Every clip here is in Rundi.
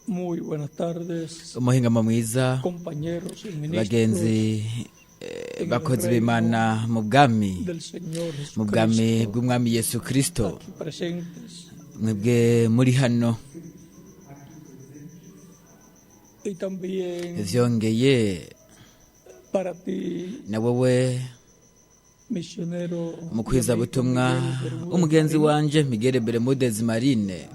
Muy buenas tardes, umuhingamo mwiza compañeros y bagenzi en bakozi el b'Imana reino mu bwami del Señor mu bwami Jesucristo, bw'umwami Yesu Kristo aquí presentes, mwebwe muri hano y también vyongeye para ti, na wowe misionero mukwizabutumwa Miguel Bermúdez umugenzi Marín, wanje Miguel Bermúdez Marine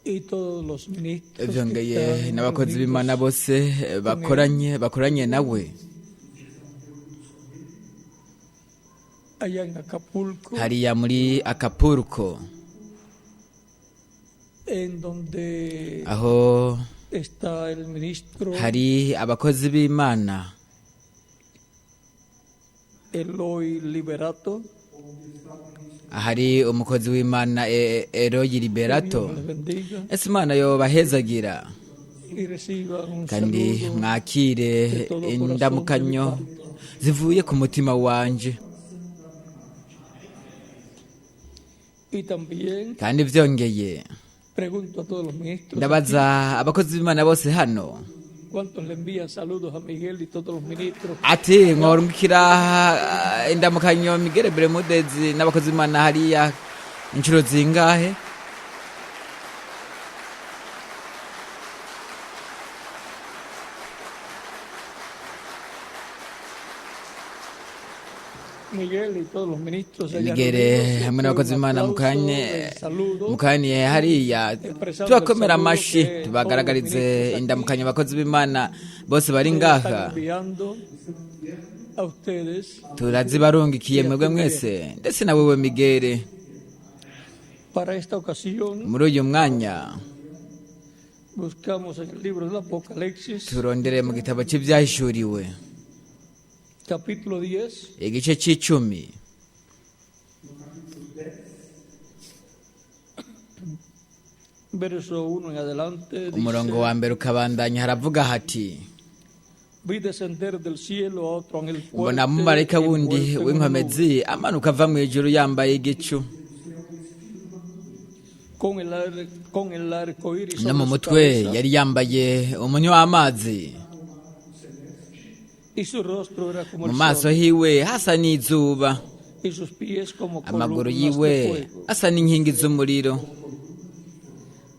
y todos los ministros que vyongeye están n'abakozi b'Imana reunidos bose bakoranye nawe allá en Acapulco, hariya muri Acapulco en donde aho está el ministro hari abakozi b'Imana Eloy Liberato. hari umukozi w'Imana Eloy Que Liberato. Dios les bendiga Ese Imana yobahezagira y reciban un kandi saludo mwakire de todo corazón indamukanyo de mi parte. zivuye ku mutima wanje Y también kandi vyongeye pregunto a todos los ministros ndabaza abakozi b'Imana bose hano cuántos le envían saludos a Miguel y todos los ministros. ati mworungikira indamukanyo Miguel Bermúdez n'abakozi b'Imana hariya inshuro zingahe? Miguel y todos los ministros allá Miguel reunidos, hamwe n'abakozi un b'Imana aplauso del saludo mukanye hariya tubakomera amashi tubagaragarize indamukanyo abakozi b'Imana bose bari que ngaha están enviando a ustedes turazibarungikiye mwebwe mwese ndetse na wewe Miguel para esta ocasión. muri uyu mwanya Buscamos en el libro del Apocalipsis, turondere mu gitabo cy'ibyahishuriwe capítulo 10, igice c'icumi verso 1 en adelante. umurongo Dice: wa mbere ukabandanya haravuga hati vi descender del cielo a otro ángel fuerte, mbona mumarayika wundi envuelto en una w'inkomezi amanuka ava mu ijuru yambaye igicu nube, con el arco iris no sobre mu su mutwe cabeza, yari yambaye umunywa w'amazi y su rostro era como mu el maso sol, hiwe hasa n'izuba y sus pies como amaguru columnas yiwe de fuego. asa n'inkingi z'umuriro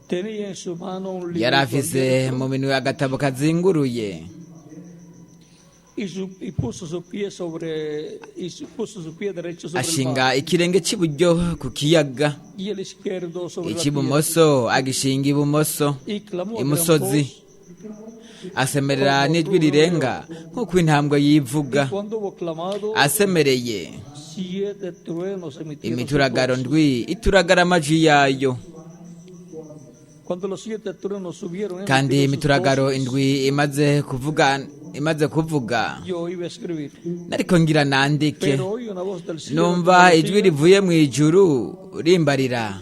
Tenía en su mano un libro yari afise abierto, mu minwe agatabo kazinguruye y puso su pie derecho sobre el mar, ashinga ikirenge cy'iburyo ku kiyaga y el izquierdo sobre la tierra, icy'ibumoso agishinga ibumoso y clamó a gran imusozi voz, asemerera n'ijwi rirenga nk'uko intambwe yivuga y cuando hubo clamado, asemereye 7 truenos emitieron su imituragaro voz. ndwi ituragara amajwi yayo Cuando los 7 truenos subieron, kandi emitieron sus imituragaro voces, indwi imaze kuvuga yo iba a escribir, nariko ngira nandike pero oí una voz del cielo numva que ijwi decía: rivuye mu ijuru rimbarira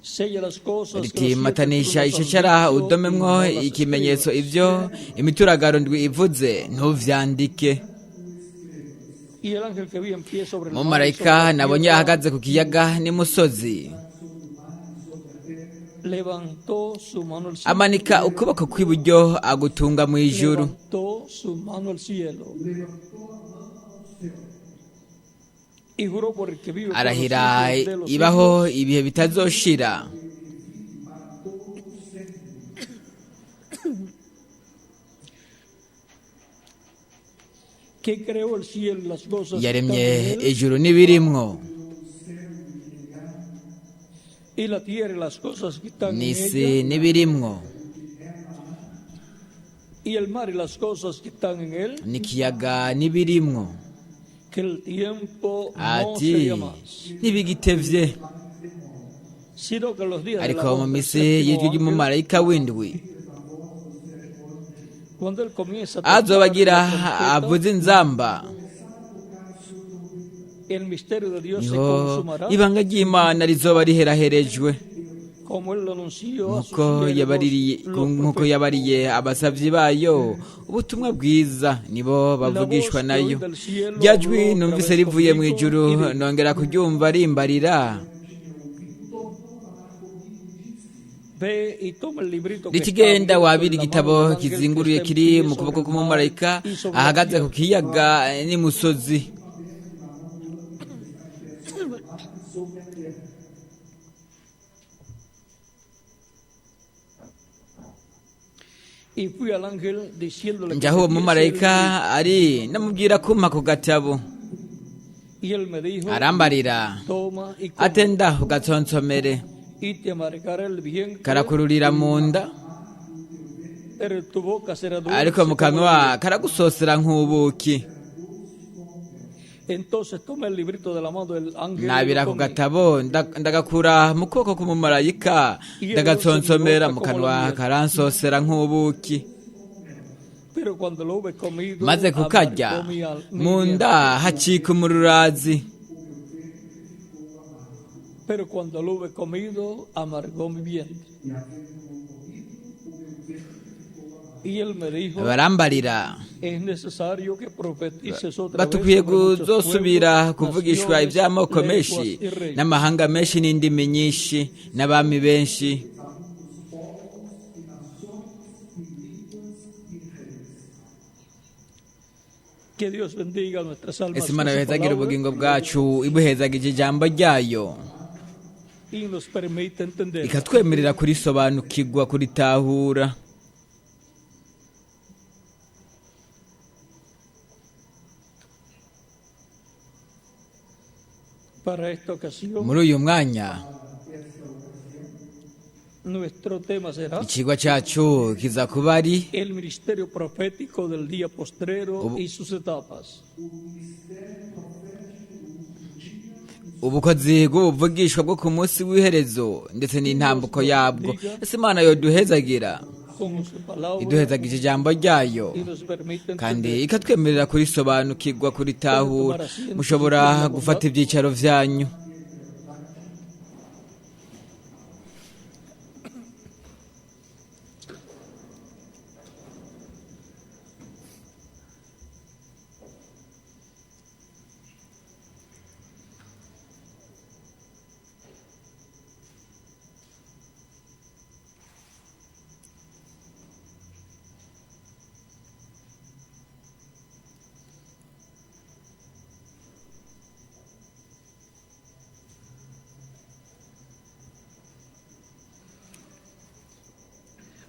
sella las cosas que riti los 7 matanisha truenos han ishashara dicho, y udomemwo no las ikimenyetso escribas. ivyo imituragaro ndwi ivuze ntuvyandike. Y el ángel que vi en pie sobre el mar y sobre umumarayika la nabonye tierra, ahagaze ku kiyaga n'imusozi levantó su mano al cielo, amanika ukuboko kw'iburyo agutunga mu ijuru levantó su mano al cielo, y juró por el que vive por los arahira siglos de los ibaho siglos, ibihe bitazoshira que creó el cielo y las cosas que están yaremye en él, ijuru n'ibirimwo y la tierra y las cosas que están en n'isi ella, n'ibirimwo y el mar y las cosas que están en él, n'ikiyaga n'ibirimwo que el tiempo no ati sería más, ntibigitevye sino que los días de la ariko mu voz del misi séptimo y'ijwi ángel, ry'umumarayika w'indwi cuando él comienza a tocar azobagira la trompeta, avuze inzamba el misterio de Dios se niho consumará, ibanga ry'Imana rizoba riheraherejwe como él lo anunció a sus nk'uko siervos, los nk'uko profetas. yabariye abasavyi bayo ubutumwa bwiza nibo bavugishwa nayo rya jwi numvise rivuye mu ijuru nongera kuryumva rimbarira ve y toma el librito que nikigenda está wabira abierto en la igitabo mano del ángel que kizinguruye está en kiri pie mu sobre kuboko el mar k'umumarayika y sobre la ahagaze ku tierra. kiyaga n'imusozi. Y fui al ángel diciéndole que njyaho uwo me diese el mumarayika librito. ari namubwira kumpa ku gatabo, Y él me dijo, arambarira toma y come, ate nda ugatsonsomere, y te amargará el vientre, karakururira mu nda pero tu boca será dulce ariko mu como la kanwa miel. karagusosera nk'ubuki. Entonces toma el librito de la mano del ángel y nabira lo ku comí. gatabo ndagakura mu kuboko k'umumarayika ndagatsonsomera mu kanwa karansosera nk'ubuki. Pero cuando lo hube comido, maze kukarya amargó mi mu vientre. nda hacika umururazi. Pero cuando lo hube comido, amargó mi vientre. Y él me dijo, barambarira es necesario que profetices otra vez batukwiye sobre muchos kuzosubira pueblos, kuvugishwa naciones, iby'amoko lenguas menshi y reyes. n'amahanga menshi n'indimi nyinshi n'abami benshi. Que Dios bendiga nuestras almas ese con imana su yohezagira palabra ubugingo bwacu ibuhezagije ijambo ryayo y nos permite entender ikatwemerera kurisobanukirwa kuritahura. para esta ocasión. muri uyu mwanya Nuestro tema será ikigwa cyacu kiza kuba ari el ministerio profético del día postrero y sus etapas. ubukozi bw'ubuvugishwa bwo ku munsi w'iherezo ndetse n'intambuko yabwo. ese imana yoduhezagira Con su palabra iduhezagije ijambo ryayo y nos permite kandi entender. ikatwemerera kurisobanukirwa kuritahura. mushobora gufata ibyicaro byanyu.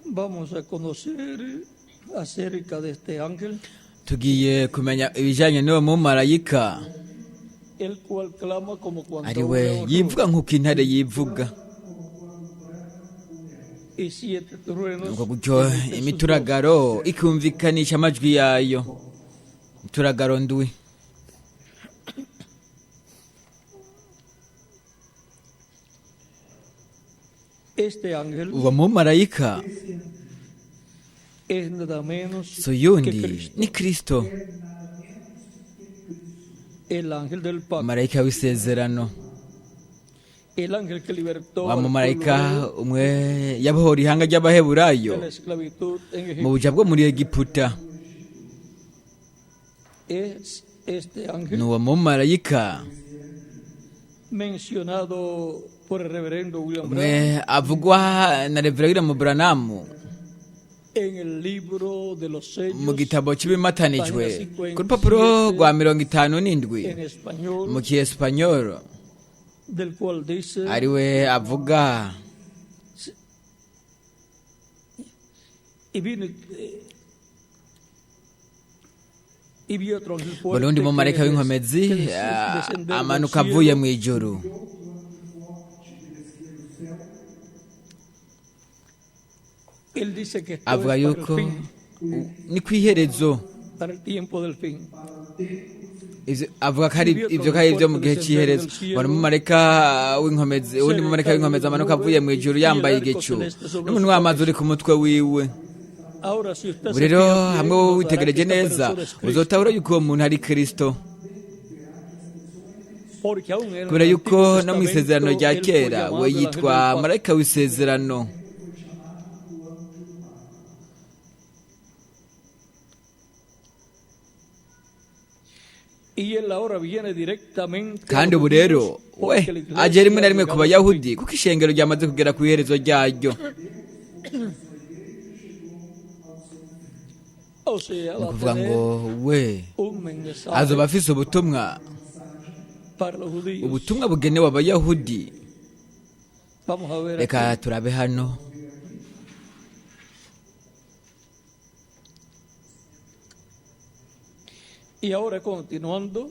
Vamos a conocer acerca de este ángel, tugiye kumenya ibijyanye n'uwo mumarayika el cual clama como cuando ari un we león yivuga ruge, nk'uko intare yivuga. y 7 truenos ubwo gutyo en sus imituragaro ikumvikanisha amajwi yayo. ituragaro ndwi. Este ángel uwo mumarayika es nada menos so que yundi Cristo, ni kristo, el ángel del pacto, marayika w'isezerano, el ángel que libertó wa al pueblo mumarayika umwe yabohora ihanga ry'abaheburayo de la esclavitud en mu Egipto. buja bwo muri egiputa. Es este ni ángel uwo mumarayika mencionado por el reverendo William Branham umwe avugwa na Reverend William Branham en el libro de los sellos mu gitabo cy'ibimatanijwe ku rupapuro rwa 57 en español, mu kiespanyol, del cual dice ari we avuga y vino y vi otro ángel fuerte burundi mumarayika que w'inkomezi descender del amanuka cielo, avuye mu ijuru. él dice que esto avuga es para el yuko fin, ni ku iherezo. para el tiempo del fin. avuga ko ari ibyo ko ari ibyo mu gihe cy'iherezo. ubona umumarayika w'inkomezi, uwundi mumarayika w'inkomezi amanuka avuye mu ijuru yambaye igicu n'umunwa w'amazi uri ku mutwe wiwe. Ahora, si usted ubu se rero fija bien, hamwe wowe notará que witegereje esta neza persona es Cristo, uzotabura yuko uwo muntu ari kristo, porque aún en el kubera yuko Antiguo no mu isezerano Testamento, rya él fue kera llamado we el ángel yitwa del pacto. marayika w'isezerano. Y él ahora viene directamente kandi a los ubu rero judíos, we porque la iglesia aje rimwe na ha rimwe ku llegado a su bayahudi kuko ishengero ryamaze kugera ku iherezo ryaryo. fin. O sea, ni va a ukuvuga tener ngo we un mensaje azoba afise ubutumwa para los judíos. ubutumwa bugenewe abayahudi. Vamos a ver Reka aquí. turabe hano. Y ahora continuando,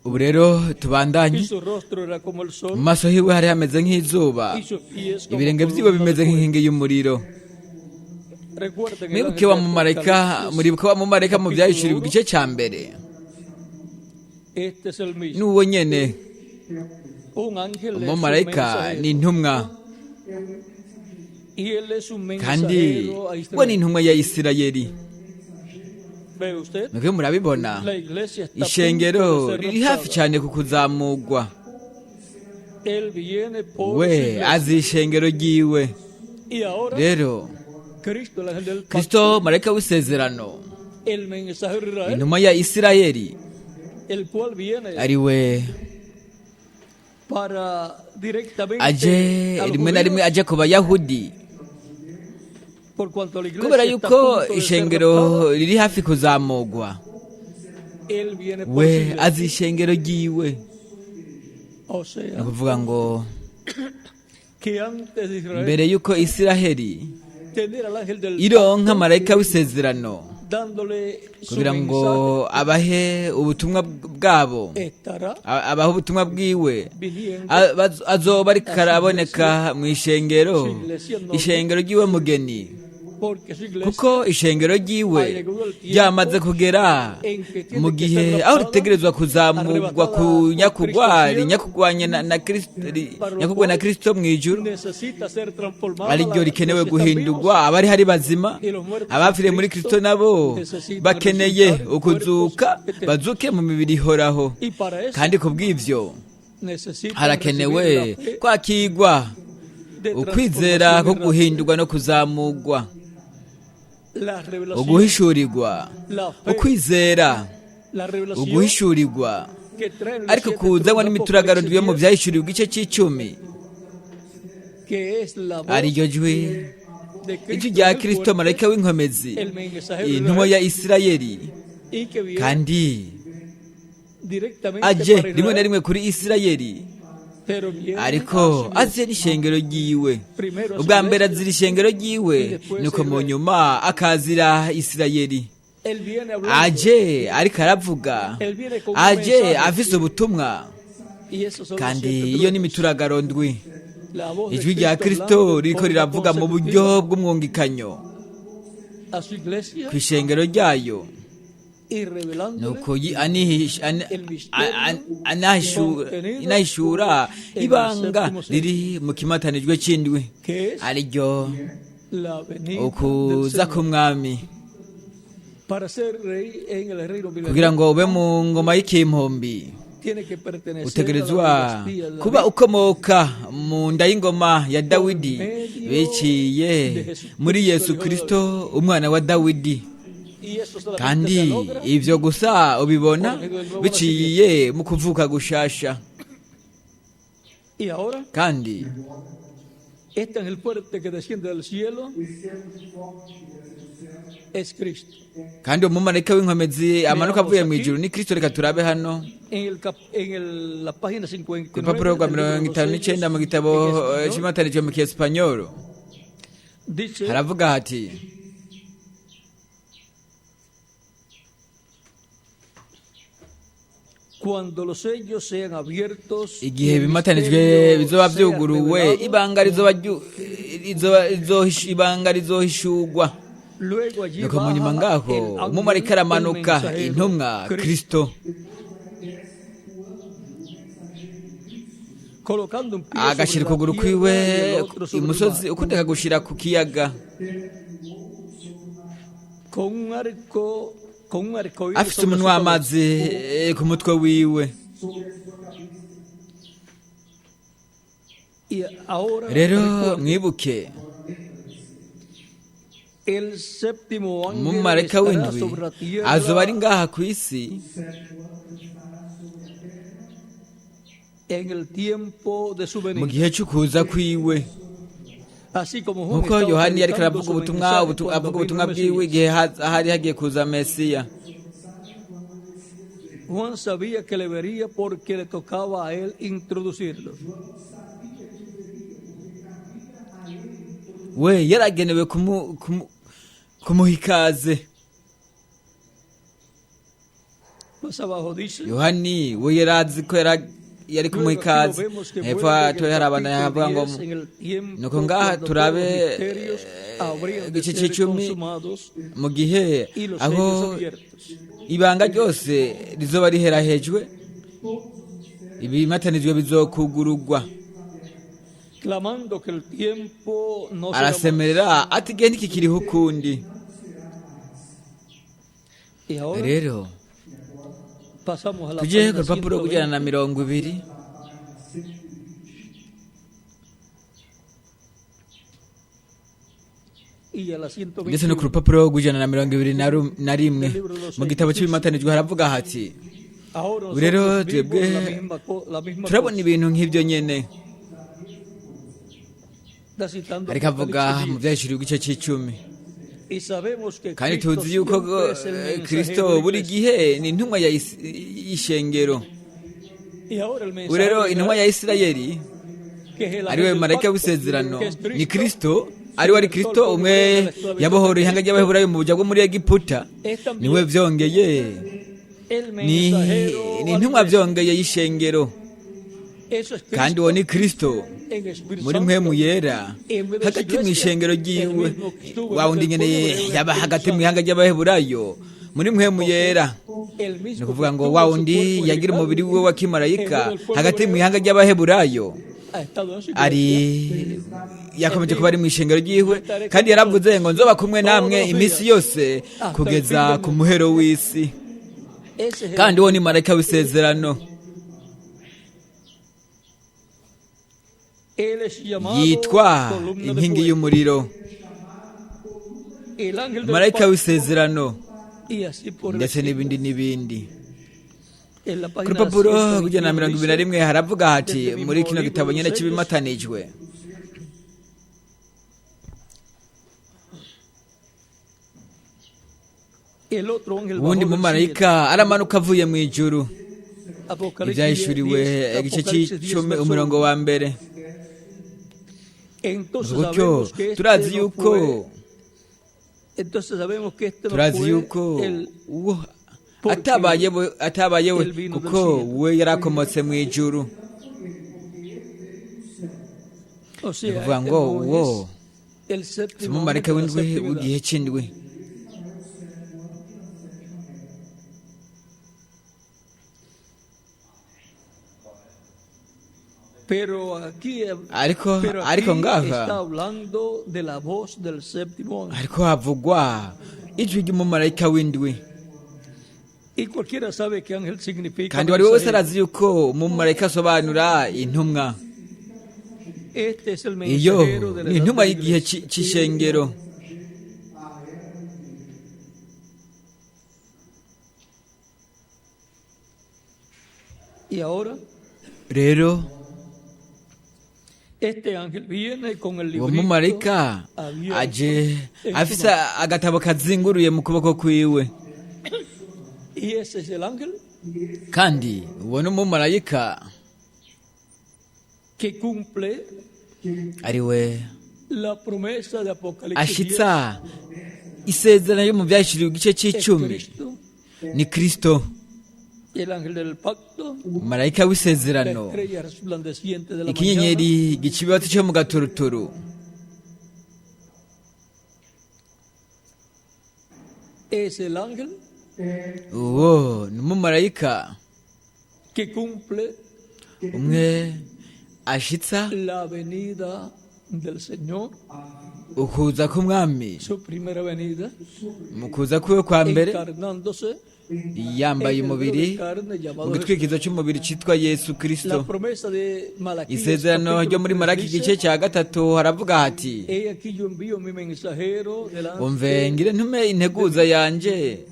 Ubu rero tubandanye. y su rostro era como el Mu sol, maso hiwe hari hameze nk'izuba, y sus pies como ibirenge vyiwe columna bimeze de fuego. nk'inkingi y'umuriro. Recuerden el Mwibuke ángel wa de mumarayika, Apocalipsis, muribuka wa mumarayika mu vyahishuriwe capítulo igice ca mbere. este es el mismo. N'uwo nyene Un ángel es un umumarayika ni mensajero, intumwa, y él es un kandi mensajero a we ni Israel. intumwa ya Isirayeli. ¿Ve usted? Mwebwe murabibona, La iglesia está a punto ishengero de ser riri hafi raptada. cane ku kuzamugwa. Él viene por su We iglesia. azi ishengero ryiwe. Y ahora Rero Cristo, el ángel del pacto, Kristo marayika w'isezerano, el mensajero de Israel, intumwa ya Isirayeli, el cual viene ari we para directamente aje a los rimwe na rimwe judíos, aje ku bayahudi, por cuanto la iglesia kubera está a yuko punto de ser ishengero raptada, riri hafi kuzamugwa. él viene por su We iglesia. azi ishengero ryiwe. O Ni sea, ukuvuga ngo que antes de Israel mbere yuko Isiraheli tener al ángel del ironka pacto marayika w'isezerano dándole su kugira ngo mensaje, abahe ubutumwa bwabo, estará abahe ubutumwa bwiwe, viniendo azoba ariko araboneka mu ishengero, ishengero ryiwe mugeni, porque su iglesia kuko ishengero ryiwe ryamaze kugera mu gihe aho ritegerezwa kuzamurwa ku nyakugwanya na Kristo mu ijuru, necesita ser transformada. ari ryo Los rikenewe que están vivos guhindurwa, abari hari bazima, y los muertos abapfiriye muri en Kristo nabo bakeneye ukuzuka, bazuke mu mibiri ihoraho. y para eso Kandi ku bw'ivyo necesita harakenewe kwakirwa ukwizera ko guhindurwa no kuzamurwa, la revelación, uguhishurirwa, la fe, ukwizera, la revelación uguhishurirwa, que traen los ariko siete kuzanwa trucos n'imituragaro yo mu apocalipsis, vyahishuriwe igice c'icumi, que es la voz ari ryo jwi de ijwi Cristo rya en el Kristo fuerte, marayika w'inkomezi, el mensajero de intumwa Israel, ya Isirayeli, y que viene kandi directamente aje para rimwe na Israel, rimwe kuri Isirayeli, pero viene ariko a su azi n'ishengero ryiwe. primero a su Ubwa mbere iglesia. azira ishengero ryiwe, nuko mu nyuma akazira Isirayeli. Él viene hablando, Aje ariko aravuga, él viene con un aje mensaje, afise ubutumwa, y esos son los kandi siete iyo trucos. n'imituragaro ndwi. La voz de Ijwi rya Cristo Kristo hablando de ririko forma riravuga mu buryo consecutiva bw'umwungikanyo a su iglesia ku ishengero ryayo, y revelándole nuko anahishura ibanga riri mu kimatanijwe c'indwi, que es ari ryo la venida del ukuza Señor k'umwami, para ser rey en el reino kugira milenario. ngo ube mu ngoma y'ikimpumbi Tiene que pertenecer a utegerezwa la dinastía de kuba David, ukomoka mu nda y'ingoma ya Dawidi biciye muri Yesu Kristo umwana wa Dawidi. y eso solamente se Kandi logra ivyo gusa ubibona biciye mu kuvuka gushasha. y ahora Kandi este ángel fuerte que desciende del cielo es Cristo. kandi umumarayika w'inkomezi amanuka avuye mu ijuru ni Kristo. Reka turabe hano La página 59 ku rupapuro rwa del libro de los 59 mu Hechos, gitabo en español, kimatanijwe mu kiespanyolo dice haravuga hati, cuando los sellos sean abiertos y igihe el bimatanijwe misterio bizoba sea vyuguruwe, revelado, ibanga rizohishurwa. luego allí Nuko mu nyuma baja ngaho el ángel, umumarayika el aramanuka, mensajero, intumwa Cristo, Kristo, colocando un pie agashira sobre la ukuguru tierra kwiwe y el otro sobre el imusozi mar, ukundi akagushira ku kiyaga, con un arco iris afite sobre umunwa su w'amazi ku mutwe wiwe. y ahora Rero recuerden, mwibuke, el séptimo ángel umumarayika estará w'indwi sobre la tierra azoba ari ngaha ku isi en el tiempo de su mu venida. gihe c'ukuza kwiwe. Así como Juan nk'uko estaba yohani yariko predicando aravuga su ubutumwa mensaje avuga cuando ubutumwa vino el bwiwe Mesías. igihe hari hagiye kuza mesiya. Juan sabía que le vería porque le tocaba a él introducirlo. We yaragenewe kumuha ikaze. Más abajo dice, Yohani we yarazi ko yari kumuha luego aquí lo ikaze. vemos que Hepfo vuelve en hatoye el hari abantu capítulo bavuga ngo 10 en el tiempo nuko ngaha cuando turabe todos los misterios habrían de igice ser c'icumi consumados mu gihe y los aho sellos abiertos. ibanga ryose rizoba riherahejwe, ibimatanijwe bizokugurugwa. Clamando que el tiempo no será más. Arasemerera ati igihe ntikikiriho ukundi. Y ahora Rero pasamos a la tujye ku página rupapuro rw'ijana na 120 20 y a la ndetse no ku 121. rupapuro rw'ijana na 21 mu gitabo cy'ibimatanijwe haravuga hati Ahora ubu rero nosotros twebwe vivimos la misma turabona cosa. ibintu nk'ibyo nyene. Está citando ariko avuga Apocalipsis mu byahishuriwe igice c'icumi, y sabemos que kandi Cristo tuzi yuko siempre es el mensajero kristo de la buri iglesia. gihe ni intumwa y'ishengero. Y ahora el ubu mensajero rero de intumwa la- ya isirayeli que es el ariwe ángel del marayika pacto, w'isezerano que es Cristo, ni kristo, ariwe ari kristo umwe yabohora ihanga ry'abaheburayo mu bujya bwo muri egiputa, niwe vyongeye el ni mensajero ni a la intumwa iglesia. vyongeye y'ishengero. Eso es Cristo kandi uwo ni kristo en Espíritu muri Santo. mpwemu yera En vez de hagati su mu iglesia, ishengero el ryiwe. mismo que estuvo wa wundi en el nyene pueblo de yaba Israel, hagati mu ihanga ry'abaheburayo muri mpwemu yera. el ni mismo ukuvuga que ngo tuvo wa su wundi cuerpo yagira edificado umubiri we wa kimarayika en medio del pueblo hagati mu hebreo, ihanga ry'abaheburayo, ha estado en su ari iglesia. yakomeje kuba ari mu ishengero ryiwe, kandi yaravuze ngo nzoba kumwe namwe iminsi yose kugeza ku muhero w'isi. Ese es el- kandi uwo ni marayika w'isezerano, él es llamado yitwa columna de inkingi fuego. y'umuriro, El ángel del marayika pacto, w'isezerano, y así por el ndetse estilo. n'ibindi n'ibindi. En la ku página rupapuro 121 rw'ijana na 21 dice, haravuga hati desde muri mismo kino libro gitabo de nyene los cy'ibimatanijwe, el otro ángel ubundi bajó del mumarayika aramanuka avuye mu ijuru. cielo. Apocalipsis ibyahishuriwe 10, igice Apocalipsis 10, cy'icumi verso umurongo 1. wa mbere. Entonces gutyo sabemos que este turazi no yuko fue- entonces sabemos que este no turazi fue yuko el uwo porque atabayewe él vino del kuko cielo. we yarakomotse mu ijuru. o sea, ni ukuvuga este ngo no uwo es el si séptimo umumarayika ángel de la w'indwi séptima w'igihe edad. c'indwi. Pero aquí, ariko pero aquí ariko está ngaha hablando de la voz del séptimo ángel. ariko havugwa ijwi ry'umumarayika w'indwi. Y cualquiera sabe qué ángel significa. kandi wari wese mensajero. arazi yuko umumarayika asobanura intumwa. Este es el iyo mensajero de la ni edad intumwa de la y'igihe iglesia. c'ishengero. Y ahora, rero este ángel viene con el uwo librito mumarayika abierto aje en su afise agatabo kazinguruye mu kuboko kwiwe. Y ese es el ángel kandi uwo ni umumarayika que cumple ari we la promesa de Apocalipsis 10. ashitsa isezerano yo mu byahishuriwe igice Es c'icumi. Cristo, ni kristo el ángel del pacto, marayika la w'isezerano, estrella resplandeciente de la mañana, ikinyenyeri gicibatsi cyo mu gaturuturu. es el ángel uwo ni umumarayika que cumple umwe ashitsa la venida del Señor, ukuza k'umwami, su primera venida, mu kuza kwiwe kwa mbere encarnándose yambaye en el umubiri velo de carne mu llamado gitwikizo cy'umubiri cyitwa Yesu La Kristo. promesa de Malaquías, Isezerano ryo capítulo muri 3 Maraki dice, igice cya gatatu haravuga hati he aquí yo envío mi mensajero delante umve ngire ntume integuza yanje,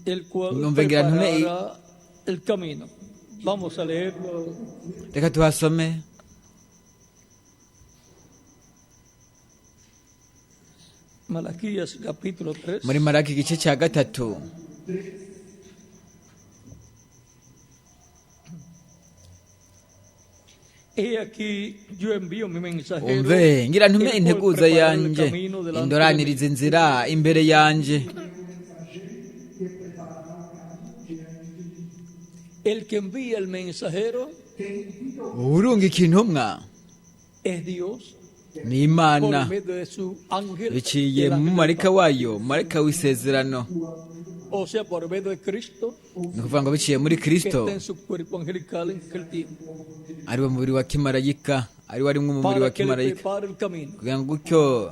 el cual Umve ngira ntume preparará el camino. Vamos a leerlo. reka tuhasome. Malaquías capítulo 3. muri Maraki igice cya gatatu. He aquí yo envío mi mensajero. Umve ngira ntume el cual integuza preparará el yanje camino delante de mí. indoraniriza inzira imbere yanje. El que envía el mensajero urungika intumwa es Dios ni por Imana medio de su ángel, biciye el mu ángel marayika del wayo, marayika w'isezerano. pacto. O sea, por medio de Cristo, Ni ukuvuga ngo biciye muri que Kristo, está en su cuerpo angelical en aquel tiempo, ari we mubiri wa kimarayika, ari we arimwo umubiri wa para que le kimarayika, prepare el camino. kugira ngo gutyo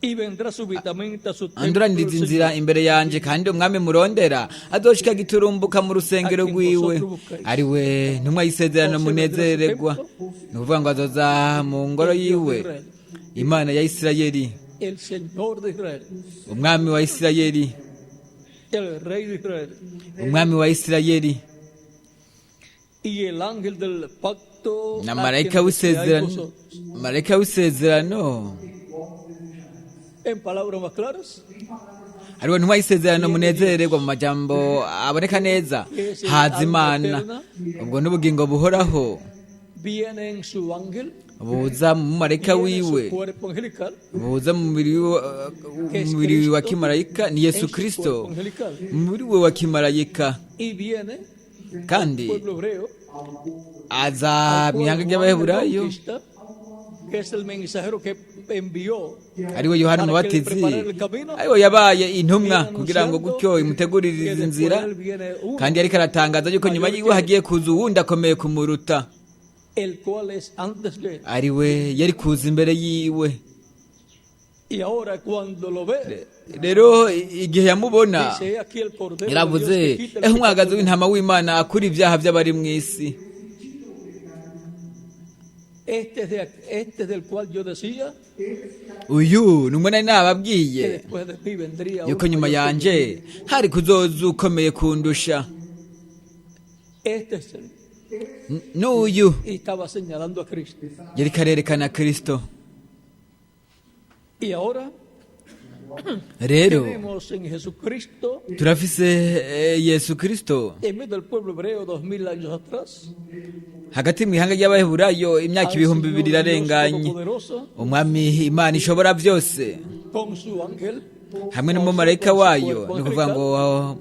Y vendrá súbitamente a su templo anduraniriza el inzira Señor. imbere yanje, kandi umwami murondera azoshika giturumbuka mu rusengero rwiwe, ari we ntumwa y'isezerano munezererwa. Ni ukuvuga ngo azoza mu ngoro yiwe, Imana ya Isirayeli, El Señor de Israel, umwami wa Isirayeli, el Rey de Israel, umwami wa Isirayeli y el ángel del pacto, na a marayika quien deseáis w'isezerano, vosotros. marayika w'isezerano, En palabras más claras, ari we ntumwa y'isezerano munezererwa. Mu majambo aboneka neza, haza Imana, ubwo n'ubugingo buhoraho viene en su ángel, buza mu marayika viene en su wiwe, cuerpo angelical, buza mu mubiri wa kimarayika, ni Yesu en su Kristo, cuerpo angelical, umubiri we wa kimarayika, y viene kandi pueblo hebreo, aza al mu cual ihanga Juan ry'abaheburayo, el Bautista, que es el mensajero que envió ari we Yohana para que le Umubatizi, preparara el camino, ari we yabaye intumwa viene kugira ngo anunciando gutyo que imuteguririze después inzira, de él viene uno, kandi ariko aratangaza yuko nyuma yiwe hagiye kuza uwundi akomeye kumuruta, el cual es antes de él. ari we yari kuza imbere yiwe. Y ahora cuando lo ve, Rero igihe yamubona dice, "He aquí el Cordero de Dios yaravuze, que quita el umwagazi pecado del w'intama w'Imana akura ibyaha by'abari mu isi." Este es del cual yo decía Uyu numwe nari que nababwiye después de mí vendría yuko uno nyuma mayor que yanje hari kuzoza ukomeye kundusha. yo. Este es el, N'uyu y estaba señalando a Cristo. yari karerekana Kristo. Y ahora Rero tenemos en Jesucristo, turafise Yesu Kristo en medio del pueblo hebreo 2000 años atrás, hagati mu ihanga ry'abaheburayo imyaka al ibihumbi Señor bibiri Dios irarenganye, Todopoderoso, umwami Imana ishobora byose con su ángel, hamwe n'umumarayika wayo, ni ukuvuga ngo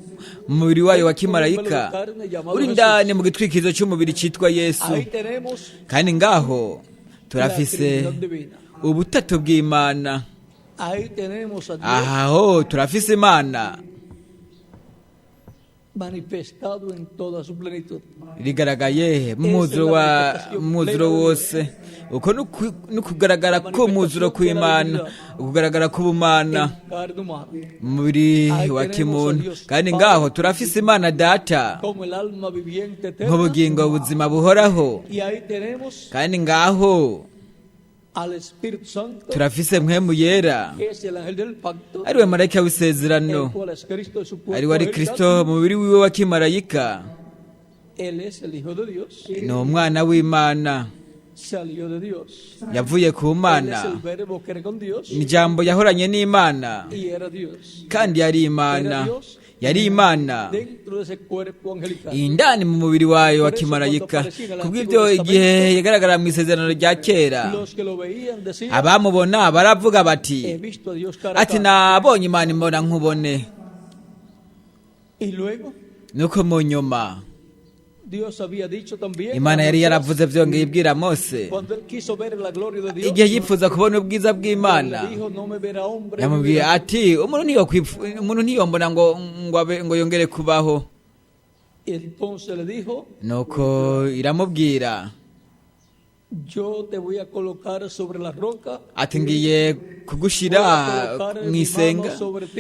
mu mubiri wayo wa kimarayika uri indani mu gitwikizo cy'umubiri cyitwa Yesu. ahí tenemos Kandi ngaho la turafise Trinidad divina. ubutatu bw'Imana, Ahí tenemos a Dios aho turafise Imana manifestado en toda su plenitud. rigaragaye mu mwuzuro wose. Uko ni ukugaragara k'umwuzuro kw'Imana, ukugaragara k'ubumana En carne humana, mu mubiri wa kimuntu. Kandi ngaho turafise Imana Data como el alma viviente eterna. nk'ubugingo buzima buhoraho. Y ahí tenemos Kandi ngaho al Espíritu Santo, turafise Mpwemu Yera, que es el ángel del pacto, ari we marayika w'isezerano, el cual es Cristo de su ari cuerpo we ari angelical. Kristo mu mubiri wiwe wa kimarayika. Él es el Hijo de Dios, Ni umwana w'Imana, salió de Dios. yavuye ku Él es Mana, el verbo que era con Dios ni ijambo yahoranye n'Imana, y era Dios. kandi yari Imana, yari Imana Dentro de ese cuerpo angelical. indani mu mubiri wayo wa kimarayika. Kubw'ibyo igihe yagaragara mu isezerano rya kera, Los que lo veían decían, abamubona baravuga he bati, visto a Dios cara a ati cara. nabonye Imana imbona nkubone. Y luego Nuko mu nyuma Dios había dicho también Imana a yari Moisés, yaravuze byongeye ibwira Mose, cuando él quiso ver la gloria de Dios, igihe yifuza kubona ubwiza bw'Imana, le dijo, no me verá hombre, yamubwiye me verá". ati umuntu ntiyombona ngo yongere kubaho. Y entonces le dijo, Nuko iramubwira yo te voy a colocar sobre la roca, ati ngiye kugushira mu isenga,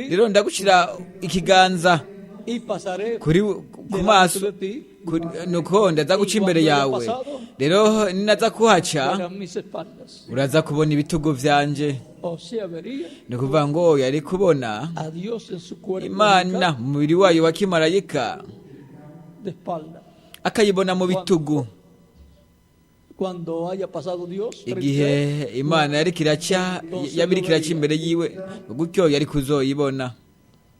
rero ndagushira ikiganza y pasaré ku delante maso, de ti, nuko ndaza guca imbere yawe, rero ninaza kuhaca verán mis espaldas. uraza kubona ibitugu vyanje. O sea, vería Ni ukuvuga ngo yari kubona a Dios en su cuerpo Imana angelical mu mubiri wayo wa kimarayika, de espalda. akayibona mu bitugu. cuando haya pasado Dios frente a igihe él, imana yariko iraca yabiriko iraca imbere yiwe gutyo yari kuzoyibona.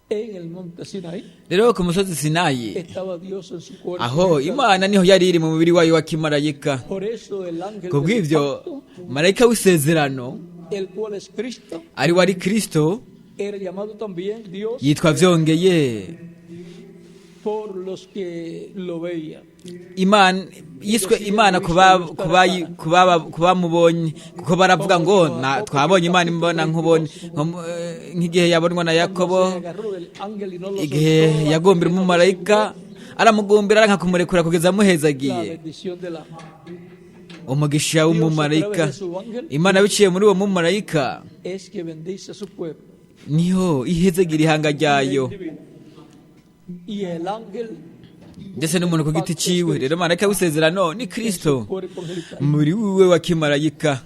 en el monte Sinaí rero ku musozi sinayi estaba Dios en su cuerpo aho angelical. imana niho yari iri mu mubiri wayo wa kimarayika. Por eso el ángel ku del bw'ivyo pacto, marayika w'isezerano el cual es Cristo, ari we ari kristo era llamado también Dios yitwa vyongeye por los que lo veían. imana yiswe imana kubamubonye kuko baravuga ngo twabonye imana imbona nkubonye nk'igihe yabonwa na yakobo Se agarró del ángel y no lo igihe soltó, yagombera umumarayika aramugombera aranka kumurekura kugeza la amuhezagiye bendición de la umugisha w'umumarayika imana biciye muri uwo mumarayika es que bendice a su pueblo. niho ihezagira ihanga ryayo Y el ángel ndetse n'umuntu ku giti ciwe. rero marayika w'isezerano ni su kristo cuerpo angelical. muri wiwe wa kimarayika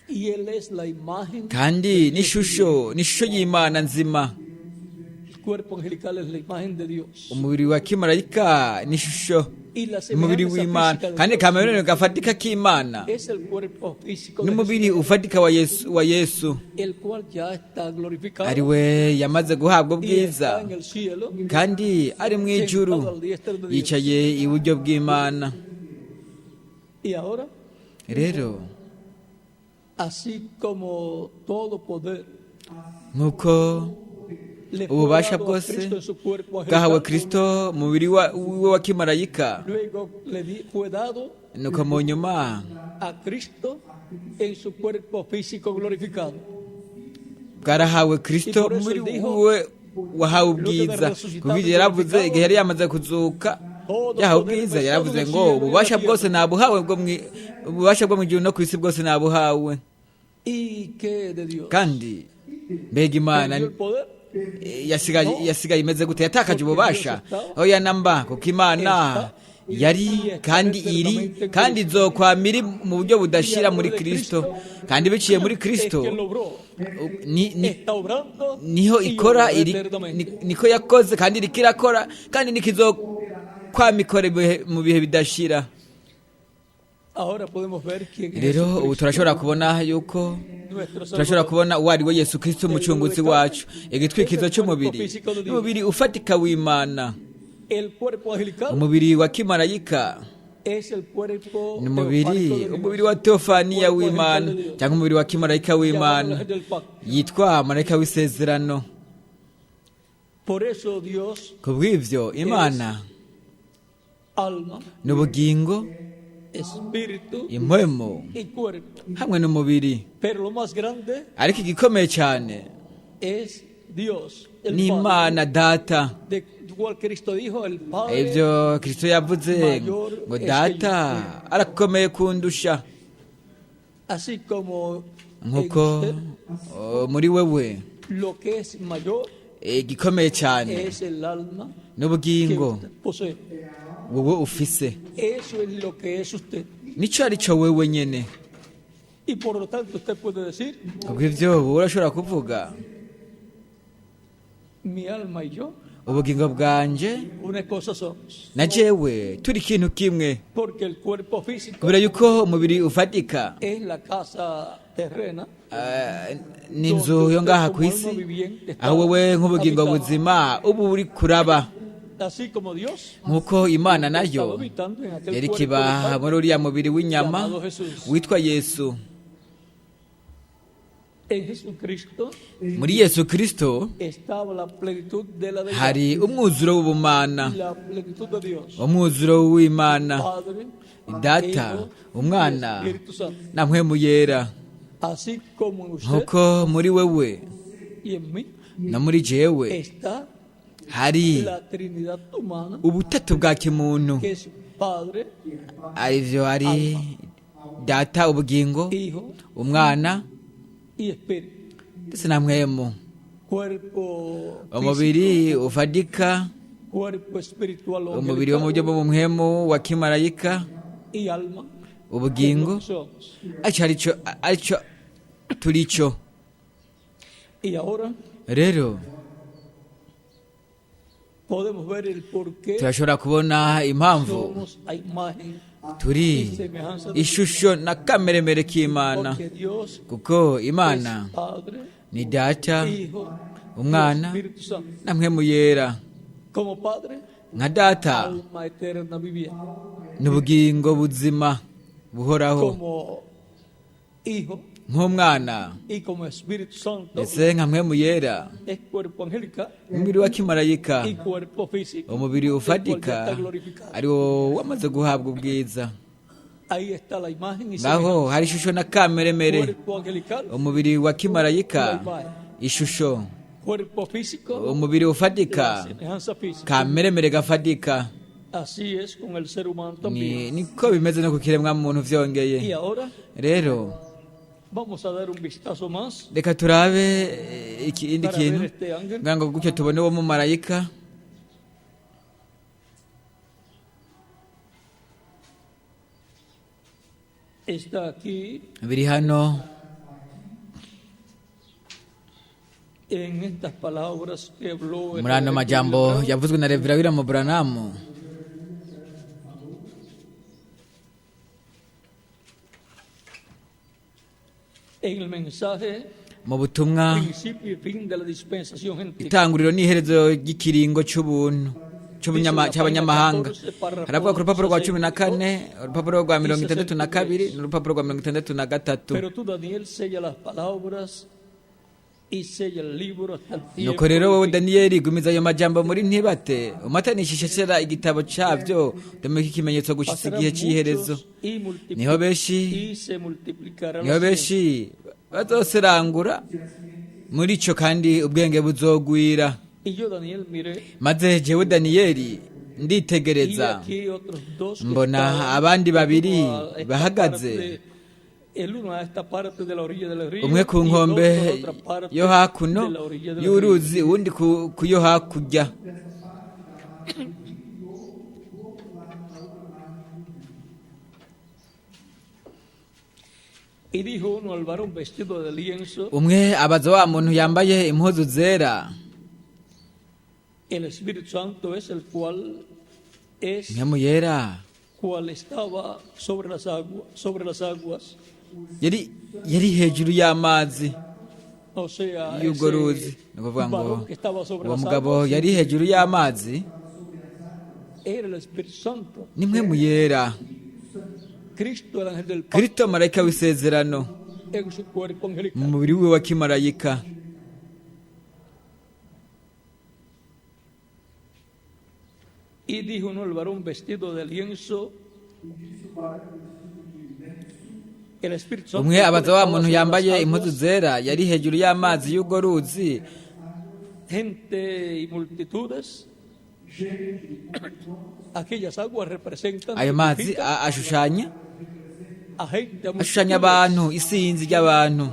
Y él es la imagen, kandi n'ishusho y'imana nzima. el cuerpo angelical es la imagen de Dios. umubiri wa kimarayika n'ishusho Y la umubiri semejanza w'imana física de kandi Dios kamerone gafatika k'imana es el cuerpo físico de n'umubiri Jesús, ufatika wa yesu el cual ya está glorificado ari we yamaze guhabwa y ubwiza está en el cielo, kandi ari mu ijuru sentado al diestra de Dios. yicaye iburyo bw'imana. Y ahora, rero así como todo poder nk'uko le fue ububasha dado a bwose Cristo en su cuerpo bwahawe angelical, kristo mu mubiri wiwe wa kimarayika luego fue dado nuko mu nyuma a Cristo en su cuerpo físico glorificado. bwarahawe kristo mu mubiri wiwe wahawe ubwiza kuko ivyo yaravuze igihe yari yamaze kuzuka yahawe ubwiza yaravuze ngo ububasha bwose nabuhawe ububasha bwo mu gihugu no ku isi bwose nabuhawe. ¿Y qué de Dios? kandi mbega imana Perdió el poder. yasigaye imeze gute? yatakaje ububasha aho yanamba kuko imana yari kandi iri kandi izokwama iri mu buryo budashira muri kristo, kandi biciye muri kristo Es que logró, está obrando niho y ikora obrará eternamente. niko yakoze kandi iriko irakora kandi nikizokwama ikora mu bihe bidashira. Ahora podemos ver quién es rero ubu Jesucristo, turashobora kubona yuko nuestro turashobora Salvador. kubona uwo ari we yesu kristo umucunguzi wacu, igitwikizo cy'umubiri n'umubiri ufatika w'imana. El cuerpo angelical umubiri wa kimarayika es el cuerpo ni teofánico de umubiri Dios, wa teofaniya w'imana cyangwa umubiri wa kimarayika llamado w'imana ángel del pacto. yitwa marayika w'isezerano. Por eso Dios, ku bw'ivyo imana alma, ni ubugingo, espíritu impwemu y cuerpo. hamwe n'umubiri, Pero lo más grande ariko igikomeye cyane es Dios, el ni Padre, imana data. de cual Cristo dijo, el Padre ibyo kristo yavuze ngo data arakomeye kundusha. así como en nk'uko usted, muri wewe lo que es mayor igikomeye cyane es el alma que n'ubugingo usted posee. wowe ufise, Eso es lo que es usted. nico ari cyo wewe nyene. Y por lo tanto usted puede decir, ubwo ivyo wowe urashobora kuvuga mi alma y yo, ubugingo bwanje una cosa somos. na jewe turi ikintu kimwe, Porque el cuerpo físico kubera yuko umubiri ufatika es la casa terrena, n'inzu yo ngaha ku isi, aho wowe nk'ubugingo buzima ubu uri kuraba, así como Dios nk'uko imana estaba nayo habitando en aquel yari cuerpo kiba de carne muri uriya mubiri w'inyama llamado Jesús. witwa yesu. En Jesucristo muri yesu kristo estaba la plenitud de la deidad, hari umwuzuro w'ubumana, la plenitud de Dios, umwuzuro w'imana, Padre, data, Hijo, umwana y Espíritu Santo. na mpwemu yera. Así como en usted nk'uko muri wewe y en mí no muri jewe está hari la Trinidad humana, ubutatu bwa kimuntu, que es Padre, arivyo ari data ubugingo, Hijo umwana y Espíritu. ndetse na mpwemu. Cuerpo umubiri ufatika, cuerpo espiritual o umubiri wo mu buryo bwo mu mpwemu wa kimarayika, y alma, ubugingo que somos. arico turico. Y ahora rero podemos ver el porqué turashobora kubona impamvu somos a imagen turi y semejanza de ishusho na kameremere k'imana porque Dios kuko es imana Padre, ni data Hijo umwana y Espíritu Santo. na mpwemu yera Como Padre, nka data alma eterna viviente. n'ubugingo buzima buhoraho Como Hijo nk'umwana y como Espíritu Santo ndetse nka mpwemu yera es cuerpo angélica umubiri wa kimarayika y cuerpo físico. umubiri el cual ya ufatika está glorificado. ari wo wamaze guhabwa ubwiza Ahí está la imagen y ngaho hari ishusho na kameremere cuerpo angelical, umubiri wa kimarayika ishusho cuerpo físico, umubiri la ufatika semejanza física. kameremere gafatika Así es con el ser humano ni también. niko bimeze no ku kiremwa muntu Y vyongeye ahora rero vamos a dar un vistazo más reka turabe ikindi para ver kintu este ángel. kugira ngo gutyo tubone uwo mumarayika Está aquí biri hano en estas palabras que habló el muri ano reverendo majambo William Branham. yavuzwe na revera William Branham En el mensaje mu butumwa principio y fin de la dispensación gentil. itanguriro n'iherezo ry'ikiringo c'ubuntu c'abanyamahanga haravuga ku rupapuro rwa 14 urupapuro rwa 62 n'urupapuro rwa 63. Pero tú, Daniel, sella las palabras y sella el libro hasta el tiempo. nuko rero wowe daniyeli gumiza ayo majambo muri ntibate umatanishisheshera igitabo cavyo ndemeka ikimenyetso gushitsa igihe c'iherezo niho benshi y se multiplicará niho benshi bazoserangura muri ico kandi ubwenge buzogwira Y yo, Daniel, miré maze jewe daniyeli y nditegereza aquí otros dos que mbona estaban abandi babiri uno a esta bahagaze parte, el uno a esta parte de la orilla del río umwe ku y el nkombe otro a otra parte yo hakuno de la orilla del río. y'uruzi uwundi ku yo hakurya Y dijo uno al varón vestido de lienzo, umwe abaza wa muntu yambaye impuzu zera el Espíritu Santo es el cual es mpwemu yera cual estaba sobre las aguas, yari hejuru y'amazi o sea, y'urwo ruzi ese ni ukuvuga ngo varón que estaba sobre uwo las mugabo aguas yari hejuru y'amazi era el Espíritu Santo. ni mpwemu yera Cristo, el ángel del pacto, kristo marayika w'isezerano en su cuerpo mu angelical. mubiri we wa kimarayika Y dijo uno el varón vestido de lienzo, el Espíritu Santo umwe abaza wa estaba muntu sobre yambaye las impuzu aguas, zera yari hejuru y'amazi y'urwo ruzi gente y multitudes. Aquellas aguas representan ayo mazi significan ashushanya a gente, a ashushanya multitudes. abantu isinzi ry'abantu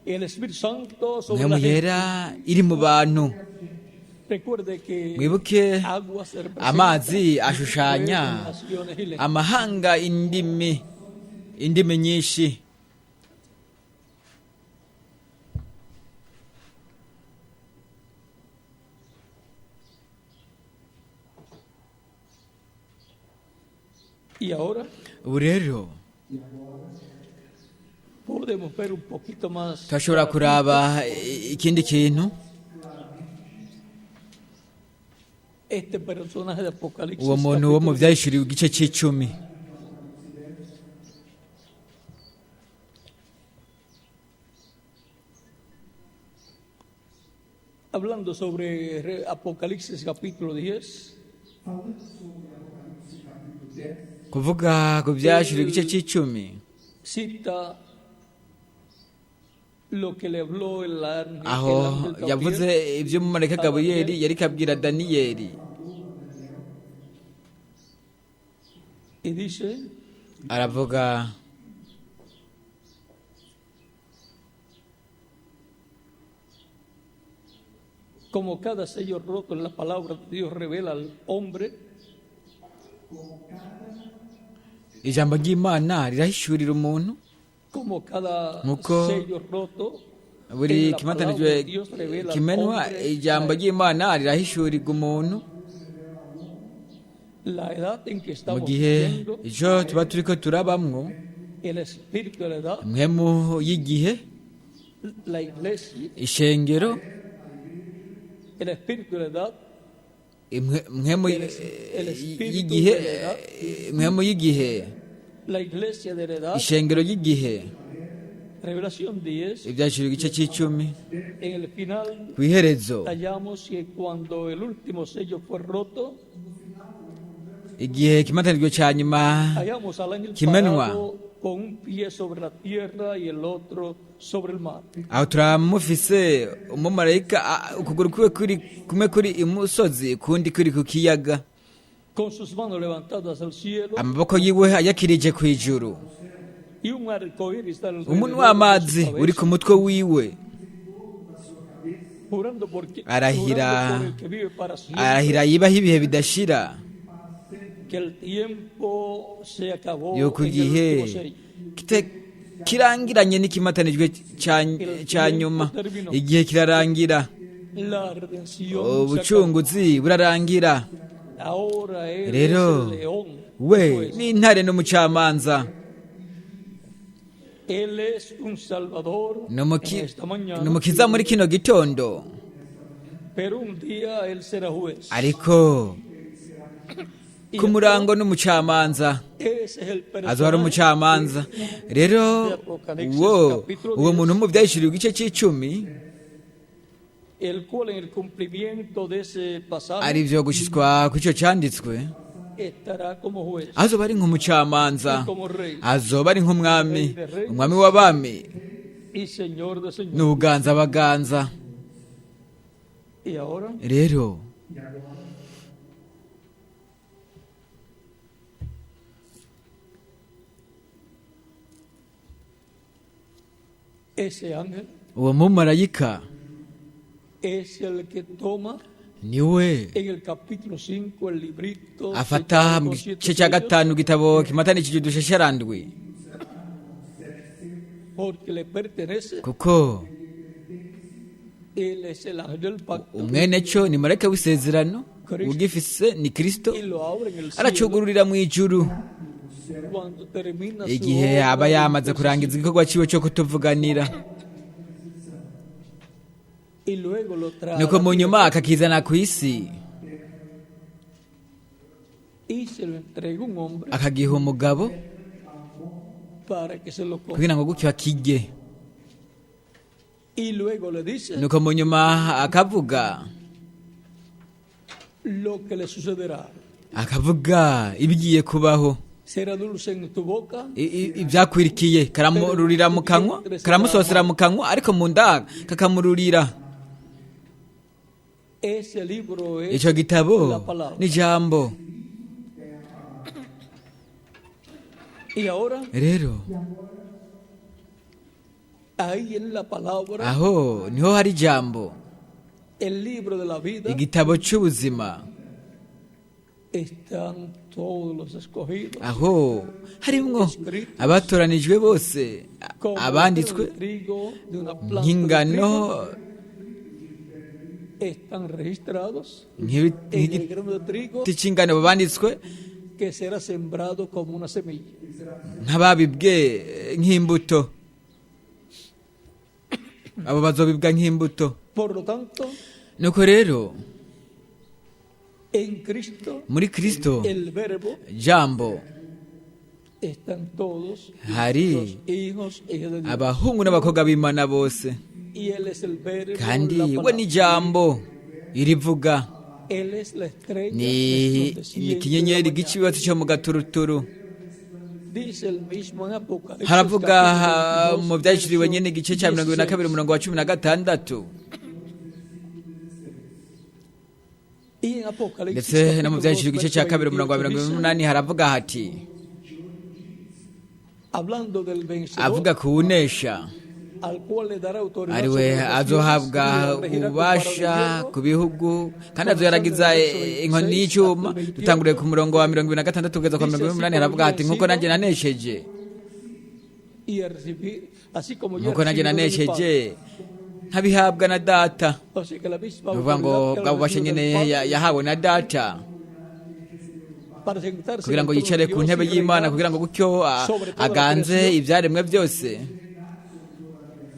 El Espíritu Santo sobre mpwemu la gente. yera iri mu bantu Recuerde que mwibuke aguas representan amazi ashushanya naciones y lenguas. amahanga indimi nyinshi Y ahora ubu rero podemos ver un poquito más turashobora kuraba ikindi kintu este personaje de Apocalipsis. uwo muntu wo mu capítulo byahishuriwe igice c'icumi hablando sobre Apocalipsis capítulo 10, kuvuga ku byahishuriwe igice c'icumi cita lo que le habló el ángel, aho el ángel yavuze Gabriel, iby'umumarayika gaburiyeli yari kabwira daniyeli y dice, aravuga como cada sello roto en la palabra de Dios revela al hombre, ijambo ry'imana rirahishurira umuntu como cada Nuko sello roto buri kimatanijwe kimenwa ijambo ry'imana rirahishurirwa umuntu La edad en que mu estamos gihe viviendo, icyo tuba turi ko turabamwo el espíritu de la edad, mwemu y'igihe la iglesia, ishengero el espíritu de la edad, mwemu y'igihe mwemu y'igihe la iglesia de la edad, ishengero ry'igihe Revelación 10, ibyaciro igice cy'icumi en el final ku iherezo hallamos que cuando el último sello fue roto, igihe kimatanijwe cya nyuma hallamos al ángel kimenwa parado con un pie sobre la tierra y el otro sobre el mar. aho turamufise umumarayika ukuguru kwiwe kumwe kuri imusozi ukundi kuri ku kiyaga Con sus manos levantadas al cielo amaboko yiwe ayakirije ku ijuru y un arco iris alrededor umunwa w'amazi de su uri ku mutwe wiwe jurando por arahira el que vive para siempre, arahira yibaho ibihe bidashira que el tiempo se acabó yuko en el igihe último sello. kirangiranye n'ikimatanijwe cya nyuma igihe kirarangira La redención se acabó. ubucunguzi burarangira Ahora él rero es el león. we Pues, n'intare n'umucamanza él es un salvador en esta mañana, ni umukiza muri kino gitondo pero un día él será juez. ariko Y ku murango n'umucamanza ese es el azohora personaje umucamanza rero uwo muntu mu byahishuriwe igice cy'icumi el cual en el cumplimiento de ese pasaje ari byo gushyitwa ku icyo cyanditswe estará como juez azoba ari nk'umucamanza y como rey azoba ari nk'umwami umwami w'abami y señor de señores. n'ubuganza baganza Y ahora rero ese ángel uwo mumarayika es el que toma niwe en el capítulo 5 el librito afata sellado mu con gice 7 cya sellos, gatanu igitabo kimatanishije udushesharandwi porque le pertenece. kuko Él es el ángel del pacto umwene cyo ni marayika w'isezerano ugifise ni kristo y lo abre en el cielo aracugururira mu ijuru cuando termina su igihe obra aba de yamaze kurangiza igikorwa cyiwe cyo kutuvuganira y luego lo trae nuko mu nyuma akakizana ku isi y se lo entrega un hombre akagiha umugabo para que se lo coma. kugira ngo gutyo akirye Y luego le dice nuko mu nyuma akavuga lo que le sucederá. akavuga ibigiye kubaho Será dulce en tu boca, ibyakwirikiye karamururira mu kanwa karamusosera mu kanwa ariko mu nda kakamururira ese libro es icyo gitabo la palabra. ni ijambo Y ahora, rero ahí en la palabra, aho niho hari ijambo el libro de la vida, igitabo cy'ubuzima están todos los escogidos. aho harimwo abatoranijwe bose Como abanditswe el trigo de una planta de nk'ingano trigo, están registrados en nk'igiti el grano de trigo cy'ingano banditswe que será sembrado como una semilla. nk'ababibwe nk'imbuto abo bazobibwa nk'imbuto Por lo tanto, nuko rero en Cristo, muri kristo el verbo, jambo están todos hari los hijos e hijas de Dios. abahungu n'abakobwa b'imana bose Y Él es el verbo, kandi la we palabra. ni jambo irivuga Él es la estrella ni resplandeciente ikinyenyeri de la g'ikibatsi cyo mu gaturuturu mañana. Dice el mismo en Apocalipsis, haravuga capítulo mu 22, byashyiriwe verso nyine igice cya 22 16. umurongo wa 16 Y en Apocalipsis, ndetse no mu capítulo byashyiriwe igice cya 2 umurongo wa 28, 28 haravuga hati hablando del vencedor, avuga ku unesha al cual le dará autoridad ariwe sobre las azohabwa naciones, y regirá con vara de ububasha hierro, ku bihugu kandi azoyaragiza inkoni y'icyuma dutanguriye ku murongo wa 26 kugeza ku 28 haravuga hati nk'uko nanjye nanesheje y a recibir, así como yo nk'uko nanjye he recibido de mi nanesheje Padre. nkabihabwa na data. Así que la misma ni ukuvuga ngo autoridad que bwa bubasha recibió nyine del Padre yahawe na data para sentarse kugira ngo en el trono yicare de ku Dios ntebe y y'imana reinar kugira ngo gutyo sobre toda la aganze creación ibyaremwe byose.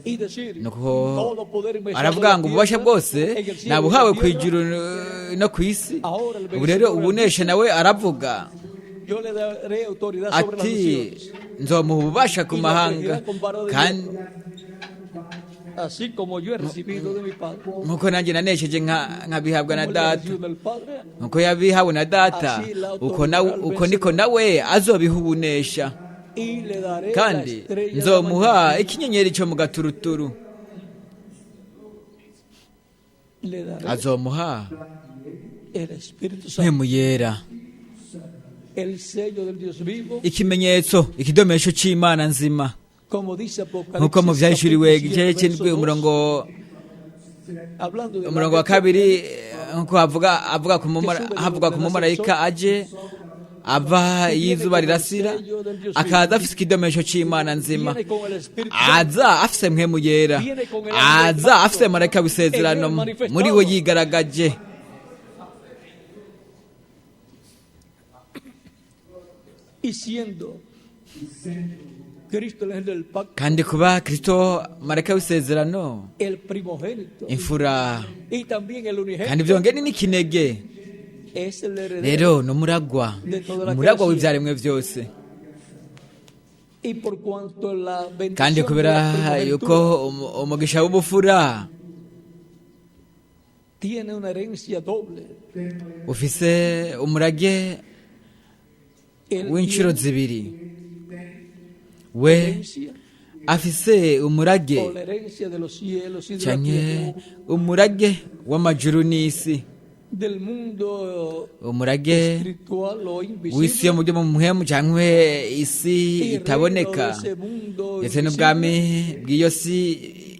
y decir nuko todo poder me es dado aravuga en ngo la ububasha tierra, bwose en el cielo y en nabuhawe la ku tierra. ijuru no ku isi. Ahora el ubu rero vencedor ubunesha nawe aravuga yo le daré autoridad sobre las ati naciones, nzomuha ububasha ku mahanga kandi así como yo he recibido de mi Padre. nkuko nanjye nanesheje nkabihabwa na Como le he data, recibido del Padre, nkuko yabihawe na data uko niko nawe azobiha ubunesha. y le daré la kandi estrella de la nzomuha mañana. ikinyenyeri cyo mu gaturuturu, Le daré azomuha el Espíritu Santo, mpemu yera, el sello del Dios vivo, ikimenyetso, ikidomesho cy'Imana nzima, como dice nkuko mu Apocalipsis byahishuriwe capítulo igice 7, cy'indwi verso 2, hablando de umurongo wa kabiri, nkuko havuga ku mumarayika aje ava y'izuba rirasira, akaza afise ikidomesho cy'Imana nzima, viene con el Espíritu aza afise mpemu yera, aza afise marayika w'isezerano muri we yigaragaje. y siendo Cristo el ángel del pacto, kandi kuba Kristo marayika w'isezerano, el primogénito imfura y también el kandi unigénito, byongeye n'ikinege, es el heredero. rero n'umuragwa, umuragwa w'ibyaremwe byose. Y por cuanto la kandi bendición de kubera la yuko primogenitura umugisha w'ubufura tiene una herencia doble, ufise umurage él w'inshuro tiene zibiri, we herencia afise umurage o la herencia de los cielos y de la canke tierra, umurage w'amajuru n'isi, del mundo umurage espiritual o w'isi yo invisible mu byo mu muhemu canke isi y reino de itaboneka, ese mundo ndetse invisible, n'ubwami bw'iyo si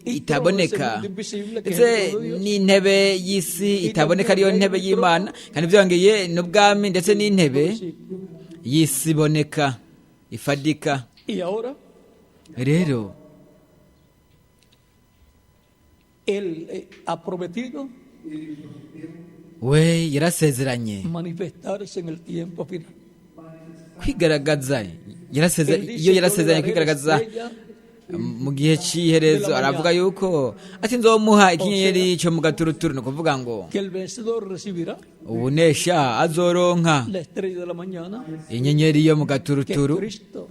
itaboneka, ndetse n'intebe y'isi itaboneka ariyo ntebe y'Imana, kandi byongeye n'ubwami ndetse n'intebe y'isi iboneka ifadika. y ahora rero él ha prometido we yarasezeranye manifestarse en el tiempo final. kwigaragaza, iyo yarasezeranye kwigaragaza mu gihe cy'iherezo. Aravuga yuko ati nzomuha ikinyenyeri cyo mu gaturuturu, ni ukuvuga ngo Que el vencedor recibirá ubunesha azoronka la estrella de la mañana, inyenyeri yo mu que es gaturuturu, Cristo,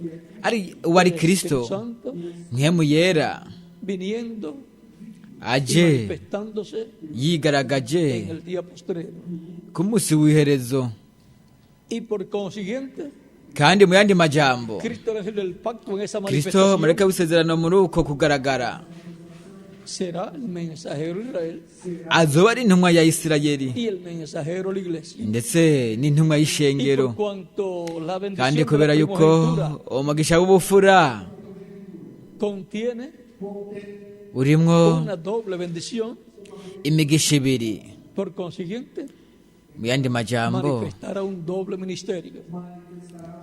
uwo ari el Kristo Espíritu Santo, mpemu yera viniendo y aje manifestándose en yigaragaje el día postrero. ku munsi w'iherezo. Y por consiguiente, kandi mu yandi majambo, Cristo es el pacto en esa Kristo manifestación. marayika w'isezerano muri uko kugaragara Será el mensajero de Israel azoba ari intumwa ya Isirayeli y el mensajero de la iglesia. ndetse n'intumwa Y y'ishengero. por cuanto la kandi bendición de kubera la yuko primogenitura umugisha w'ubufura contiene urimwo una doble bendición, imigisha ibiri, por consiguiente, mu yandi majambo manifestará un doble ministerio.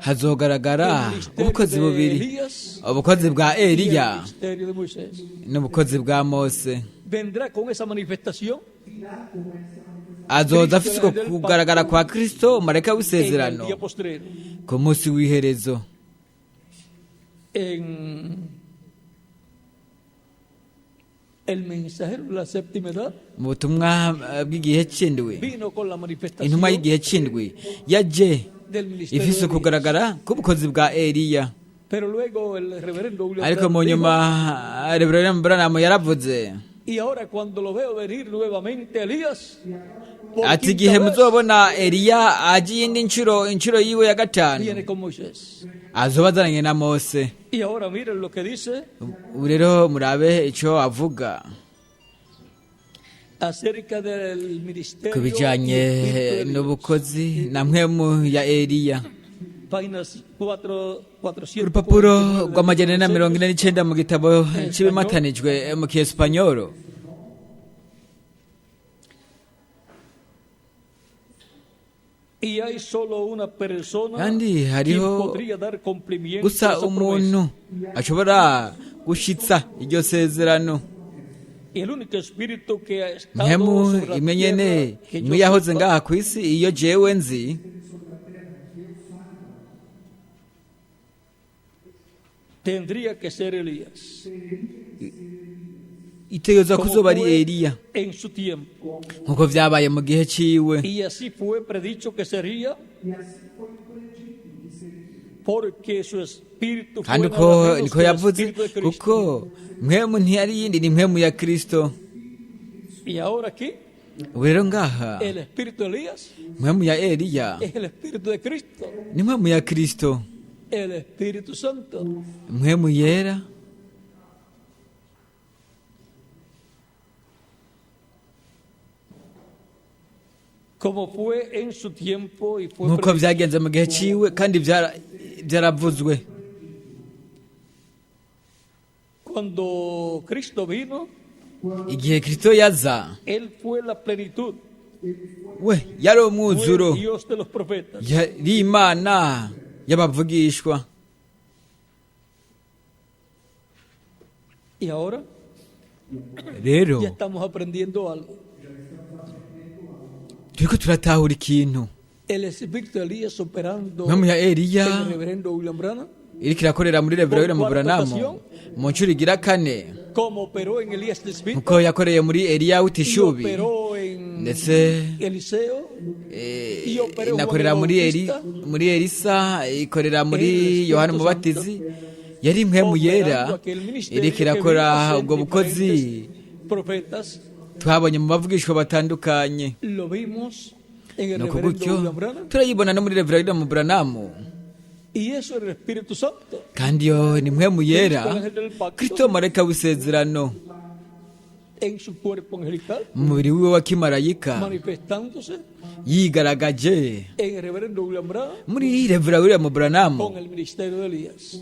hazogaragara El ministerio ubukozi de bubiri, Elías ubukozi bwa y el Eliya ministerio de Moisés. n'ubukozi bwa Mose. Vendrá con esa manifestación azoza afise uko kugaragara kwa Kristo marayika en el w'isezerano día postrero. ku munsi w'iherezo. En el mensajero de la séptima edad mu butumwa bw'igihe cy'indwi, vino con la manifestación intumwa y'igihe cy'indwi yaje del ministerio ifise de ukugaragara k'ubukozi bwa Eliya. pero luego el reverendo William ariko mu Branham nyuma Reverend Branham yaravuze dijo, y ahora cuando lo veo venir nuevamente Elías por ati quinta igihe vez, muzobona Eliya aje iyindi inshuro yiwe ya gatanu, viene con Moisés. azoba azananye na Mose. Y ahora miren lo que dice ubu rero murabe icyo avuga acerca del ministerio ku y bijanye espíritu de Elías. n'ubukozi na mpwemu ya Eliya. Páginas 449 urupapuro rw'amajana na 49 mu gitabo cy'ibimatanijwe mu kiespanyolo. y hay solo una persona kandi quien hariho podría dar cumplimiento a gusa esa umuntu promesa. ashobora gushitsa iryo sezerano. Y el único espíritu que ha estado mpemu sobre la imwe nyene tierra que imwe yo yahoze sepa, ngaha ku isi iyo jewe nzi tendría que ser Elías. itegerezwa Como kuzoba ari fue eliya en su tiempo. nk'uko vyabaye mu gihe ciwe Y así fue predicho que sería, porque su espíritu fue kandi nada menos niko que el yavuze espíritu de Cristo. kuko mpemu ntiyari yindi ni mpemu ya kristo Y ahora aquí, ubu rero ngaha el espíritu de Elías mpemu ya eliya es el espíritu de Cristo, ni mpemu ya kristo el Espíritu Santo. mpemu yera Como fue en su tiempo y fue nk'uko predicho. vyagenze mu gihe ciwe kandi vyaravuzwe Cuando Cristo vino, igihe kristo yaza Él fue la plenitud, we yari fue umwuzuro el Dios de los profetas. yari imana y'abavugishwa Y ahora rero ya estamos aprendiendo algo. turiko turatahura ikintu El espíritu de Elías operando mpemu ya en el eliya reverendo William Branham, iriko irakorera muri reverera mu Por cuarta buranamu ocasión. mu ncuro igira kane como operó en Elías de Smith, nkuko yakoreye muri eliya y w'itishubi operó en ndetse Eliseo, y operó en inakorera Juan el muri Bautista, muri elisa ikorera muri Espíritu yohana Santo, umubatizi yari mpemu yera operando aquel ministerio iriko que irakora vimos en ubwo bukozi diferentes profetas. twabonye mu bavugishwa batandukanye Lo vimos en el nuko reverendo gutyo William Branham, turayibona no muri reverera mu buranamu y eso es el Espíritu Santo. kandi yo ni mpemu yera Cristo, ángel del pacto, kristo marayika w'isezerano en su cuerpo angelical, mu mubiri wiwe wa kimarayika manifestándose yigaragaje en el reverendo William Branham muri reverera mu buranamu con el ministerio de Elías.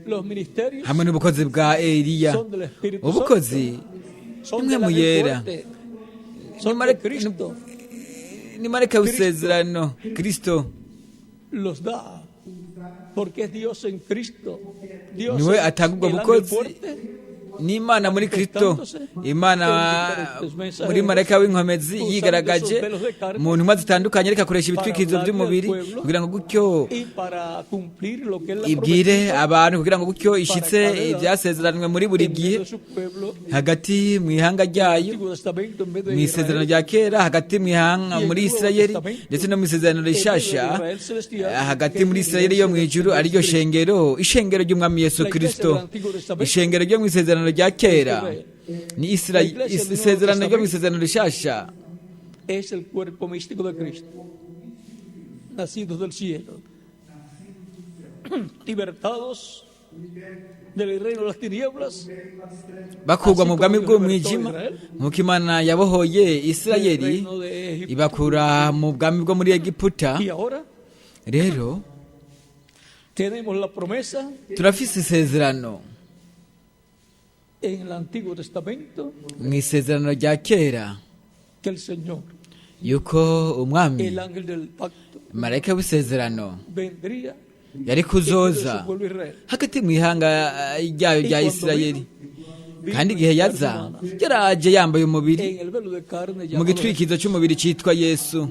Los ministerios hamwe n'ubukozi bwa eliya son del Espíritu ubukozi son nimwe del mu ángel yera fuerte, son Nimare- de Cristo, ni marayika w'isezerano kristo los da, porque es Dios en Cristo. Dios niwe es atanga ubwo el ángel bukozi fuerte, n'imana muri kristo imana muri marayika w'inkomezi yigaragaje mu ntumwa zitandukanye ariko akoresha ibitwikirizo by'umubiri kugira ngo gutyo y para cumplir lo que él ha ibwire prometido abantu kugira ngo gutyo ishitse ibyasezeranwe muri buri en gihe medio de su pueblo. hagati mu ihanga ryayo Antiguo Testamento en vez de mu isezerano Israel, rya kera hagati mu ihanga muri isirayeli ndetse no mu isezerano rishasha hagati muri isirayeli yo mu ijuru ariryo shengero ishengero ry'umwami yesu kristo ishengero ryo mu isezerano rya kera ni isezerano ryo mu isezerano rishasha es el cuerpo místico de Cristo, nacidos del cielo, libertados del reino de las tinieblas, bakurwa mu bwami bw'umwijima nk'uko imana yabohoye isirayeli reino de Egipto. ibakura mu bwami bwo muri egiputa Y ahora rero tenemos la promesa turafise isezerano en el Antiguo Testamento mu isezerano rya kera que el Señor, yuko umwami el ángel del pacto, marayika w'isezerano vendría yari en medio de kuzoza su pueblo Israel. hagati mu ihanga ryayo rya isirayeli kandi igihe yaza yaraje yambaye umubiri En el velo de carne mu llamado gitwikizo cy'umubiri cyitwa yesu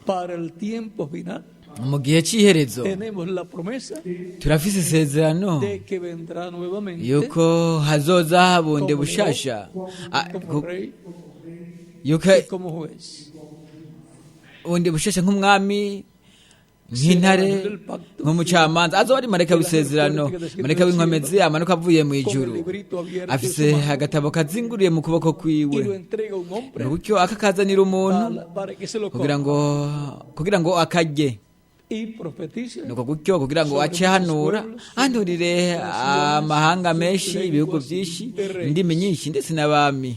para el tiempo final. mu gihe cy'iherezo Tenemos la promesa turafise isezerano de que vendrá nuevamente yuko hazoza bundi como bushasha como rey yuko y como juez. bundi bushasha nk'umwami nk'intare nk'umucamanza azoba ari marayika w'isezerano marayika w'inkomezi amanuka avuye mu Con el ijuru librito abierto afise en su mano, agatabo kazinguriye mu kuboko y kwiwe lo entrega a un hombre gutyo akakazanira umuntu para que se lo kugira coma kugira ngo akarye y profetice nuko gutyo kugira ngo ace hanura hanurire amahanga menshi ibihugu byinshi indimi nyinshi ndetse n'abami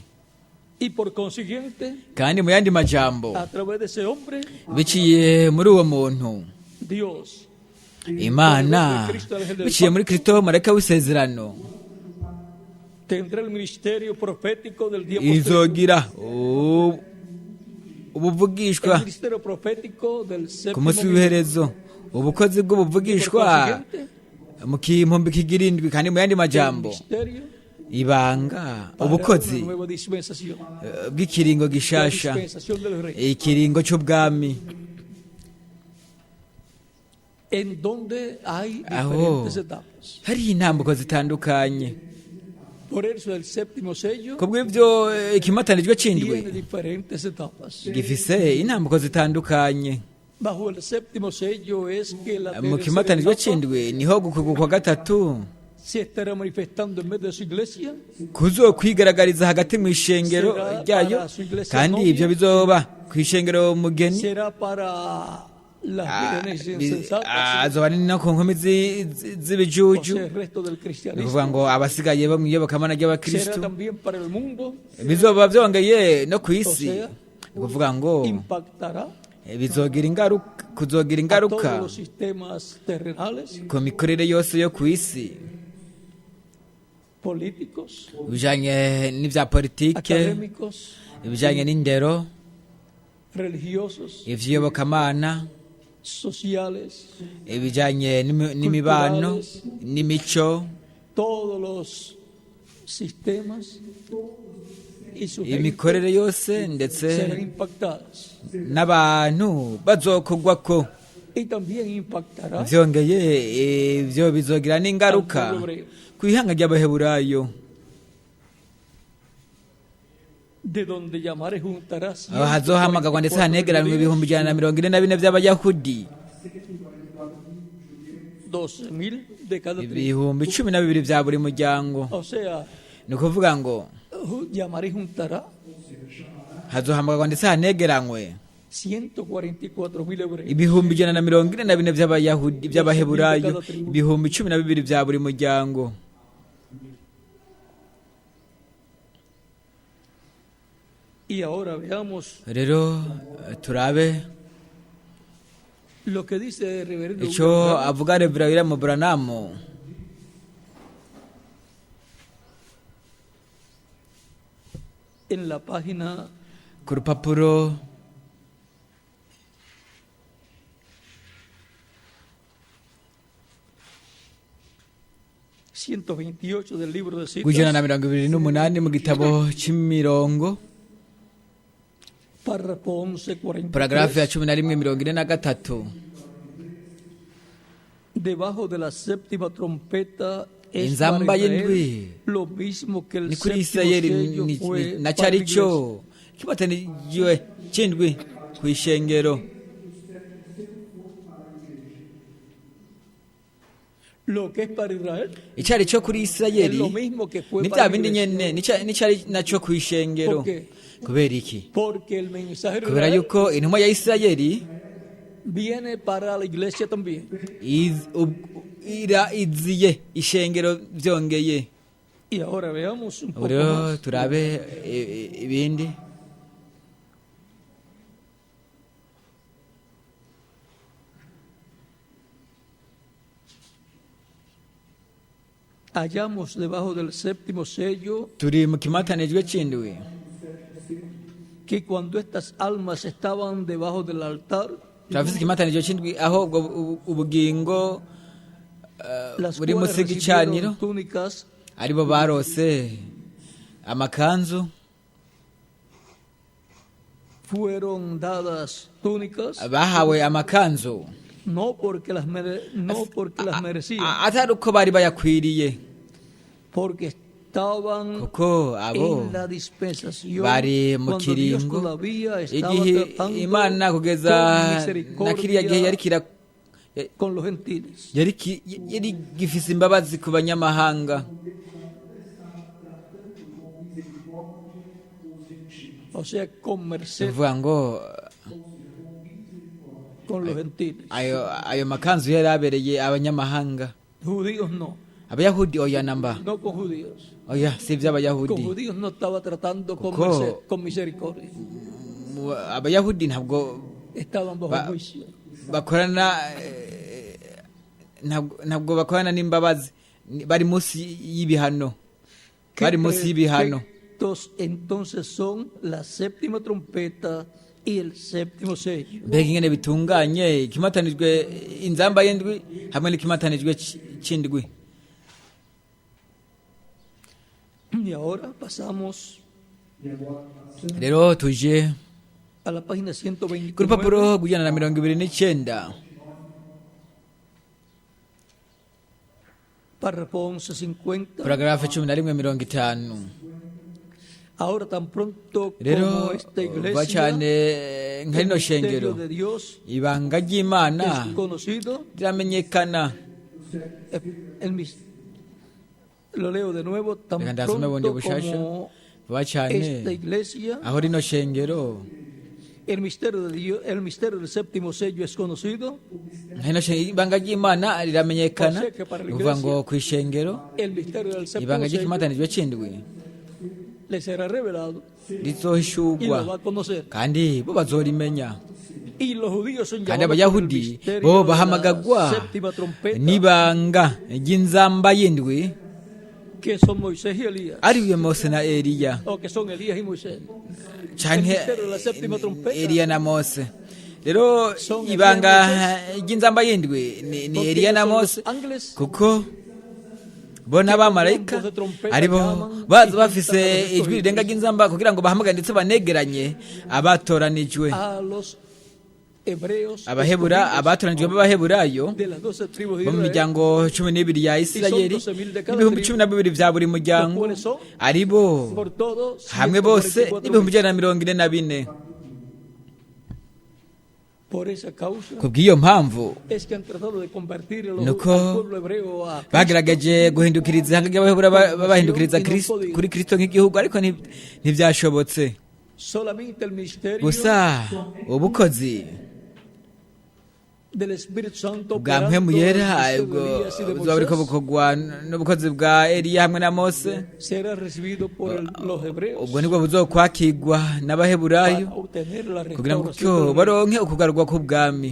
y por consiguiente kandi mu yandi majambo a través de ese hombre biciye muri uwo muntu Dios imana biciye muri kristo marayika w'isezerano tendrá el ministerio profético del día posterior, izogira el ubuvugishwa ministerio profético del ku séptimo munsi milenio. w'iherezo ubukozi bw'ubuvugishwa mu gihumbi kigira indwi kandi mu yandi El majambo ministerio ibanga para ubukozi una nueva dispensación, bw'ikiringo la gishasha, dispensación del rey, ikiringo cy'ubwami, en donde hay aho diferentes etapas. hari intambuko zitandukanye. Por eso el séptimo sello kubw'ibyo ikimatanijwe tiene c'indwi diferentes etapas. gifise intambuko zitandukanye. Bajo el séptimo sello es que la mu tercera kimatanijwe etapa c'indwi niho gukurwa kwa gatatu se estará manifestando en medio de su iglesia, kuzokwigaragariza hagati mu ishengero ryayo, kandi ibyo bizoba ku ishengero mugeni, será para las vírgenes insensatas, azoba ari no ku nkumi o z'ibijuju, sea, el resto del ni cristianismo. ukuvuga ngo abasigaye bo mu iyobokamana Será ry'abakristu. también para el mundo, Bizoba byongeye no ku isi, ni ukuvuga ngo impactará bizogira ingaruka, kuzogira a ingaruka todos los sistemas terrenales, ku mikorere yose yo ku isi, políticos, ibijanye n'ibya politike, académicos, ibijanye n'indero, religiosos, ivy'iyobokamana, sociales, ibijanye n'imibano n'imico, todos los sistemas y sus imikorere élites yose ndetse serán impactadas. n'abantu bazokugwako. Y también impactará vyongeye ivyo bizogira n'ingaruka ku ihanga ry'abaheburayo, de donde llamaré juntará aho hazohamagarwa ndetse hanegeranwa 144 by'abayahudi, 12,000 de cada tribu. 12 bya buri muryango. O sea, Ni ukuvuga ngo llamaré juntará hazohamagarwa ndetse hanegeranywe 144,000 hebreos. 144 by'abayahudi by'abaheburayo, 12 bya buri muryango. Y ahora veamos Rero turabe lo que dice el reverendo icyo William Branham avuga Reverend William Branham en la página ku rupapuro 128 del libro de rw'ijana na citas, 28 mu gitabo cy'imirongo, párrafo 11:43. paragarafu ya 11:43. Debajo de la séptima trompeta es Inzamba para y'indwi Israel lo mismo que el ni kuri séptimo Isirayeli sello fue na para la cyari iglesia. cyo kibatanijwe cy'indwi ku ishengero. Lo que es para Israel Icyari cyo kuri es Isirayeli lo mismo que fue ni para bya la bindi iglesia. nyene n'icyari nacyo ku ishengero. ¿Por qué? Kubera iki? Porque el mensaje de Kubera Israel yuko intumwa ya Isirayeli viene para la iglesia también. iziye ishengero byongeye. Y ahora veamos un poco Rero más. turabe ibindi. Hallamos debajo del séptimo sello Turi mu kimatanijwe cy'indwi que cuando estas almas estaban debajo del altar, turafise ikimatanijwe cy'indwi aho ubugingo las buri cuales munsi y'igicaniro recibieron túnicas, aribo barose amakanzu, fueron dadas túnicas, bahawe amakanzu no porque las merecían, atari uko bari bayakwiriye, porque estaban kuko abo en la dispensación bari mu cuando Dios kiringo todavía estaba igihe tratando Imana kugeza na kiriya gihe misericordia con los gentiles. yari gifise imbabazi ku banyamahanga. O sea, con merced Bivuga ngo con los gentiles. ayo makanzu yari abereye abanyamahanga. Judíos no, Abayahudi oya namba, no con judíos. oya si Con iby'abayahudi. judíos no estaba tratando con Kuko- merced, con misericordia. Abayahudi ntabwo Estaban bajo Ba- juicio. bakorana ntabwo bakorana n'imbabazi, bari munsi y'ibihano, bari munsi y'ibihano. Perfectos entonces son la séptima trompeta y el séptimo sello. Mbega ingene bitunganye ikimatanijwe inzamba y'indwi hamwe n'ikimatanijwe cy'indwi. Y ahora pasamos rero tuje a la página ku rupapuro 129, rw'ijana na 29, párrafo 1150. paragarafe 11:50. Ahora tan pronto rero como esta vuba iglesia, cyane nka el rino misterio shengero de Dios ibanga ry'imana es conocido. riramenyekana. Lo leo de nuevo, tan Reka ndasome bundi pronto bushasha. como vuba esta cyane iglesia, aho rino shengero el misterio de Dios, el misterio del séptimo sello es conocido. ibanga ry'imana riramenyekana. O sea que para la Ni ukuvuga iglesia, ngo ku ishengero El misterio del séptimo ibanga sello ry'ikimatanijwe cy'indwi le será revelado y lo va rizohishurwa a conocer. kandi bo bazorimenya. Y los judíos son kandi llamados por el abayahudi misterio bo de la bahamagagwa séptima trompeta, n'ibanga ry'inzamba y'indwi, que son Moisés y Elías, ariwe Mose na Eliya, o que son Elías y Moisés. canke misterio de la séptima trompeta. Eliya na Mose. Rero Son ibanga ry'inzamba y'indwi ni Porque Eliya na ellos son Mose, los ángeles kuko bo n'abamarayika voz de trompeta aribo llaman baza y bafise cantan a los ijwi rirenga ry'inzamba kugira ngo bahamagare ndetse banegeranye abatoranijwe, a los hebreos abahebura escogidos abatoranijwe b'abaheburayo de las 12 tribus de bo mu Israel, miryango 12 ya Isirayeli, 12,000 de cada n'ibihumbi tribu, 12 vya buri muryango, los cuales son aribo por todos hamwe bose 144,000. n'ibihumbi 144. Por esa causa Ku bw'iyo mpamvu es que han tratado de convertir al nuko pueblo hebreo a bagerageje guhindukiriza ihanga ry'abahebura babahindukiriza kuri Kristo nk'igihugu, ariko ntibyashobotse. solamente el misterio Gusa ubukozi del Espíritu Santo bwa operando mpemu en el yera misterio ubwo de Elías y de buzoba buriko Moisés bukorwa n'ubukozi bwa Eliya hamwe na Mose, será recibido por los hebreos ubwo nibwo buzokwakirwa n'abaheburayo para obtener la kugira ngo restauración utyo del baronke ukugarurwa k'ubwami.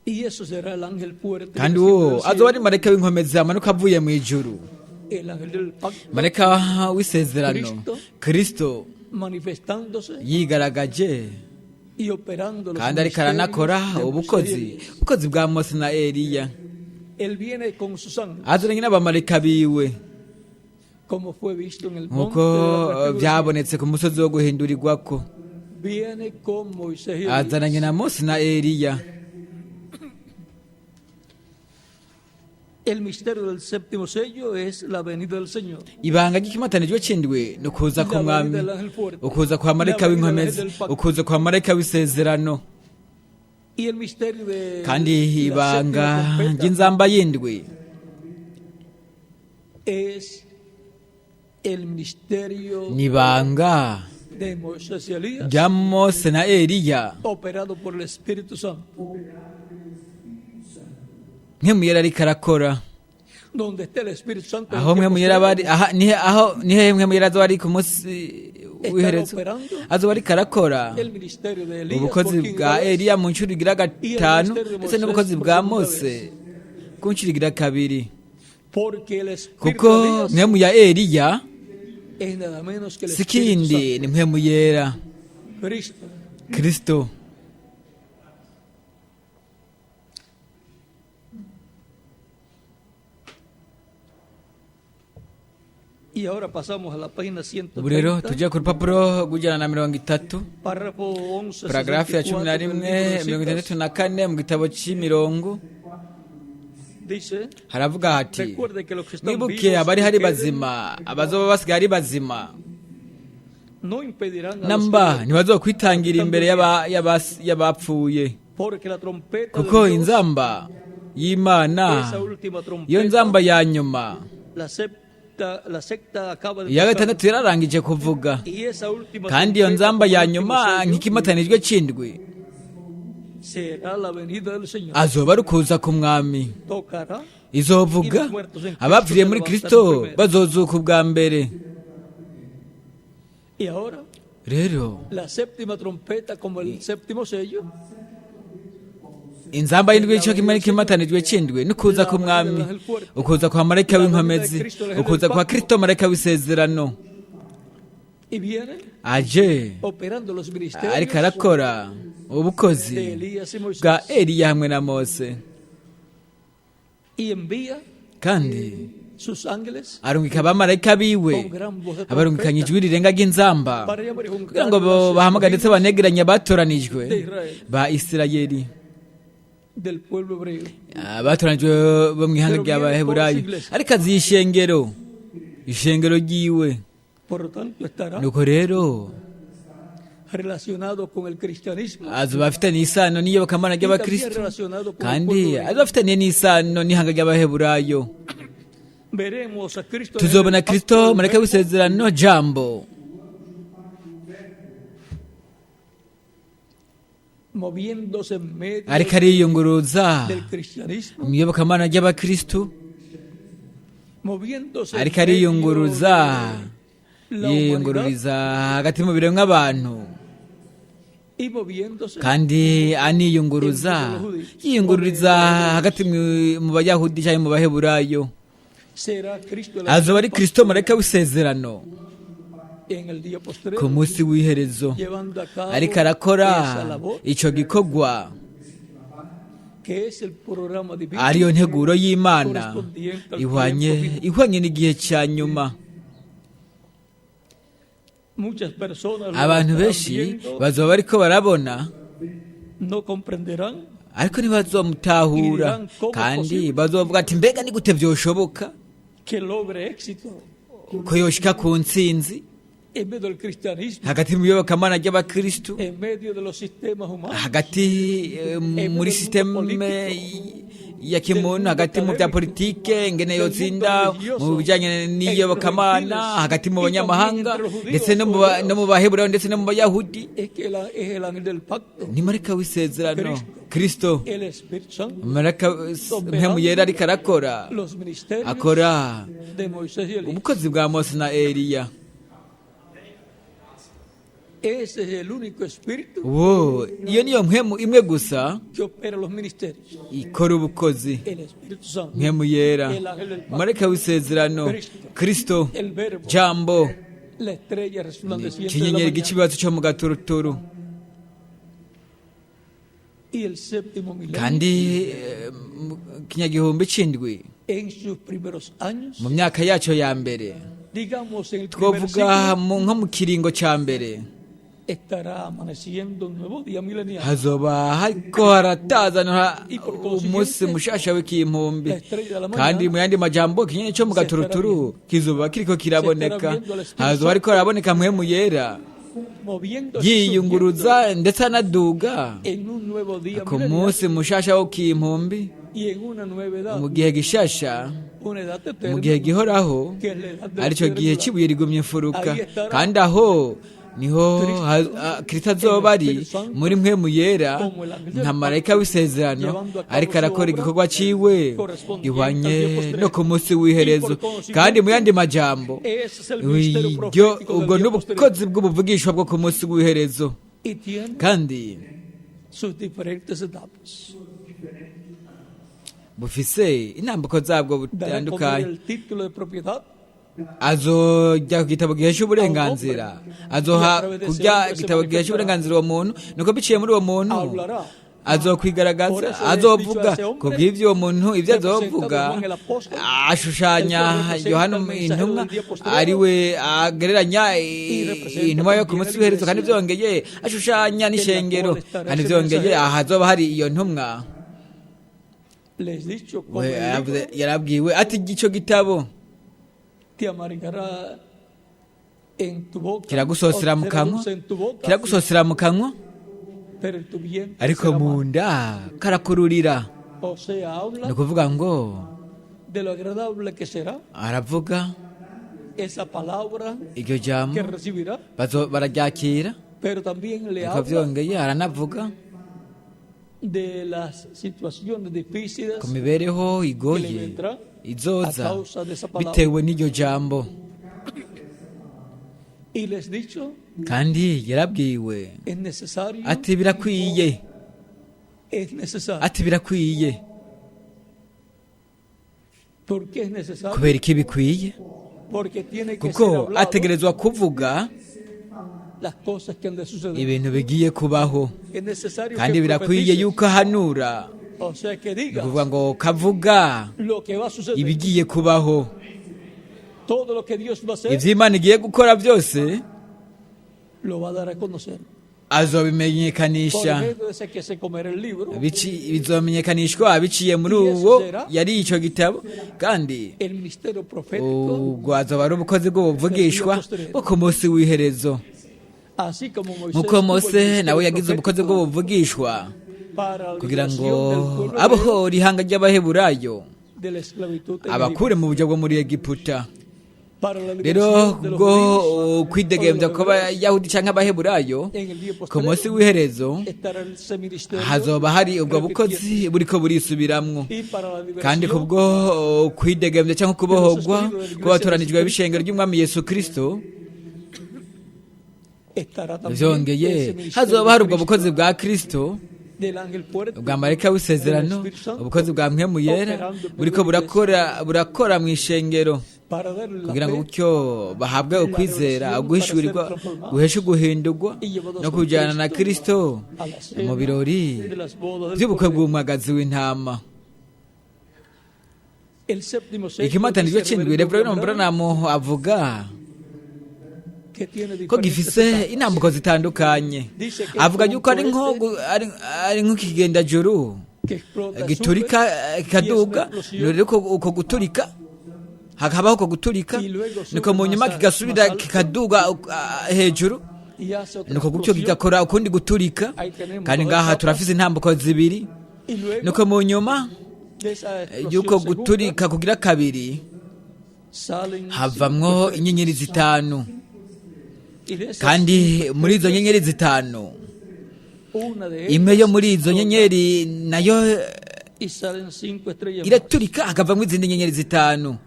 y eso será el ángel fuerte kandi que desciende uwo del cielo, azoba ari marayika w'inkomezi amanuka avuye mu ijuru, el ángel del pacto, marayika w'isezerano Kristo manifestándose yigaragaje y operando los kandi ariko aranakora misterios del ubukozi misterio. ubukozi bwa Mose na Eliya. Él viene con sus ángeles, azananye n'abamarayika biwe como fue visto en el nk'uko monte de la byabonetse ku musozi wo guhindurirwako. viene con Moisés y Elías. azananye na Mose na Eliya. El misterio del séptimo sello es la venida del Señor. ibanga ry'ikimatanijwe cy'indwi ni ukuza La k'umwami, venida del ángel fuerte. ukuza kwa marayika La venida del w'inkomezi, ángel del pacto. ukuza kwa marayika w'isezerano. Y el misterio de kandi la ibanga séptima trompeta ry'inzamba y'indwi es el misterio ni ibanga de Moisés y Elías, rya Mose na Eliya, operado por el Espíritu Santo, mpemu yera ariko arakora. donde está el Espíritu Santo. en aho el mpemu tiempo yera cero, bari aha nihe mpemu yera azoba ari ku munsi w'iherezo, operando azoba ariko arakora el ministerio de Elías ubukozi por bwa 15 Eliya mu nshuro igira gatanu, ministerio de ndetse Moisés n'ubukozi por bwa segunda Mose ku nshuro igira kabiri, porque el Espíritu kuko de Elías mpemu ya Eliya es nada menos que el si Espíritu kindi ni mpemu yera Santo, Cristo. Kristo. Y ahora pasamos a la página ubu rero 130, tujya ku rupapuro rw'ijana na 30, párrafo 11, paragarafu ya 64 del libro de citas. 11:64 mu gitabo cy'imirongo Dice, haravuga hati recuerde que los que están mwibuke vivos abari y hari queden bazima, abazoba basigaye ari bazima no impedirán a los namba que ntibazokwitangira imbere y'abapfuye, porque la trompeta kuko de Dios, inzamba y'Imana, esa última trompeta, iyo nzamba ya nyuma la secta acaba de iya tocar, gatandatu yararangije kuvuga, y esa última kandi iyo trompeta, nzamba como ya el último nyuma sello, nk'ikimatanijwe cy'indwi será la venida del Señor. azoba ari ukuza k'umwami, Tocará izovuga abapfiriye muri Kristo bazozuka ubwa mbere. y ahora rero la séptima trompeta como el séptimo sello inzamba y'indwi y'icyo kimwe n'ikimatanijwe cy'indwi ni ukuza k'umwami, ukuza kwa marayika w'inkomezi, ukuza kwa Kristo marayika w'isezerano. y viene aje operando los ariko ministerios arakora ubukozi de Elías y Moisés bwa Eliya hamwe na Mose, y envía kandi sus ángeles arungika abamarayika biwe abarungikanye ijwi rirenga ry'inzamba kugira ngo bahamagare ndetse banegeranye abatoranijwe ba Isirayeli, del pueblo hebreo. abatoranijwe bo mu ihanga ry'abaheburayo, ariko azi ishengero ryiwe. Por lo tanto, estará nuko rero relacionado con el cristianismo azoba afitanye isano n'iyobokamana y también ry'abakristo, relacionado con el kandi pueblo hebreo. azoba afitanye n'isano n'ihanga ry'abaheburayo. Veremos a Cristo en tuzobona el kristo pacto del marayika verbo, w'isezerano jambo moviéndose en medio ariko ariyunguruza del cristianismo, mu iyobokamana ry'abakristo, moviéndose en ariko medio ariyunguruza de la humanidad yiyungururiza hagati mu biremwa abantu, y moviéndose kandi aniyunguruza yiyungururiza hagati mu bayahudi cyangwa mu baheburayo. será Cristo el azoba ari kristo marayika w'isezerano en el día postrero, ku munsi w'iherezo, llevando a cabo ariko arakora esa labor ico gikorwa, que es el programa divino ariyo nteguro y'Imana ihwanye n'igihe cya nyuma. Muchas personas lo abantu estarán benshi viendo, bazoba bariko barabona, no comprenderán ariko ntibazomutahura, kandi bazovuga ati mbega ni gute byoshoboka que logre éxito ko yoshika ku ntsinzi en medio del cristianismo, hagati mu iyobokamana ry'abakristu, en medio de los sistemas humanos, hagati muri sisiteme ya kimuntu, hagati mu bya politike ngene yotsinda mu bijyanye n'iyobokamana, hagati mu banyamahanga ndetse no mu baheburayo ndetse no mu bayahudi. es que es el ángel del pacto, ni marayika w'isezerano kristo, el Espíritu Santo, marayika mpemu yera ariko arakora, los ministerios akora de Moisés y Elías. ubukozi bwa Mose na Eliya. Ese es el único espíritu iyo niyo mpemu imwe gusa que opera los ministerios, ikora ubukozi, el Espíritu Santo, mpemu yera, el ángel del pacto, marayika w'isezerano kristo, el verbo, jambo, la estrella resplandeciente de la ikinyenyeri mañana g'ikibatsi cyo mu gaturuturu. y el séptimo milenio. kandi mu kinyagihumbi c'indwi En sus primeros años, mu myaka yacyo ya mbere, digamos en el primer twovuga siglo, nko mu kiringo ca mbere, estará amaneciendo un nuevo día milenial. hazoba hariko haratazana umunsi mushasha w'ikimpumbi, kandi mu yandi majambo ikinyenyeri cyo mu gaturuturu kizoba kiriko kiraboneka, hazoba hariko haraboneka mpemu yera Moviéndose yiyunguruza ndetse anaduga en un nuevo día ku milenial munsi mushasha w'ikimpumbi, y en una nueva edad, mu gihe gishasha, una edad mu eterna, gihe gihoraho, que es la edad de la aricyo gihe piedra cy'ibuye rigumye imfuruka, kandi aho niho kristo azoba ari muri mpemu yera nka marayika w'isezerano, ariko arakora igikorwa ciwe gihwanye no ku munsi w'iherezo. kandi mu yandi majambo, Ese es el ministerio ibyo profético ubwo del ni día postrero ubukozi bw'ubuvugishwa bwo ku munsi w'iherezo, y tiene kandi sus diferentes etapas. bufise intambuko zabwo Dará a conocer butandukanye. el título de propiedad, azojya ku gitabo gihesha uburenganzira, azoha kurya igitabo gihesha uburenganzira uwo muntu, nuko biciye muri uwo muntu hablará. azokwigaragaza, azovuga ku bw'ibyo uwo muntu ibyo azovuga ashushanya Yohana intumwa, ari we agereranya intumwa yo ku munsi w'iherezo, kandi byongeye ashushanya n'ishengero, kandi byongeye aha hazoba hari iyo ntumwa. Les dicho como We el libro yarabwiwe ati icyo gitabo te amargará en tu boca, kiragusosera mu o será kanwa, dulce en tu boca, kiragusosera mu kanwa, pero en tu vientre ariko será mu amargo. nda karakururira. O sea, habla ni ukuvuga ngo de lo agradable que será aravuga esa palabra iryo jambo que recibirá, bararyakira, pero también le ariko habla byongeye aranavuga de las situaciones difíciles ku mibereho que le igoye vendrá a izoza causa de esa palabra. bitewe n'iryo jambo. Y les dicho, kandi yarabwiwe es necesario, ati birakwiye, es necesario. ati birakwiye. ¿Por qué es necesario? kubera iki bikwiye? Porque tiene que ser kuko hablado ategerezwa kuvuga las cosas que han de suceder. ibintu bigiye kubaho, Es necesario kandi que birakwiye profetice yuko ahanura O sea que ni diga ukuvuga ngo kavuga lo que va a suceder, ibigiye kubaho, todo lo que Dios va a hacer, ibyo Imana igiye gukora byose lo va a dar a conocer. Por azobimenyekanisha, medio de ese que se comerá el libro, bizomenyekanishwa biciye muri uwo yari icyo gitabo, kandi el ministerio profético, ubwo azoba ari ubukozi bw'ubuvugishwa bwo ku munsi w'iherezo, así como Moisés nk'uko tuvo el Mose ministerio nawe yagize ubukozi profético bw'ubuvugishwa para la kugira ngo liberación del pueblo hebreo abohora ihanga ry'abaheburayo de la esclavitud en abakure Egipto, mu buryo bwo muri Egiputa. para la Rero liberación de los bwo judíos kwidegembya o de los kw'abayahudi cyangwa abaheburayo en el día ku munsi posterior, w'iherezo estará ese ministerio hazoba hari ubwo repitiendo. bukozi buriko burisubiramwo, Y para la kandi liberación kubwo kwidegembya cyangwa kubohogwa kubatoranijwe b'ishengero ry'umwami Yesu Kristo, estará también vyongeye ese ministerio hazoba hari ubwo de bukozi bwa Kristo, del ángel fuerte, ubwa marayika w'isezerano, ubukozi bwa mpwemu yera buriko burakora mu ishengero, para darle la kugira ngo fe gutyo bahabwe ukwizera, guhishurirwa, guhesha uguhindurwa no kujyana na Kristo a la cena mu birori de las bodas del by'ubukwe Cordero. bw'umwagazi w'intama. El séptimo sello Ikimatanijwe dice c'indwi, Reverendo Reverend Branham, Branham avuga que tiene ko diferentes gifise etapas. intambuko zitandukanye, avuga yuko ari nk'ikigendajuru Que explota, giturika sube, kikaduga, y es una explosión, rero uko guturika hakabaho uko guturika, y luego sube niko mu nyuma más kigasubira alto, kikaduga hejuru, y hace otra nuko gutyo explosión, kigakora ukundi guturika, ahí tenemos kandi dos ngaha etapas, turafise intambuko zibiri, y luego nuko mu nyuma de esa explosión y'uko segunda, guturika kugira kabiri salen havamwo 5 inyenyeri estrellas. zitanu, Y de esas kandi 5 muri izo estrellas, nyenyeri zitanu, una de ellas imwe yo muri izo explota, nyenyeri nayo y salen 5 estrellas más. iraturika hakavamwo izindi nyenyeri zitanu.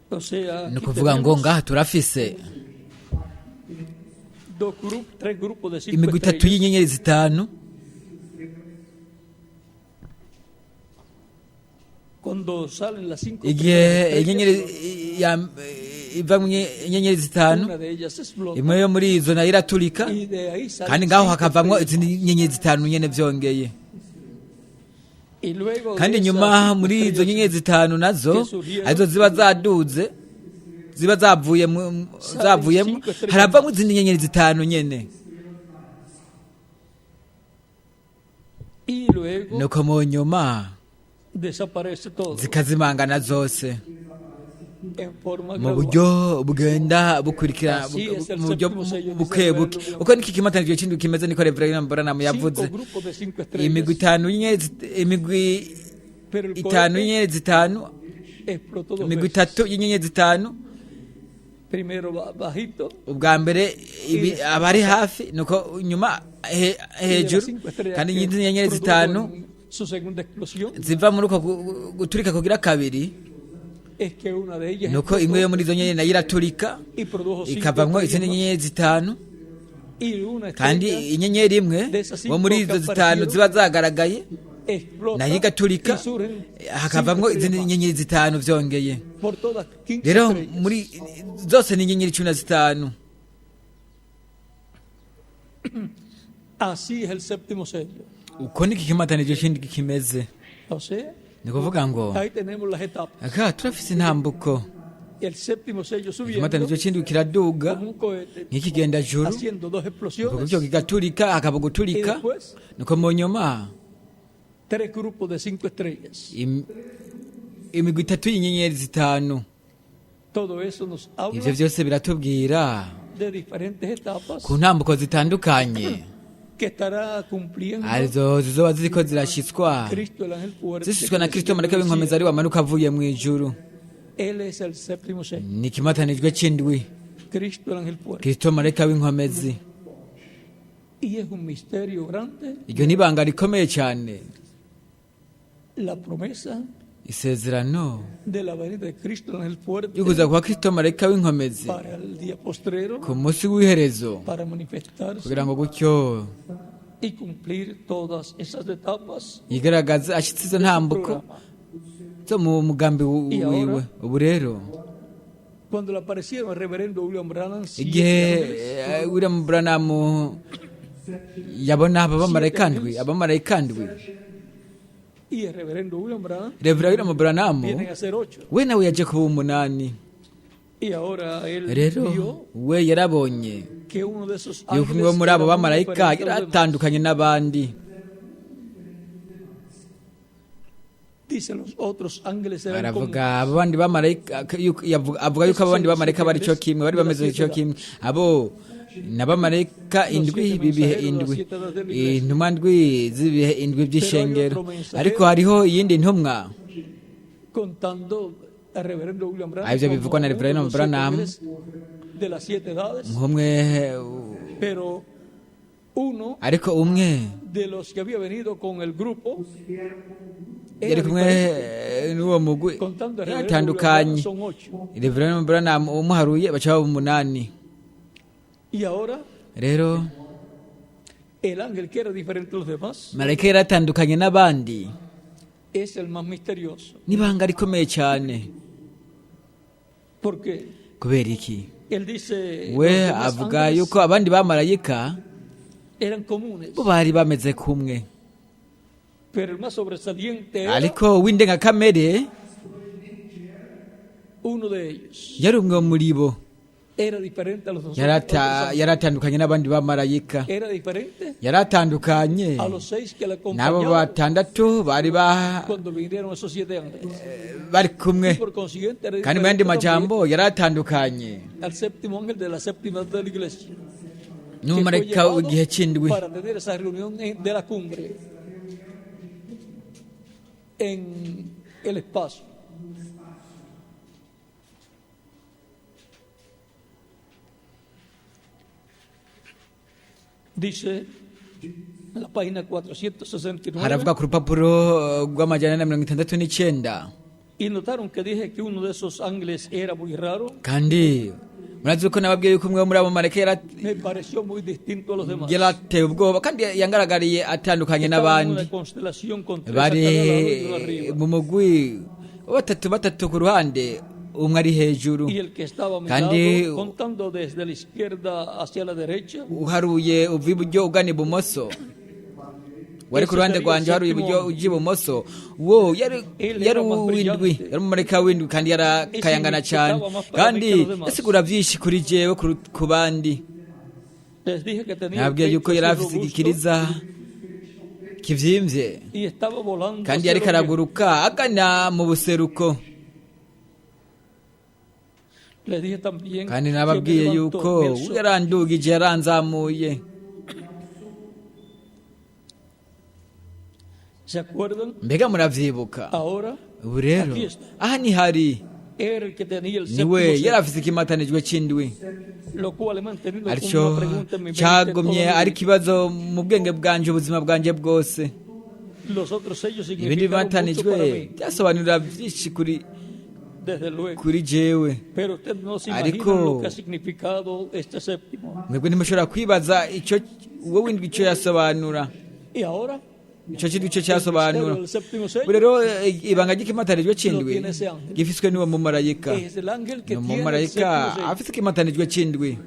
O sea, Ni aquí ukuvuga ngo tenemos ngaha turafise tres grupos de 5 imigwi itatu estrellas. y'inyenyeri zitanu. Cuando salen las 5 Igihe inyenyeri ivamwo inyenyeri zitanu, una de ellas explota, imwe yo muri izo nayo iraturika, y de ahí salen kandi ngaho 5 hakavamwo estrellas. izindi nyenyeri zitanu nyene vyongeye, Y luego kandi de esas nyuma 5 muri izo estrellas nyenyeri zitanu nazo que surgieron, arizo ziba zaduze, ziba zavuyemo haravamwo izindi nyenyeri zitanu nyene, y luego nuko mu nyuma desaparece todo zikazimangana zose en forma mu gradual. buryo bugenda bukurikira Así es el mu buryo séptimo sello, buke buke, dice uko niki kimatanijwe c'indwi kimeze, niko Reverend Branham 5 yavuze. grupos de 5 Imigwi estrellas, itanu y'inyenyeri imigwi pero el itanu cohete y'inyenyeri zitanu, explotó 2 imigwi veces. itatu y'inyenyeri zitanu, Primero bajito, ubwa mbere abari hafi, nuko nyuma y de las hejuru, 5 estrellas kandi que y'izindi nyenyeri produjo zitanu en su segunda explosión, ziva muri uko guturika kugira kabiri, es que una de ellas nuko imwe yo muri izo nyenyeri nayo iraturika y produjo 5 ikavamwo izindi estrellas más. nyenyeri zitanu, Y una kandi estrella inyenyeri imwe wo muri izo zitanu ziba zagaragaye explota nayo igaturika y surgen hakavamwo 5 izindi estrellas nyenyeri zitanu vyongeye. más. Por todas 15 Rero estrellas. muri zose ni inyenyeri 15. Así es el séptimo sello. Uko niki kimatanije kindi kimeze, O sea, ni kuvuga ngo ahí tenemos las etapas. aka turafise intambuko, El séptimo sello subiendo ikimatanije kindi kiraduga como un cohete, nk'ikigenda juru, haciendo 2 ku explosiones buryo kigaturika hakaba y guturika, después nuko mu nyuma 3 grupos de 5 estrellas. imigwi itatu y'inyenyeri zitanu. Todo eso nos Ivyo habla vyose biratubwira de diferentes etapas ku ntambuko zitandukanye que estará cumpliendo arizo zizoba ziriko zirashitswa Cristo el ángel fuerte. zishitswa na Kristo marayika w'inkomezi ari wamanuka avuye mu ijuru. Él es el séptimo sello. Ni ikimatanijwe c'indwi, Cristo el ángel fuerte. Kristo marayika w'inkomezi. Y es un misterio grande Iryo ni ibanga rikomeye cyane, la promesa isezerano de la venida de Cristo en el fuerte y'ukuza kwa kristo marayika w'inkomezi para el día postrero, ku munsi w'iherezo para manifestarse kugira ngo gutyo y cumplir todas esas etapas yigaragaze ashyitse izo del ntambuko programa. zo mu mugambi wiwe. ubu rero Cuando le aparecieron al reverendo William Branham, igihe William Branham yabona abamarayika ndwi y el reverendo William Branham Revera William Branham vienen a ser 8. we nawe yaje kuba 8. Y ahora él rero vio we yarabonye que uno de esos yuko umwe muri abo bamarayika diferente a los demás. yaratandukanye n'abandi. Dicen los otros ángeles eran como aravuga abandi bamarayika avuga yuko abandi bamarayika bari cyo kimwe bari bameze cyo kimwe abo n'abamarayika indwi b'ibihe indwi, intumwa ndwi z'ibihe indwi by'ishengero. Ariko hariho iyindi ntumwa contando al reverendo William Branham ibyo bivugwa na Reverend uno de los Branham 7 ángeles de las 7 edades, nk'umwe, pero uno ariko umwe de los que había venido con el grupo yari era kumwe diferente. n'uwo mugwi Contando al reverendo William yatandukanye. Branham son 8. Reverend Branham umuharuye baca baba 8. Y ahora rero el ángel que era diferente a los demás marayika yaratandukanye n'abandi es el más misterioso, n'ibanga rikomeye cyane. porque kubera iki? él dice we los demás avuga ángeles yuko abandi bamarayika eran comunes, bo bari bameze kumwe, pero el más sobresaliente era ariko w'indengakamere uno de ellos. yari umwe muri bo, Era diferente a los otros ángeles. yaratandukanye n'abandi bamarayika, Era diferente yaratandukanye a los 6 que le n'abo acompañaban 6 bari cuando vinieron esos 7 ángeles. bari Y kumwe, por consiguiente era kandi mu yandi diferente majambo yaratandukanye también al séptimo ángel de la séptima de la iglesia, que fue n'umumarayika llevado w'igihe cy'indwi para tener esa reunión de la cumbre en el espacio. Dice en la página 469, haravuga ku rupapuro rw'669. y notaron que dije que uno de esos ángeles era muy raro. kandi murazi ko nababwiye yuko umwe muri abo bamarayika Me pareció muy distinto a los demás. yarateye ubwoba kandi yangaragariye atandukanye Estaba en n'abandi. una constelación con 3 bari ángeles arriba. mu mugwi batatu ku ruhande, umwe ari hejuru, Y el que estaba a mi Kandi- lado, contando desde la izquierda hacia la derecha, uharuye uva iburyo ugana ibumoso, wari ku ruhande rwanjye uharuye iburyo ujya ibumoso, wo yari uw'indwi, yari umumarayika w'indwi kandi yarakayangana cyane, kandi yasigura byinshi kuri jewe ku bandi. les dije que tenía el nabwiye pecho yuko yari así afite robusto igikiriza kivyimbye y estaba volando kandi hacia yariko el oriente. araguruka agana mu buseruko. Les dije también kandi que nababwiye me levantó, yuko me alzó. yarandugije yaranzamuye. ¿Se acuerdan? mbega muravyibuka? Ahora ubu rero aquí está. aha ntihari, Era el que tenía el séptimo niwe sello, yari afite ikimatanijwe c'indwi, lo cual he mantenido como aricyo una pregunta en mi mente cagumye toda mi ari vida. ikibazo mu bwenge bwanje, ubuzima bwanje bwose. Los otros sellos ibindi significaron mucho para bimatanijwe mí, byasobanurira byinshi desde luego. kuri jewe. Pero ustedes no se Ariko- imaginan lo que ha significado este séptimo. mwebwe ntimushobora kwibaza icyo wowe w'indwi icyo yasobanura, Y ahora, icyo cy'indwi icyo el cyasobanura. misterio del séptimo sello ubu rero ibanga ry'ikimatanijwe c'indwi Lo tiene ese ángel. gifiswe n'uwo mumarayika. es el ángel que ni tiene el umumarayika séptimo sello. afite ikimatanijwe c'indwi,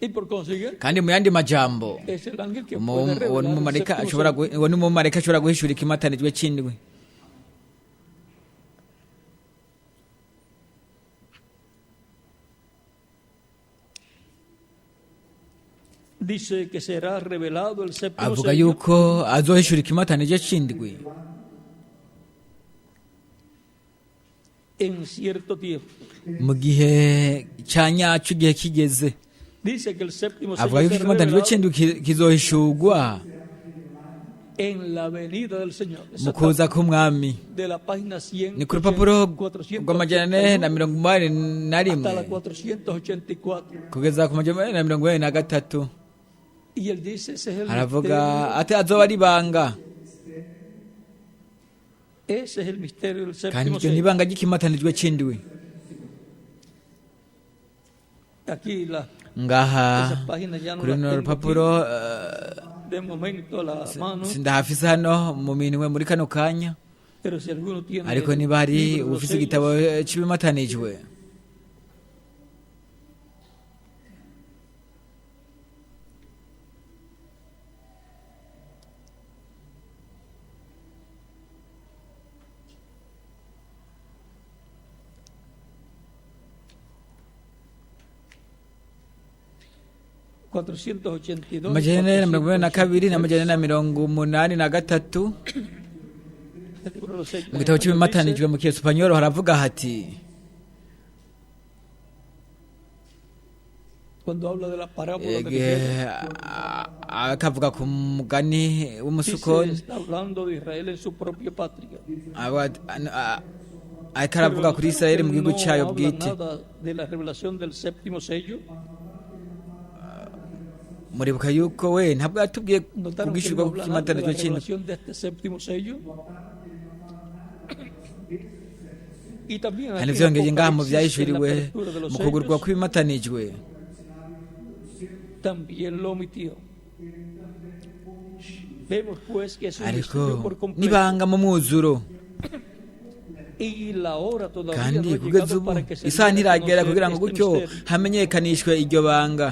Y por consiguiente, kandi mu yandi majambo es el ángel que uwo puede ni revelar el umumarayika séptimo ashobora sello. uwo ni umumarayika ashobora guhishura ikimatanijwe c'indwi. Dice que será revelado el séptimo avuga sello yuko azohishura ikimatanijwe c'indwi en cierto tiempo. mu gihe cya nyacu, igihe kigeze. Dice que el séptimo avuga sello yuko será ikimatanijwe revelado c'indwi kizohishurwa en la venida del Señor. mu kuza k'umwami. De la página 100 ni ku rupapuro 481 rw'481 hasta la 484. kugeza ku 483. Y él dice, ese es el aravuga misterio ati azoba ari ibanga Ese es el misterio del kandi séptimo iryo ni sello. ibanga ry'ikimatanijwe c'indwi. Aquí Ngaha esas páginas ya no kuri las runo tengo rupapuro aquí de momento a la mano, sindahafise hano mu minwe muri kano kanya, pero si alguno tiene ariko el niba hari libro de los ufise sellos, igitabo c'ibimatanijwe amajana ane na mirongo ine na kabiri n'amajana ane na mirongo umunani na gatatu mu gitabo cy'ibimatanijwe mu kiesipanyolo haravuga hati cuando habla de la parábola del igihe dinero, akavuga ku mugani dice, w'umusukoni está hablando de Israel en su propia patria. ariko aravuga kuri Isirayeli mu gihugu No cyayo habla bwite. nada de la revelación del séptimo sello. muribuka yuko we ntabwo yatubwiye Notaron que kubwishyurwa no habla nada de la kw'ikimatanijwe c'indwi. revelación de este séptimo sello. Y también hari aquí en ivyongeye ngaha mu Apocalipsis, en la vyahishuriwe apertura de los mu kugurwa sellos, kw'ibimatanijwe también lo omitió. Vemos pues que es un ariko misterio por completo. nibanga mu mwuzuro, Y la hora todavía kandi no ha kugeza llegado ubu para que se isaha diera a ntiragera conocer kugira ngo este gutyo misterio. hamenyekanishwe iryo banga.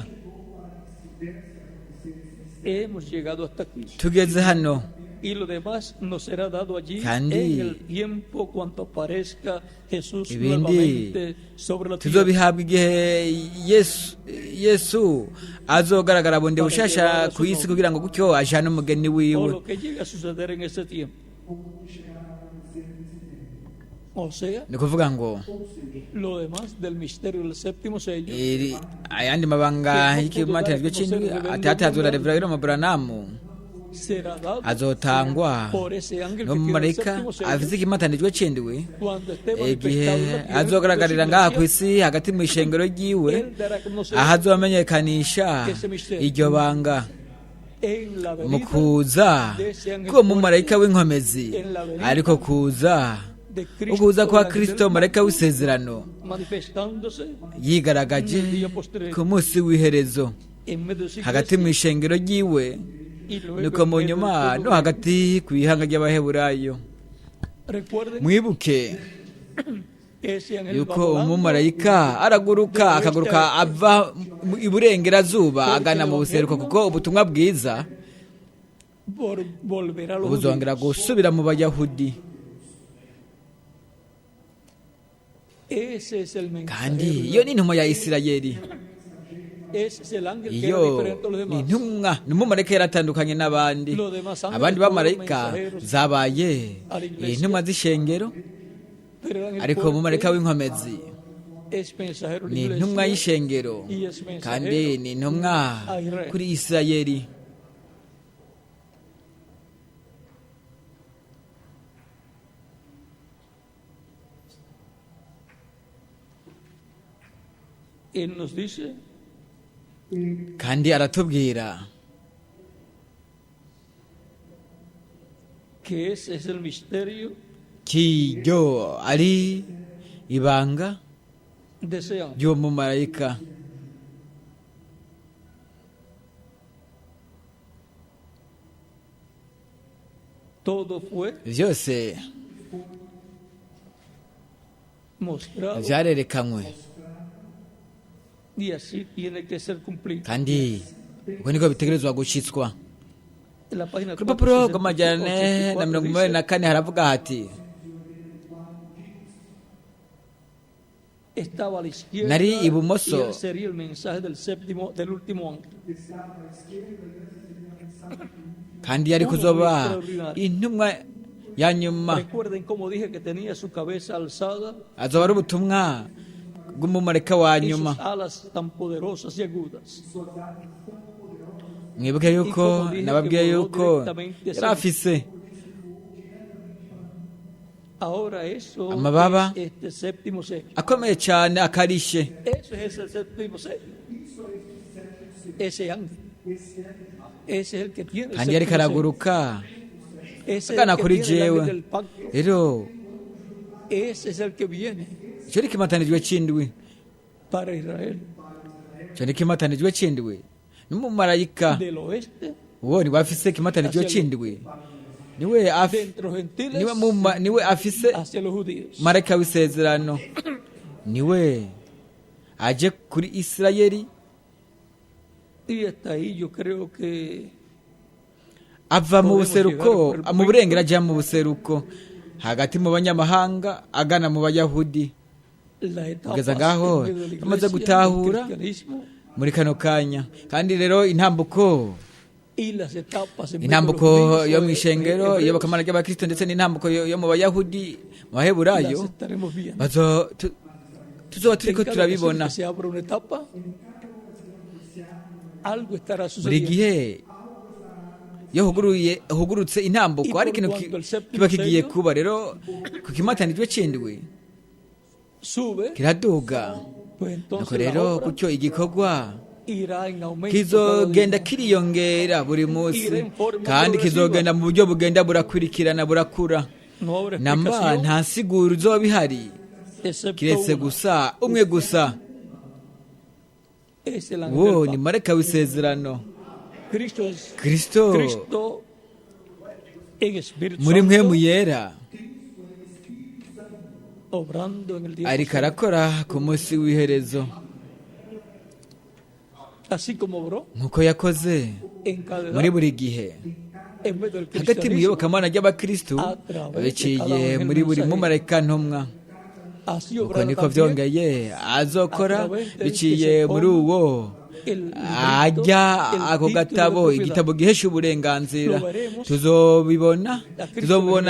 Hemos llegado hasta aquí. tugeze hano, Y lo demás nos será dado allí kandi en el tiempo cuando aparezca Jesús ibindi nuevamente sobre la tierra. tuzobihabwa igihe yesu azogaragara bundi bushasha ku isi kugira ngo gutyo ajane umugeni O wiwe. lo que llegue a suceder en ese tiempo. O sea, ni kuvuga ngo lo demás del misterio del séptimo sello ayandi mabanga y'ikimatanijwe c'indwi atatazura reverero Abrahamu será dado azotangwa por ese ángel que tiene el n'umumarayika séptimo sello afise ikimatanijwe c'indwi cuando esté igihe manifestado en la tierra azogaragarira de su ngaha ku iglesia. isi hagati mu ishengero ryiwe, Él dará a conocer aho azobamenyekanisha iryo banga en la mu venida kuza k'uwo mumarayika w'inkomezi, ariko kuza de Cristo, ukuza kwa el ángel Kristo del marayika w'isezerano manifestándose yigaragaje ku munsi w'iherezo en medio de su hagati mu iglesia, ishengero ryiwe, y luego nuko en mu medio nyuma del no pueblo. hagati ku ihanga ry'abaheburayo. Recuerden mwibuke ese ángel va yuko volando umumarayika araguruka akaguruka ava iburengerazuba agana mu buseruko, kuko ubutumwa bwiza volverá a los buzongera judíos. gusubira mu bayahudi. Ese es el kandi mensajero. iyo ni intumwa ya Isirayeli, Ese es el ángel que era iyo diferente a los ni demás. intumwa ni umumarayika yaratandukanye n'abandi. Los demás ángeles abandi fueron bamarayika mensajeros zabaye a la iglesia. intumwa z'ishengero, Pero el ángel ariko fuerte umumarayika w'inkomezi es mensajero de ni la intumwa iglesia. y'ishengero, Y es mensajero kandi ni intumwa a Israel. kuri Isirayeli. Él nos dice kandi aratubwira que ese es el misterio kiryo ari ibanga de ese ángel. ry'uwo mumarayika. Todo fue byose mostrado byarerekanywe, y así tiene que ser cumplido. kandi uko niko bitegerezwa gushitswa. En la página ku rupapuro 464 rw'amajana ane na mirongo inani na kane haravuga hati estaba a la izquierda Nari y ibumoso. él sería el mensaje del último ángel. kandi yari kuzoba intumwa ya nyuma, Recuerden cómo dije que tenía su cabeza alzada azoba ari ubutumwa bw'umumarayika wa y nyuma. sus alas tan poderosas y agudas. mwibuke yuko nababwiye yuko yari afise Ahora eso Amababa. es este séptimo sello. akomeye cyane akarishe, Eso es el séptimo sello. Ese ángel. Ese es el que tiene el kandi yari séptimo sello. karaguruka es el agana que kuri tiene el ángel jewe del pacto. rero Ese es el que viene icyo ni ikimatanijwe cy'indwi para Israel icyo ni ikimatanijwe cy'indwi n'umumarayika del oeste uwo niwe afise ikimatanijwe cy'indwi niwe de entre los gentiles niwe afise hacia los judíos. marayika w'isezerano niwe aje kuri isirayeli Y hasta ahí yo creo que ava mu Podemos buseruko llegar por mu burengero ajya mu buseruko hagati mu banyamahanga agana mu bayahudi la etapa kugeza ngaho en medio de la amaze iglesia, gutahura del cristianismo, muri kano kanya kandi rero intambuko y las etapas en medio de los intambuko judíos, yo mu ishengero hebreos, iyobokamana ry'abakristo ndetse n'intambuko yo mu bayahudi mu baheburayo las estaremos viendo. tuzoba turiko En cada turabibona ocasión que se abra una etapa, algo estará buri sucediendo. gihe iyo hugurutse intambuko hari ikintu kiba kigiye kuba rero ku kimatanijwe cy'indwi Sube, kiraduga pues entonces nuko la rero obra gutyo igikorwa irá en aumento cada kizogenda día. kiriyongera buri munsi kandi kizogenda mu buryo bugenda burakurikirana burakura No habrá namba explicación, nta siguro uzoba ihari excepto kiretse una. gusa umwe gusa Es el ángel wo del ni pacto. marayika w'isezerano Cristo es kristo Cristo en Espíritu muri mwe Santo, muyera obrando en el día ariko posterior. arakora ku munsi w'iherezo Así como obró nk'uko yakoze en cada muri edad, buri gihe en medio del hagati mu cristianismo, iyobokamana ry'abakristu biciye muri buri mumarayika ntumwa así uko obrará niko también byongeye azokora biciye muri uwo el ajya ako gatabo igitabo gihesha uburenganzira tuzobibona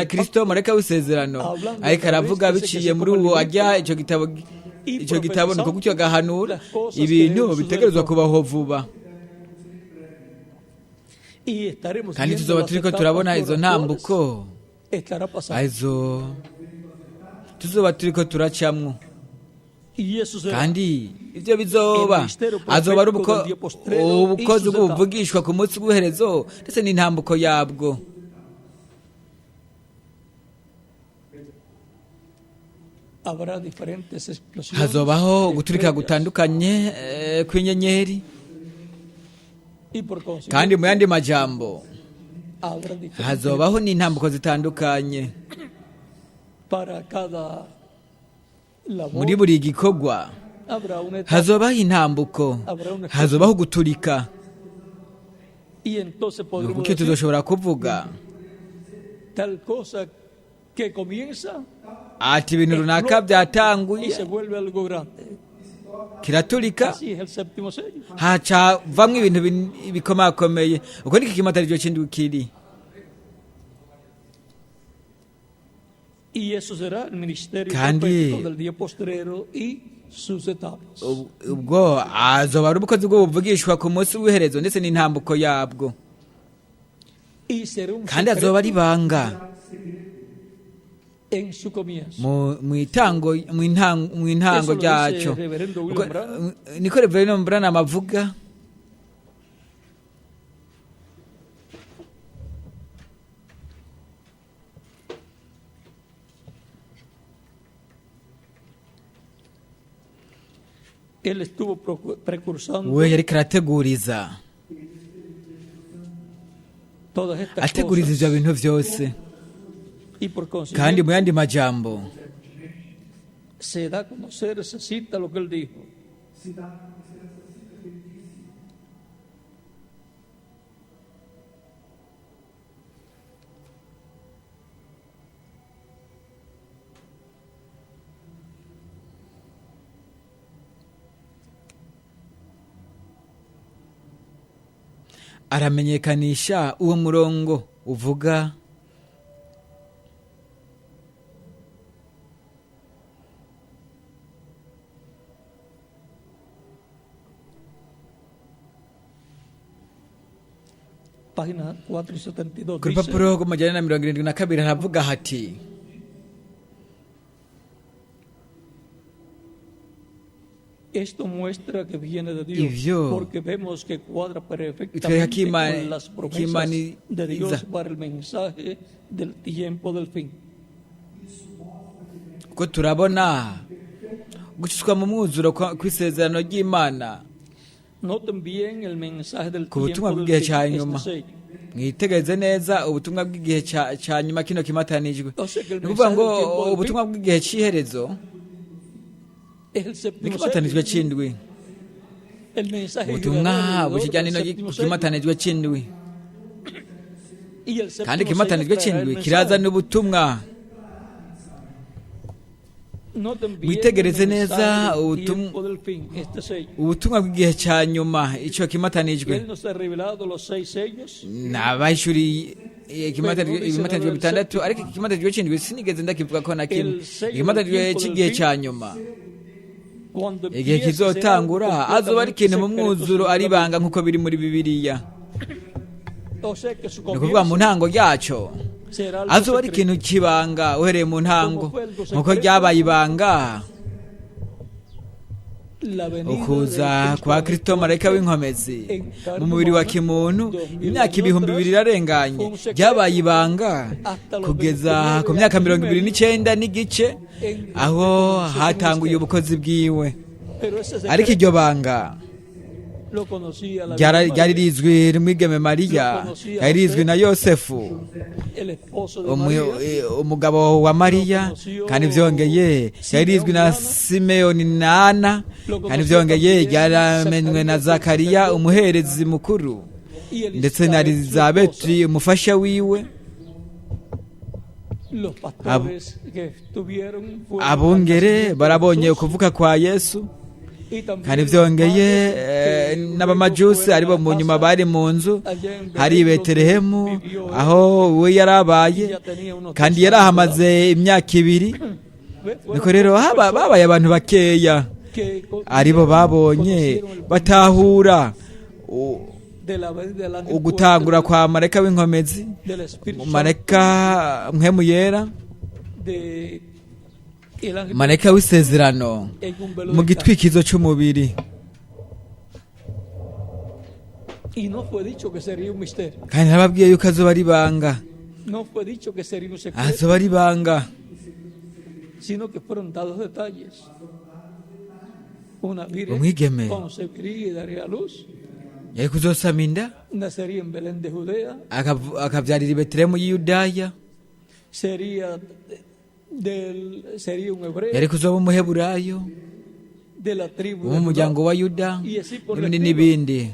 kristo marayika w'isezerano ariko aravuga biciye muri uwo ajya icyo gitabo niko gutyo agahanura ibintu bitegerezwa kubaho vuba y estaremos kandi viendo tuzoba las turiko etapas turabona por izo las ntambuko cuales estará pasando. izo tuzoba turiko turacamwo Y eso será kandi ibyo bizoba azoba ari ubukozi bw'ubuvugishwa ku munsi w'iherezo ndetse n'intambuko yabwo habrá diferentes explosiones. hazobaho de guturika estrellas, gutandukanye kw'inyenyeri y por consiguiente kandi mu yandi majambo habrá diferentes hazobaho n'intambuko zitandukanye para cada labor. muri buri gikorwa Habrá una etapa hazobaho intambuko hazobaho guturika y entonces podremos kuko decir tuzoshobora kuvuga tal cosa que comienza ati ibintu runaka y byatanguye se vuelve algo grande. kiraturika Así es el séptimo sello. haca vamwe ibintu bikomakomeye uko niko ikimatariro cy'indwi kiri Y eso será el ministerio Kandi- profético del día postrero y sus etapas. ubwo azoba ari ubukozi bw'ubuvugishwa ku munsi w'iherezo ndetse n'intambuko yabwo Y será un kandi azoba ari secreto ibanga en su comienzo. mu intango Eso lo ryacyo dice Reverendo William Branham. niko reverendo Branham avuga Él estuvo precursando we yariko arateguriza todas estas ateguriza cosas. ibyo bintu byose Y por kandi consiguiente mu yandi majambo se da a conocer, se cita lo que él dijo. aramenyekanisha uwo murongo uvuga Página 472. ku rupapuro rw'amajana na 72 haravuga hati Esto muestra que viene de Dios, Ivyo porque vemos que cuadra bitwereka perfectamente ko Imana- con las ko promesas Imana de Dios iza. para el mensaje del tiempo del fin. kuko turabona gucishwa mu mwuzuro kw'isezerano ry'Imana Noten bien el mensaje del ku butumwa tiempo bw'igihe del cya fin, nyuma. este sello. mwitegereze neza ubutumwa bw'igihe cya nyuma kino kimatanijwe O sea que el ni ukuvuga ngo mensaje del tiempo del ubutumwa bw'igihe cy'iherezo Es el séptimo nikimatanijwe sello. cy'indwi El mensaje ubutumwa generador bukijyana del no séptimo sello. kimatanijwe cy'indwi Y el kandi séptimo kimatanijwe sello traerá el cy'indwi kiraza mensaje. n'ubutumwa. Noten bien Mwitegereze el neza mensaje del ubutumwa tiempo del fin, este sello. ubutumwa bw'igihe cya nyuma icyo kimatanijwe Él nos ha revelado los 6 sellos. nabahishuriye ikimatanijwe bitandatu ariko ikimatanijwe cy'indwi sinigeze ndakivuga ko na kimwe ikimatanijwe cy'igihe cya nyuma Cuando igihe empiece será kizotangura azoba ari ikintu mu completamente mwuzuro secreto, ari ibanga nk'uko biri muri bibiliya O sea que su ni ukuvuga mu comienzo ntango ryacyo será algo azoba ari secreto. ikintu kibanga uhereye mu ntango nk'uko ryabaye ibanga La venida ukuza de Cristo kwa Kristo marayika w'inkomezi mu mubiri wa kimuntu imyaka ibihumbi bibiri irarenganye ryabaye ibanga kugeza ku myaka 29 n'igice aho hatanguye ubukozi bwiwe Pero ese secreto ariko iryo banga lo conocía la ryari rizwi n'umwigeme Mariya ryari rizwi na Yosefu el esposo de María, umugabo wa Mariya kandi byongeye yari rizwi na Simeoni na Ana kandi byongeye ryaramenywe na Zakariya umuherezi mukuru y ndetse na Elizabeti umufasha wiwe. los pastores que estuvieron fueron Abungere al barabonye nacimiento de ukuvuka kwa Yesu Jesús, y también kandi los byongeye magos que n'abamajusi fueron aribo a mu la nyuma casa bari mu nzu allá en hari i Belén, Betelehemu donde vivió él, aho we yarabaye y ya tenía unos kandi 2 yari años de ahamaze imyaka ibiri. edad. Fueron niko rero pocas personas babaye abantu bakeya que aribo babonye conocieron el batahura de la vez del ángel ugutangura fuerte kwa marayika w'inkomezi del Espíritu marayika mpemu yera de el ángel marayika w'isezerano en un velo mu de gitwikizo cy'umubiri. carne. Y no fue dicho que sería un misterio, kandi nababwiye yuko azoba ari ibanga no fue dicho que sería un secreto, azoba ari ibanga sino que fueron dados detalles. Una virgen Umwigeme concebiría y daría a luz, yari kuzosama inda nacería en Belén de Judea, akabyarira i Betelehemu y'i Yudaya, sería sería un hebreo yari kuzoba umuheburayo de la tribu wo de mu muryango Judá. wa Yuda Y así por n'ibindi el n'ibindi.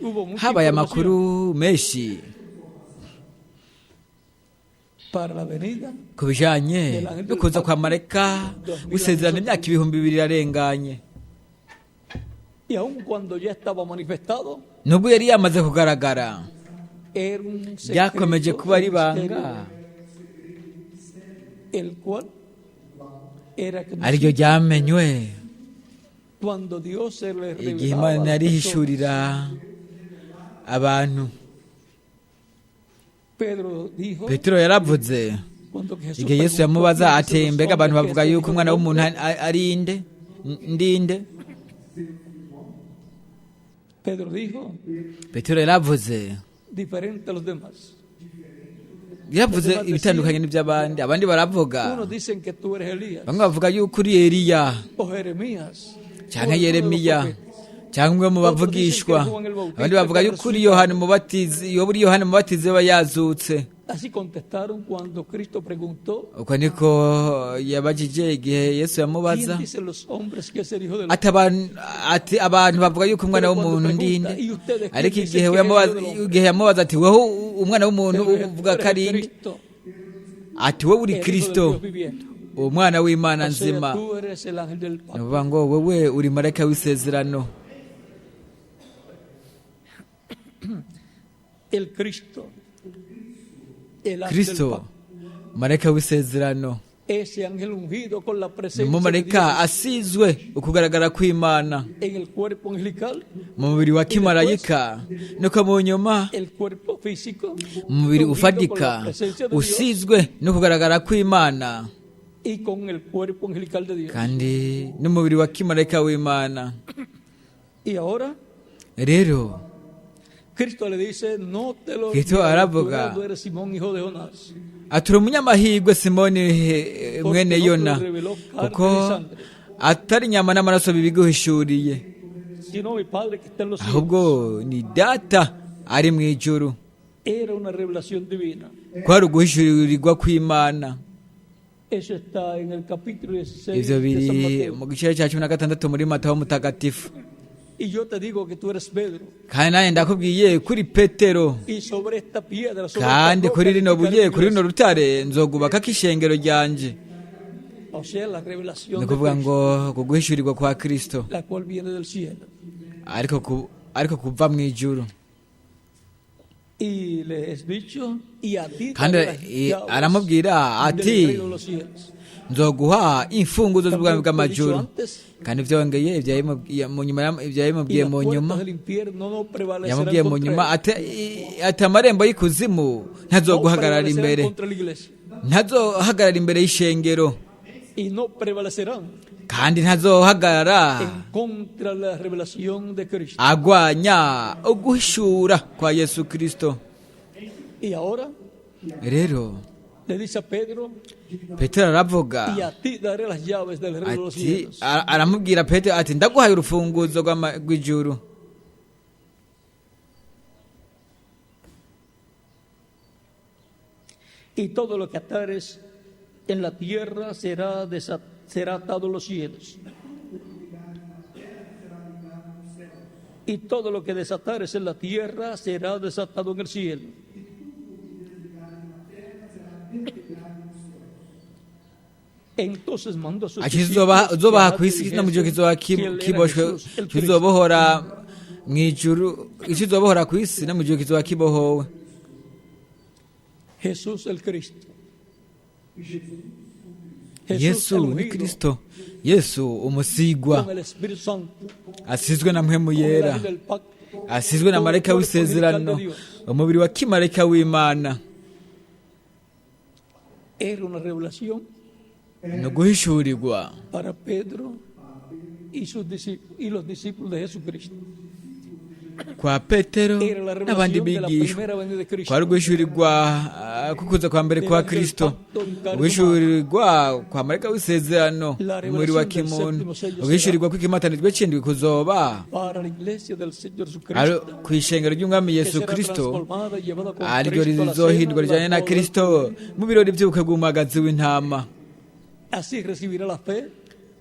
Hubo mucha habaye información amakuru menshi para la venida, ku bijanye no kuza kwa marayika w'isezerano imyaka ibihumbi bibiri irarenganye y aun cuando ya estaba manifestado, nubwo yari yamaze kugaragara era un byakomeje secreto, kuba ari un ibanga misterio, el cual era que ariryo ryamenywe cuando Dios se le igihe revelaba a Imana las personas, yarihishurira abantu. Pedro dijo, Petero yaravuze cuando Jesús igihe Yesu preguntó, yamubaza "¿Quién ati dicen los mbega abantu hombres que bavuga es el yuko Hijo umwana del w'umuntu hombre?" ari inde ndinde Pedro dijo, Petero yaravuze diferente a los demás. yavuze ibitandukanye n'iby'abandi. Abandi baravuga Unos dicen que tú eres Elías bamwe bavuga yuko uri Eliya o Jeremías cyangwa o alguno de los Yeremiya profetas. cyangwa umwe mu bavugishwa. Abandi bavuga yuko uri Yohana Umubatizi, iyo uri Yohana Umubatizi aba yazutse. Así contestaron cuando Cristo preguntó, uko niko yabajije igihe Yesu yamubaza ¿quién dicen los hombres que es el Hijo del ati abantu bavuga yuko umwana w'umuntu ndinde, ariko igihe yamubaza ati wowe umwana w'umuntu uvuga ko ari nde, ati wowe uri Kristo umwana w'Imana nzima. Ni ukuvuga ngo wowe uri marayika w'isezerano. El Cristo, el ángel del Kristo pacto, marayika w'isezerano ese ángel ungido con la ni presencia de umumarayika Dios asizwe ukugaragara kw'Imana en el cuerpo angelical, mu mubiri wa kimarayika, nuko mu nyuma el cuerpo físico, mu mubiri ungido con ufatika la presencia de Dios, usizwe no kugaragara kw'Imana y con el cuerpo angelical de Dios. kandi n'umubiri wa kimarayika w'imana. Y ahora Rero Cristo le dice, no te lo Cristo aravuga, tú eres Simón, hijo de Jonás. atura umunyamahirwe Simoni mwene Yona, kuko atari inyama n'amaraso bibiguhishuriye, Sino mi Padre que está en los cielos. ahubwo ni data ari mu ijuru. Era una revelación divina. Kwari uguhishurirwa kw'Imana. Eso está en el capítulo 16 Ivyo de San biri Mateo. mu gice cya 16 muri Matayo mutagatifu. Y yo te digo que tú eres Pedro. Kandi nanjye ndakubwiye kuri Petero, Y sobre esta piedra, sobre kandi esta kuri roca, rino buye, edificaré mi kuri rino iglesia. rutare nzogubakako ishengero ryanje. O sea, la revelación Ni de ukuvuga Cristo, ngo kuguhishurirwa kwa Kristo, la cual viene del cielo. ariko kuva mu ijuru. Y le he dicho, y a ti Kandi daré las llaves aramubwira del ati, reino de los cielos. nzoguha imfunguzo z'ubwami También te he dicho bw'amajuru. antes, Kandi byongeye ibyayimubwiye mu y nyuma, las puertas del infierno no prevalecerán yamubwiye mu contra nyuma él. ati amarembo y'ikuzimu No ntazoguhagarara prevalecerán imbere, contra la iglesia. ntazohagarara imbere y'ishengero, Y no prevalecerán kandi ntazohagarara en contra de la revelación de Cristo. agwanya uguhishura kwa Yesu Kristo. Y ahora Rero le dice a Pedro, Petero aravuga y a ti daré las llaves del reino de los ati, cielos. aramubwira Petero ati, ndaguhaye urufunguzo rw'ijuru. Y todo lo que atares en la tierra será atado en los cielos. Y todo lo que desatares en la tierra será desatado en el cielo. Entonces mandó a sus uzobaha discípulos ku isi no mu gihe kizoba que él era kiboshwe, Jesús, el Cristo. kizobohora mu ijuru, ikizobohora ku isi no mu gihe kizoba kibohowe. Jesús el Cristo. Yesu el ni ungido Kristo, Yesu umusigwa, con el Espíritu Santo, asizwe na mpwemu con el yera, ángel del pacto, asizwe na marayika w'isezerano, umubiri wa kimarayika w'Imana. era una revelación No guhishurirwa para Pedro y los discípulos de Jesucristo. kwa Petero Era la n'abandi revelación de la bigishwa, primera venida de Cristo. kwari uguhishurirwa kukuza kwa mbere kwa Kristo, uguhishurirwa kwa marayika w'isezerano, umubiri wa kimuntu, uguhishurirwa kw'ikimatanijwe c'indwi kuzoba Para la iglesia del Señor ari Jesucristo, kw'ishengero ry'umwami que Yesu será Kristo, transformada y llevada con ariryo Cristo a la rizohindwa cena, rijyanye na la boda. Kristo mu birori by'ubukwe bw'umwagazi w'intama. Así recibirá la fe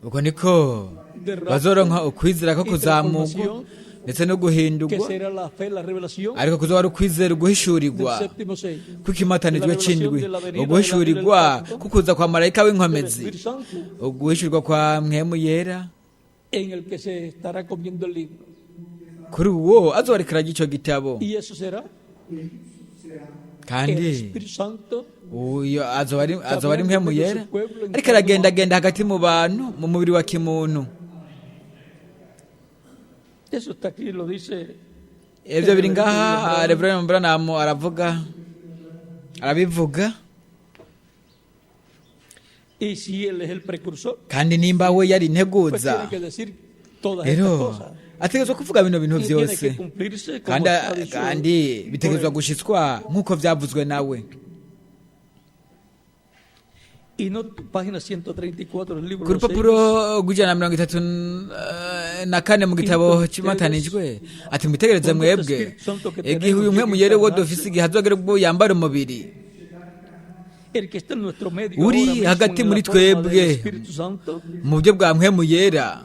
Ubwo niko bazoronka ukwizera ko kuzamurwa ndetse no que guhindurwa, será la fe, la revelación ariko kuzoba ari ukwizera del uguhishurirwa séptimo sello, kw'ikimatanijwe c'indwi, uguhishurirwa kukuza kwa marayika del w'inkomezi, Espíritu Santo, uguhishurirwa kwa mpwemu yera. en el que se estará comiendo el libro. Kuri uwo azobarikira ico gitabo, Y eso será el kandi Espíritu Santo uyo azoba ari mpwemu yera ariko aragendagenda hagati mu bantu mu mubiri wa kimuntu. Eso está aquí, lo dice. Ibyo biri ngaha Reverend Branham arabivuga. Y si él es el precursor, Kandi nimba we yari pues integuza, tiene que decir todas estas rero cosas. ategerezwa kuvuga bino bintu Y tiene byose, que cumplirse como está dicho. kandi bitegerezwa gushitswa nk'uko byavuzwe nawe. Y no, página 134 del libro Ku de los Hechos, rupapuro rw'134 mu gitabo cy'imatanijwe ati, mwitegereze mwebwe igihe uyu mpwemu yera wo dufise igihe azogera ubwo yambara umubiri, el que está en nuestro medio uri ahora mismo hagati en muri la forma twebwe del Espíritu Santo, mu buryo bwa mpwemu yera,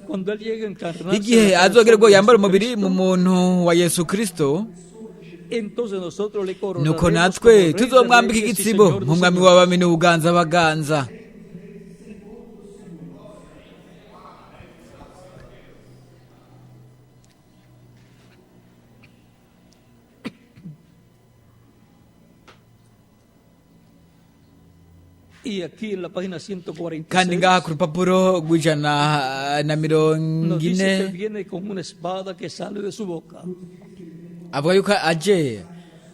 cuando él llegue a encarnarse igihe en la azogera ubwo persona de yambara umubiri mu Jesucristo, muntu wa Yesu Kristo, entonces nosotros le nuko coronaremos natwe como Rey de tuzomwambika Reyes y igitsibo Señor de nk'umwami Señores. w'abami n'ubuganza baganza. Y aquí en la página Kandi 146 ngaha ku rupapuro rw'ijana na mirongo nos dice que ine viene con una espada que sale de su boca. avuga yuko aje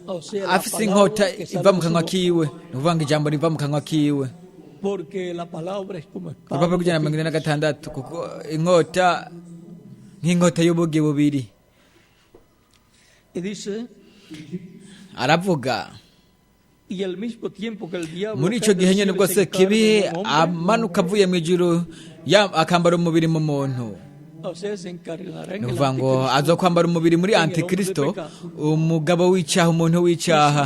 O sea, la afise inkota palabra que sale iva mu de su kanwa boca. kiwe ni ukuvuga ngo ijambo riva mu kanwa kiwe. Porque la palabra es como espada. urupapuro rw'ijana na mirongo ine na gatandatu, kuko inkota nk'inkota y'ubugi bubiri. Y dice, Aravuga y al mismo tiempo que el diablo muri cae icyo del gihe nyine cielo y bwose se encarna kibi como hombre, amanuka avuye mu ijuru akambara umubiri mu muntu. o sea, se encarnará en ni el ukuvuga ngo anticristo. aza kwambara umubiri muri En el hombre antikristo, de pecado. umugabo w'icyaha, umuntu w'icyaha.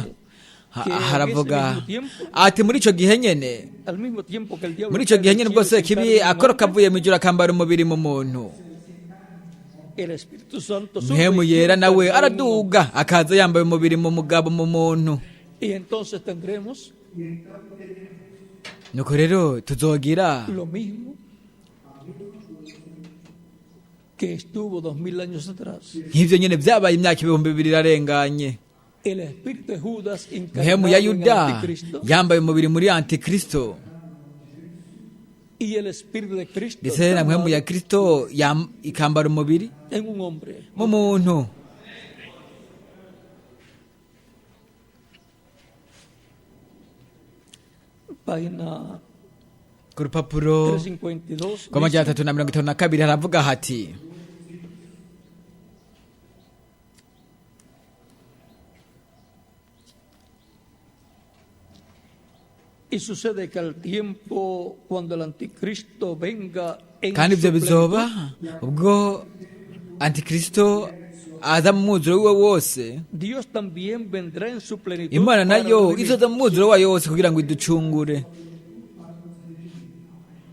Haravuga ati muri icyo gihe nyine, Al mismo tiempo que el diablo muri icyo cae gihe del nyine cielo y bwose se kibi encarna como akoroka hombre, avuye mu ijuru akambara umubiri mu muntu. el Espíritu Santo sube Muhemu y yera quiere nawe encarnar en un hombre. araduga akaza yambaye umubiri mu mugabo, mu muntu. Y entonces tendremos nuko rero tuzogira lo mismo que estuvo 2000 años atrás. nk'ibyo nyine byabaye imyaka 2000 irarenganye. El espíritu de Judas muhemu encarnado ya en el yuda anticristo yambaye umubiri muri antikristo, y el espíritu de Cristo ndetse na muhemu ya kristo ikambara umubiri en un hombre. mu muntu. Página ku rupapuro 352 rw'amajana dice, 352 haravuga hati, y sucede que al tiempo cuando el anticristo venga en kandi ibyo su bizoba plenitud, ubwo antikristo aza mu mwuzuro wiwe wose, Dios también vendrá en su plenitud imana para nayo redimir. izoza mu mwuzuro wayo wose kugira ngo iducungure.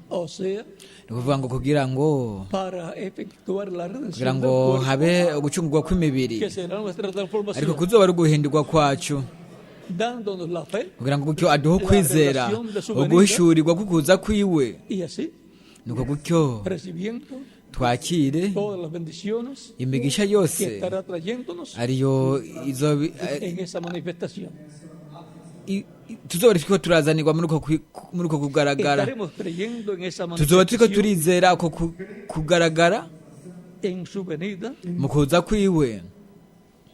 O sea, ni ukuvuga ngo kugira ngo para efectuar la kugira redención ngo del cuerpo, habe ugucungurwa kw'imibiri, que será nuestra ariko transformación, kuzoba ari uguhindurwa kwacu, dándonos la fe kugira ngo gutyo aduhe ukwizera, uguhishurirwa kukuza kwiwe, y así nuko gutyo recibiendo twakire todas las bendiciones imigisha que yose estará trayéndonos ariyo en esa manifestación. tuzoba turiko turazanirwa muri uko kugaragara, Estaremos creyendo en esa tuzoba turiko manifestación turizera uko kugaragara en su venida, mu kuza kwiwe,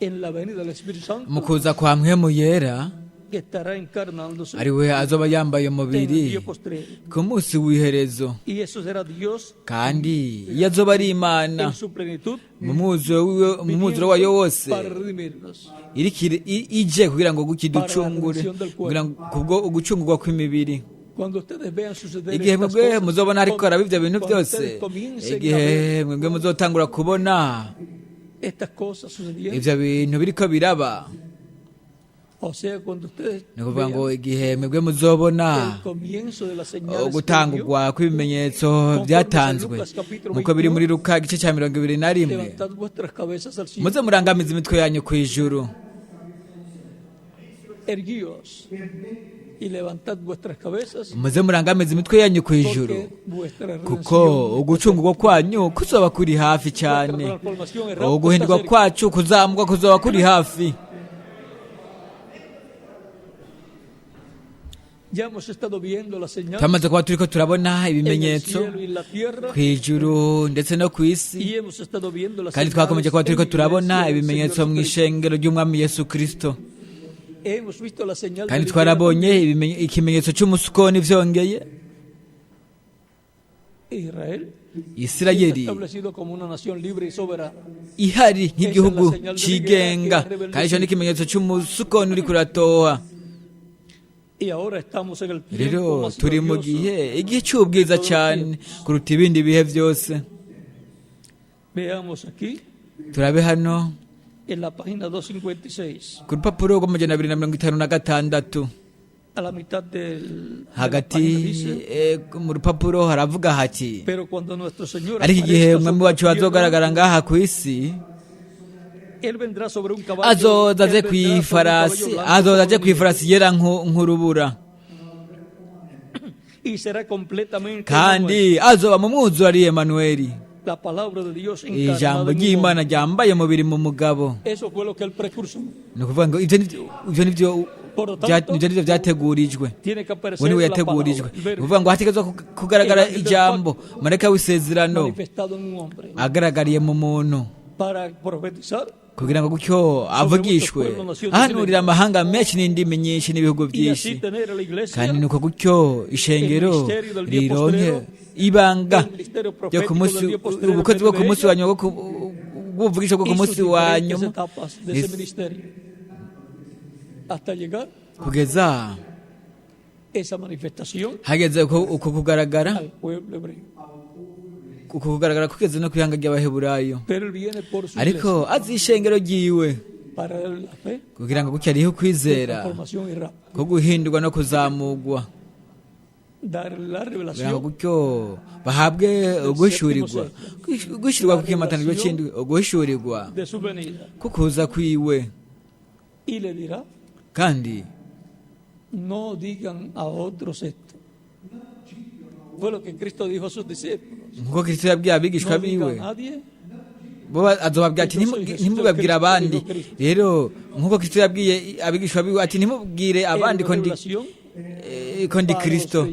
en la venida del Espíritu Santo, mu kuza kwa mpwemu yera, que estará encarnándose ari we azoba yambaye en el umubiri día postrero. ku munsi w'iherezo. Y eso será Dios kandi iyo azoba ari imana en su plenitud, mu mwuzuro wayo wose para redimirnos. ije kugira ngo kiducungure, kugira ngo kubwo ugucungurwa kw'imibiri. Cuando ustedes vean suceder igihe estas mwebwe cosas, muzobona ariko araba ibyo bintu cuando byose, ustedes comiencen a igihe ver mwebwe muzotangura kubona estas cosas sucediendo, ibyo bintu biriko biraba, o sea, cuando ustedes ni ukuvuga ngo vean igihe mwebwe muzobona el comienzo de las señales gutangurwa kw'ibimenyetso byatanzwe nk'uko biri muri Luka igice cya 21, levantad vuestras cabezas al cielo, muze murangamiza imitwe yanyu ku ijuru, erguíos y levantad vuestras cabezas, muze murangamiza imitwe yanyu ku ijuru, porque vuestra kuko redención, ugucungurwa kwanyu kuzoba kuri hafi vuestra cyane, transformación en rapto uguhindurwa está cerca. kwacu kuzamurwa kuzoba kuri hafi. Ya hemos estado viendo las señales twamaze kuba turiko turabona en el ibimenyetso cielo y en la tierra, ku ijuru ndetse no ku isi, y hemos estado viendo las kandi twakomeje kuba turiko turabona en la iglesia del ibimenyetso Señor mu Jesucristo. ishengero ry'umwami Yesu Kristo, Hemos visto la señal kandi del twarabonye ikimenyetso cy'umusukoni vyongeye. Israel Isirayeli establecido como una nación libre y soberana. ihari nk'igihugu cigenga, kandi ico ni ikimenyetso cy'umusukoni uri kuratoha. Y ahora estamos en el tiempo rero más turi mu glorioso. igihe cy'ubwiza cyane kuruta ibindi bihe byose. Veamos aquí turabe hano en la página 256, ku rupapuro rw'amajana 256, a la mitad de la hagati página dice, mu rupapuro haravuga hati, pero cuando nuestro Señor ariko igihe aparezca umwami sobre wacu la tierra, azogaragara ngaha ku isi, Él vendrá sobre un caballo, azoza Él aje vendrá ku sobre un ifarasi, caballo blanco azoza aje como ku ifarasi yera nk'urubura, y será completamente kandi azoba mu mwuzuro ari Emanueli, la palabra de Dios encarnada ijambo en un ry'Imana hombre. ryambaye umubiri mu mugabo. Eso fue lo que Él precursó. ni ukuvuga ngo ibyo nibyo Por lo tanto, byategurijwe, tiene que aparecer we niwe la yategurijwe. palabra, el ni verbo ukuvuga ngo hategerezwa kugaragara ijambo, marayika w'isezerano manifestado en un hombre agaragariye mu muntu, para profetizar kugira ngo gutyo avugishwe ahanurira amahanga menshi n'indimi nyinshi n'ibihugu byinshi, kandi nuko gutyo ishengero rironke ibanga ryo ku munsi, ubukozi bwo ku munsi wa nyuma, bw'ubuvugisho bwo ku munsi wa nyuma, kugeza hageze uko kugaragara, kugaragara kugeze no kwihanga ry'abaheburayo. Ariko azi ishengero ryiwe kugira ngo gutya ariho ukwizera ko guhindurwa no kuzamugwa, kugira ngo gutyo bahabwe uguhishurirwa, guhishurirwa kukimatanirwa kindi, uguhishurirwa kukuza kwiwe. Kandi no digan a otros esto. Fue lo que Cristo dijo a sus discípulos. Nkuko Kristo yabwiye abigishwa biwe, bo azobabwira ati ntimubabwire abandi. Rero nkuko Kristo yabwiye abigishwa biwe ati ntimubwire abandi ko ndi Kristo,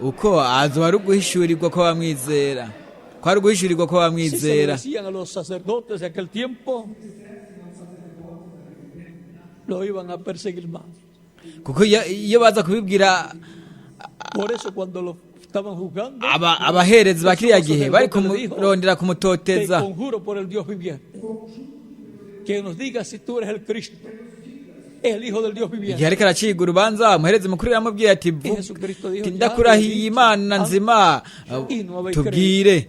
uko azoba ari uguhishurirwa ko bamwizera, ko ari uguhishurirwa ko bamwizera. Lo iban a perseguir más. Kuko iyo baza kubibwira abaherezi ba kiriya gihe bari kumurondera kumutoteza, igihe ariko araciga urubanza, umuherezi mukuru yaramubwiye ati ndakurahiye Imana nzima, tubwire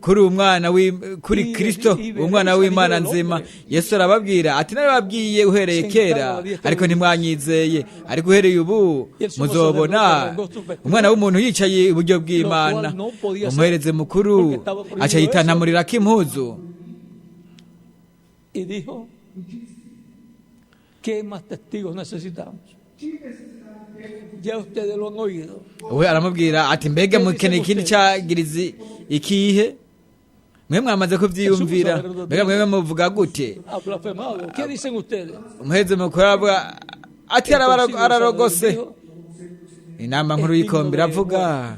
kuri umwana kuri Kristo umwana w'Imana nzima. Yesu arababwira ati narababwiye uhereye kera, ariko ntimwanyizeye, ariko uhereye ubu muzobona umwana w'umuntu yicaye iburyo bw'Imana. Umuhereze mukuru aca yitantamurirako impuzu, we aramubwira ati mbega mukeneye ikindi cyagirizi ikihe? Mwe mwamaze kubyiyumvira, mbega mwe muvuga gute? Umuherezi mukuru aravuga ati ararogose. Inama nkuru y'ikombe iravuga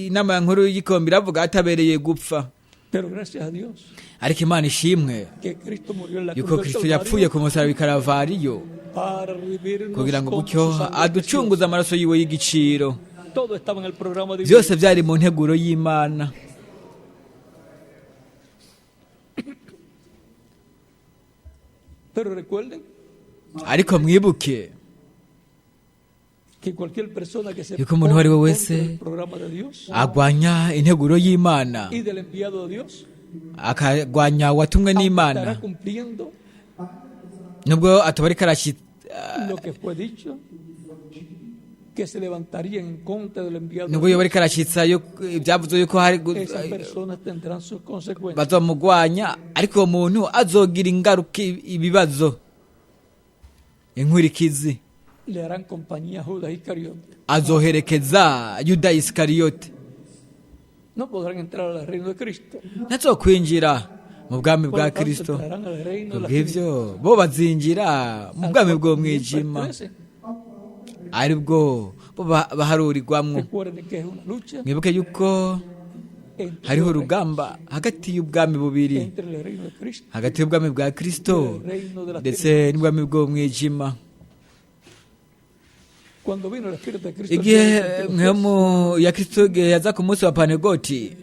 inama nkuru y'ikombe iravuga atabereye gupfa. Ariko Imana ishimwe yuko Kristo yapfuye ku musaraba w'i Karavariyo kugira ngo gutyo aducunguze amaraso yiwe y'igiciro. Byose byari mu nteguro y'Imana. Ariko mwibuke yuko umuntu uwo ari we wese agwanya integuro y'Imana, akagwanya uwatumwe n'Imana, nubwo ataba ariko arashyitsa nubwo yoba ariko arashyitsa ibyavuze yuko hari bazamugwanya, ariko uwo muntu azogira ingaruka, ibibazo, inkurikizi. Azoherekeza Yuda Isikariyote, ntazokwinjira mu bwami bwa Kristo. Kubw'ivyo bo bazinjira mu bwami bw'umwijima, aribwo bo baharurirwamwo. Mwibuke yuko hariho urugamba hagati y'ubwami bubiri, hagati y'ubwami bwa Kristo ndetse n'ubwami bw'umwijima. Igihe mpwemu ya Kristo yaza ku munsi wa Pantegoti,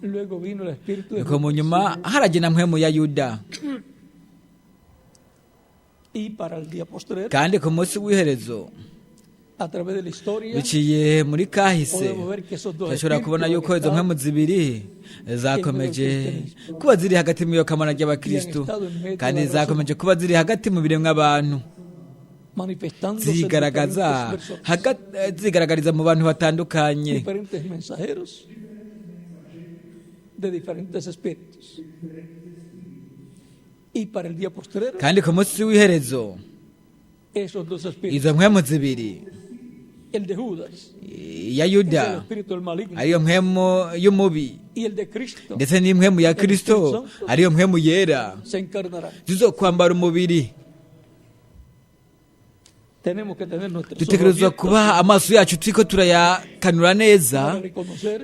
nuko mu nyuma haragena mpwemu ya Yuda, kandi ku munsi w'iherezo biciye muri kahise turashobora kubona yuko izo mpwemu zibiri zakomeje kuba ziri hagati mu iyobokamana ry'abakristo, kandi zakomeje kuba ziri hagati mu biremwa abantu, zigaragariza mu bantu batandukanye. Kandi ku munsi w'iherezo izo mpwemu zibiri, iya Yuda ariyo mpwemu y'umubi, ndetse n'impwemu ya Kristo ariyo mpwemu yera, zizo kwambara umubiri. Dutegerezwa kuba amaso yacu turiko turayakanura neza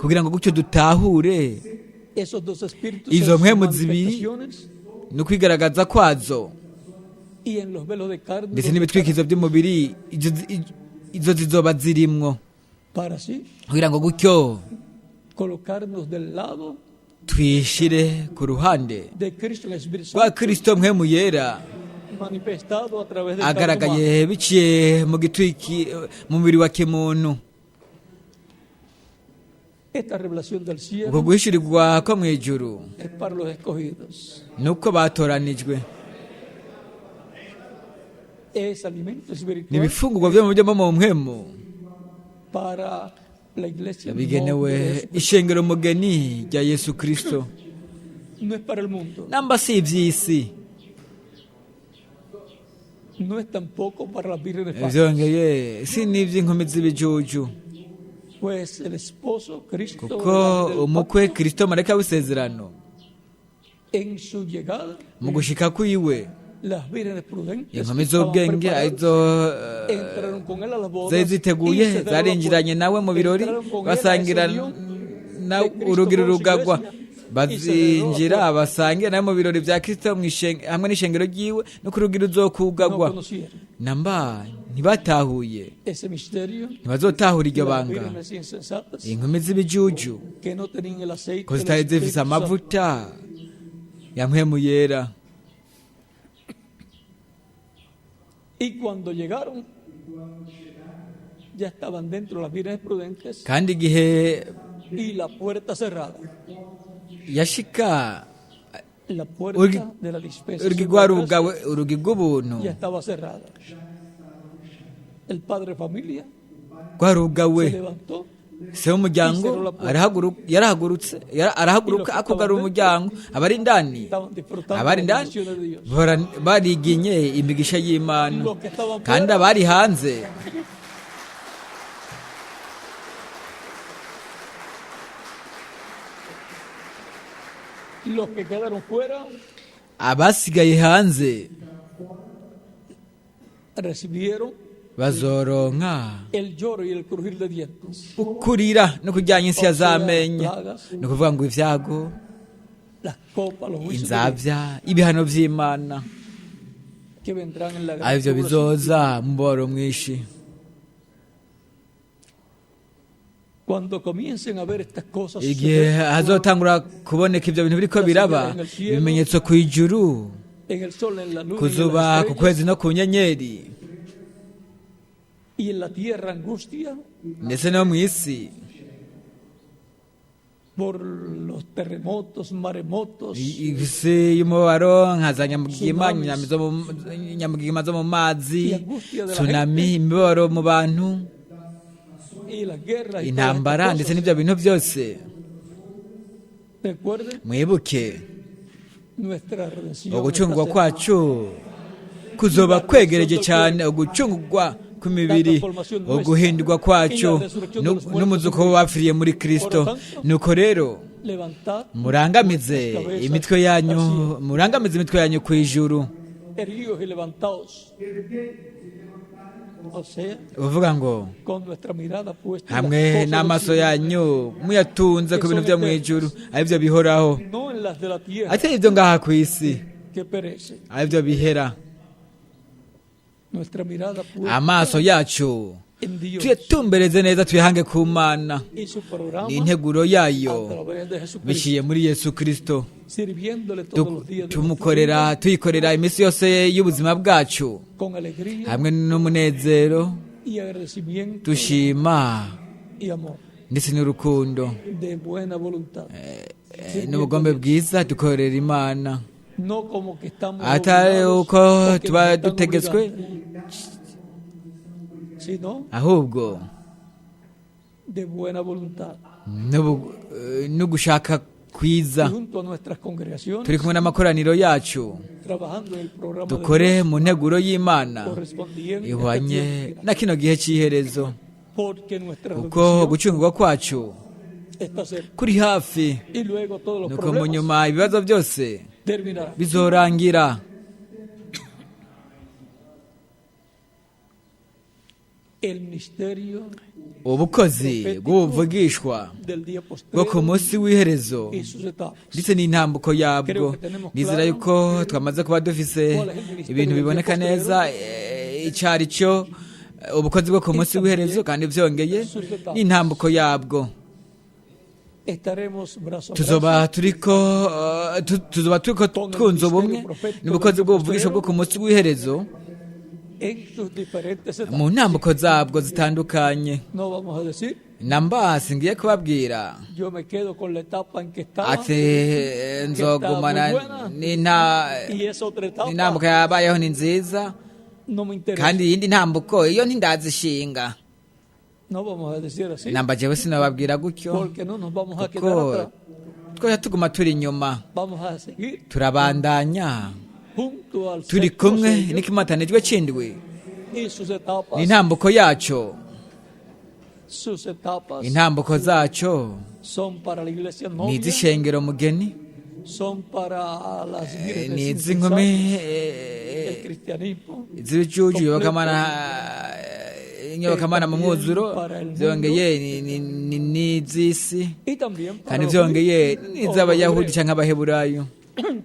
kugira ngo gutyo dutahure esos dos espíritus Izo en sus mpwemu zibiri manifestaciones ni ukwigaragaza kwazo y en los velos de carne ndetse donde n'ibitwikizo by'umubiri izo zizoba zirimwo para así kugira ngo gutyo colocarnos del lado twishire ku ruhande de Cristo en el Espíritu rwa Santo kristo mpwemu yera manifestado a través del carne humano. agaragaye biciye mu mu mubiri wa kimuntu. Esta revelación del ubwo cielo guhishirirwa ko mu ijuru es para los escogidos. ni uko batoranijwe, Es alimento ni espiritual ibifungurwa byo mu buryo bwo mu mpwemu para la iglesia. bigenewe ishengero mugeni rya yesu kristo, No es para el mundo, namba si iby'isi. no es tampoco para las vírgenes falsas. byongeye si n'iby'inkumi z'ibijuju, Pues el esposo Cristo kuko delante del umukwe kristo marayika w'isezerano Padre, en su llegada mu gushika kwiwe las vírgenes prudentes inkumi estaban z'ubwenge preparadas, arizo entraron con él a las bodas zari y ziteguye se cerraron la zarinjiranye puerta. nawe mu birori Entraron con él a basangira ese Dios na de Cristo urugero con su rugagwa iglesia, y se cerró la bazinjira puerta. basangira nawe mu birori bya kristo hamwe n'ishengero ryiwe no ku rugero No uzokugagwa. conocieron namba ntibatahuye, ese misterio ntibazotahura iryo de las banga vírgenes insensatas inkumi z'ibijuju que no tenían el aceite ko del zitari zifise Espíritu Santo. amavuta ya mpwemu yera. Y cuando llegaron, ya estaban dentro las vírgenes prudentes kandi igihe y la puerta cerrada. yashika La puerta de la dispensación urugi de rwa la gracia rugawe urugi rw'ubuntu ya estaba cerrada. El padre de familia rwarugawe se levantó se w'umuryango arahaguruka akugarura umuryango. abari indani estaban disfrutando abari las indani bendiciones de Dios. bariginye imigisha y'imana, Los que estaban kandi fuera, abari hanze los que quedaron fuera abasigaye hanze recibieron bazoronka el lloro y el crujir de dientes, ukurira no kujyanye isi yazamenye, ni ukuvuga ngo ibyago, las copas, los juicios de Dios inzabya, ibihano by'imana que vendrán en la gran aribyo tribulación. bizoza mu mboro mwinshi. Cuando comiencen a ver estas cosas igihe hazotangura kuboneka ibyo bintu biriko biraba, ibimenyetso ku ijuru, en el sol, en la luna ku y en zuba, las ku estrellas, kwezi no ku nyenyeri, y en la tierra angustia ndetse no mu isi por los terremotos, maremotos, isi y'umubabaro nka za nyamugigima, nyamugigima zo mu mazi, tsunami, imibabaro mu bantu, y las guerras y intambara todas ndetse estas n'ibyo bintu byose. cosas. Recuerden mwibuke nuestra redención. ugucungurwa está kwacu kuzoba kwegereje cyane, ugucungurwa kw'imibiri, uguhindurwa kwacu n'umuzuko w'abapfiriye muri kristo. nuko rero levantad, murangamize imitwe yanyu ku ijuru, erguíos y levantaos. O sea, uvuga ngo con nuestra mirada puesta en hamwe las cosas n'amaso del cielo, yanyu muyatunze ku bintu byo mu ijuru, aribyo bihoraho, no en las de la tierra atari ibyo ngaha ku isi, que perecen. aribyo bihera. Nuestra mirada puesta amaso yacu en Dios tuyatumbereze neza, tuyahange ku mana y su programa n'integuro a yayo través de Jesucristo, biciye muri yesu kristo, sirviéndole todos los días de tuyikorera iminsi yose y'ubuzima bwacu con alegría hamwe n'umunezero, y agradecimiento dushima y amor, ndetse n'urukundo de buena voluntad. n'ubugombe bwiza, dukorera imana No como que estamos atari obligados, uko porque tuba nos están dutegetswe, obligando, sino ahubwo de buena voluntad. no gushaka kwiza. Y junto a nuestras congregaciones, turi kumwe n'amakoraniro yacu, trabajando en el programa de dukore Dios mu nteguro y'imana correspondiente a ihwanye este na tiempo, kino gihe cy'iherezo, porque nuestra kuko redención gucungurwa kwacu está cerca. kuri hafi. Y luego todos los nuko mu problemas nyuma ibibazo byose terminarán. bizorangira. el ministerio ubukozi bw'ubuvugishwa del día bwo ku postrero munsi w'iherezo y sus etapas. ndetse n'intambuko yabwo. nizera yuko twamaze kuba dufise ibintu biboneka neza icyo ari cyo ubukozi bwo ku munsi w'iherezo, kandi byongeye n'intambuko yabwo. Estaremos brazo a tuzoba brazo turiko twunze ubumwe n'ubukozi bw'ubuvugisho bwo ku munsi w'iherezo en sus diferentes etapas. mu ntambuko zabwo zitandukanye. No vamos a decir, namba singiye kubabwira yo me quedo con la etapa en que estaba ati nzogumana y esa otra etapa n'intambuko yabayeho ni nziza, no me interesa. kandi iyindi ntambuko iyo ntindazishinga. No vamos a decir así, namba jewe sinababwira gutyo, porque no nos vamos a quedar kuko atrás. twoja tuguma turi inyuma, Vamos a seguir turabandanya junto al turi sexto kumwe sello n'ikimatanijwe c'indwi y sus etapas. n'intambuko yaco. Sus etapas intambuko zaco son para la iglesia ni novia, iz'ishengero mugeni, son para las ni vírgenes iz'inkumi insensatas del cristianismo, iz'ibicucu inyobokamana mu mwuzuro, byongeye n'iz'isi, y también para kandi los byongeye griegos, n'iz'abayahudi canke abaheburayo.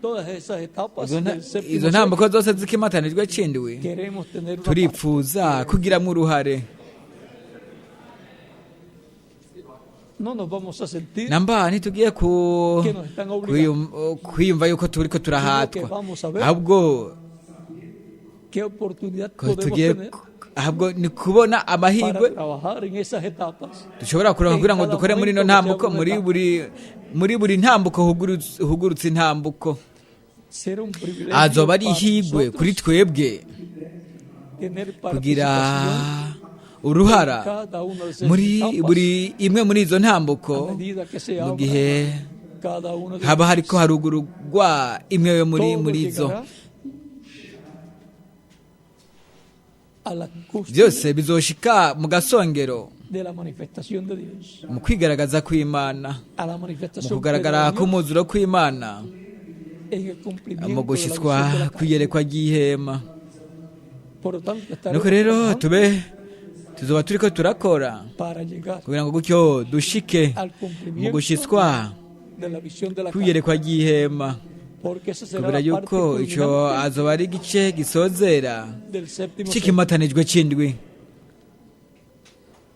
todas esas etapas del séptimo izo ntambuko zose z'ikimatanijwe c'indwi queremos tener una parte. turipfuza kugiramwo uruhare. No nos vamos a sentir namba ntitugiye que nos están obligando. kwiyumva yuko turiko turahatwa, Vamos a ver ahubwo qué oportunidad ko podemos tugiye tener ahubwo ni kubona para amahirwe trabajar en esas etapas. dushobora kuronka kugira ngo dukore muri ino ntambuko, muri buri ntambuko hugurutse intambuko. Será un privilegio azoba ari para ihigwe nosotros kuri twebwe tener kugira participación uruhara en cada una de esas muri etapas buri imwe muri izo a ntambuko, medida que se mu abra gihe cada una de haba ellas. hariko harugururwa imwe yo Todo muri izo. llegará a la cúspide byose bizoshika mu gasongero de la manifestación de Dios, mu kwigaragaza kw'Imana, a la mu manifestación kugaragara plena de Dios k'umwuzuro kw'Imana, en el cumplimiento mu de la gushitswa visión de la carne. kw'iyerekwa ry'ihema. Por lo tanto, nuko estaremos rero trabajando tuzoba turiko turakora para llegar kugira ngo gutyo dushike al mu cumplimiento gushitswa de la visión de la carne, kw'iyerekwa ry'ihema, porque esa será kubera la parte yuko ico culminante azoba ari igice gisozera del séptimo sello. c'ikimatanijwe c'indwi.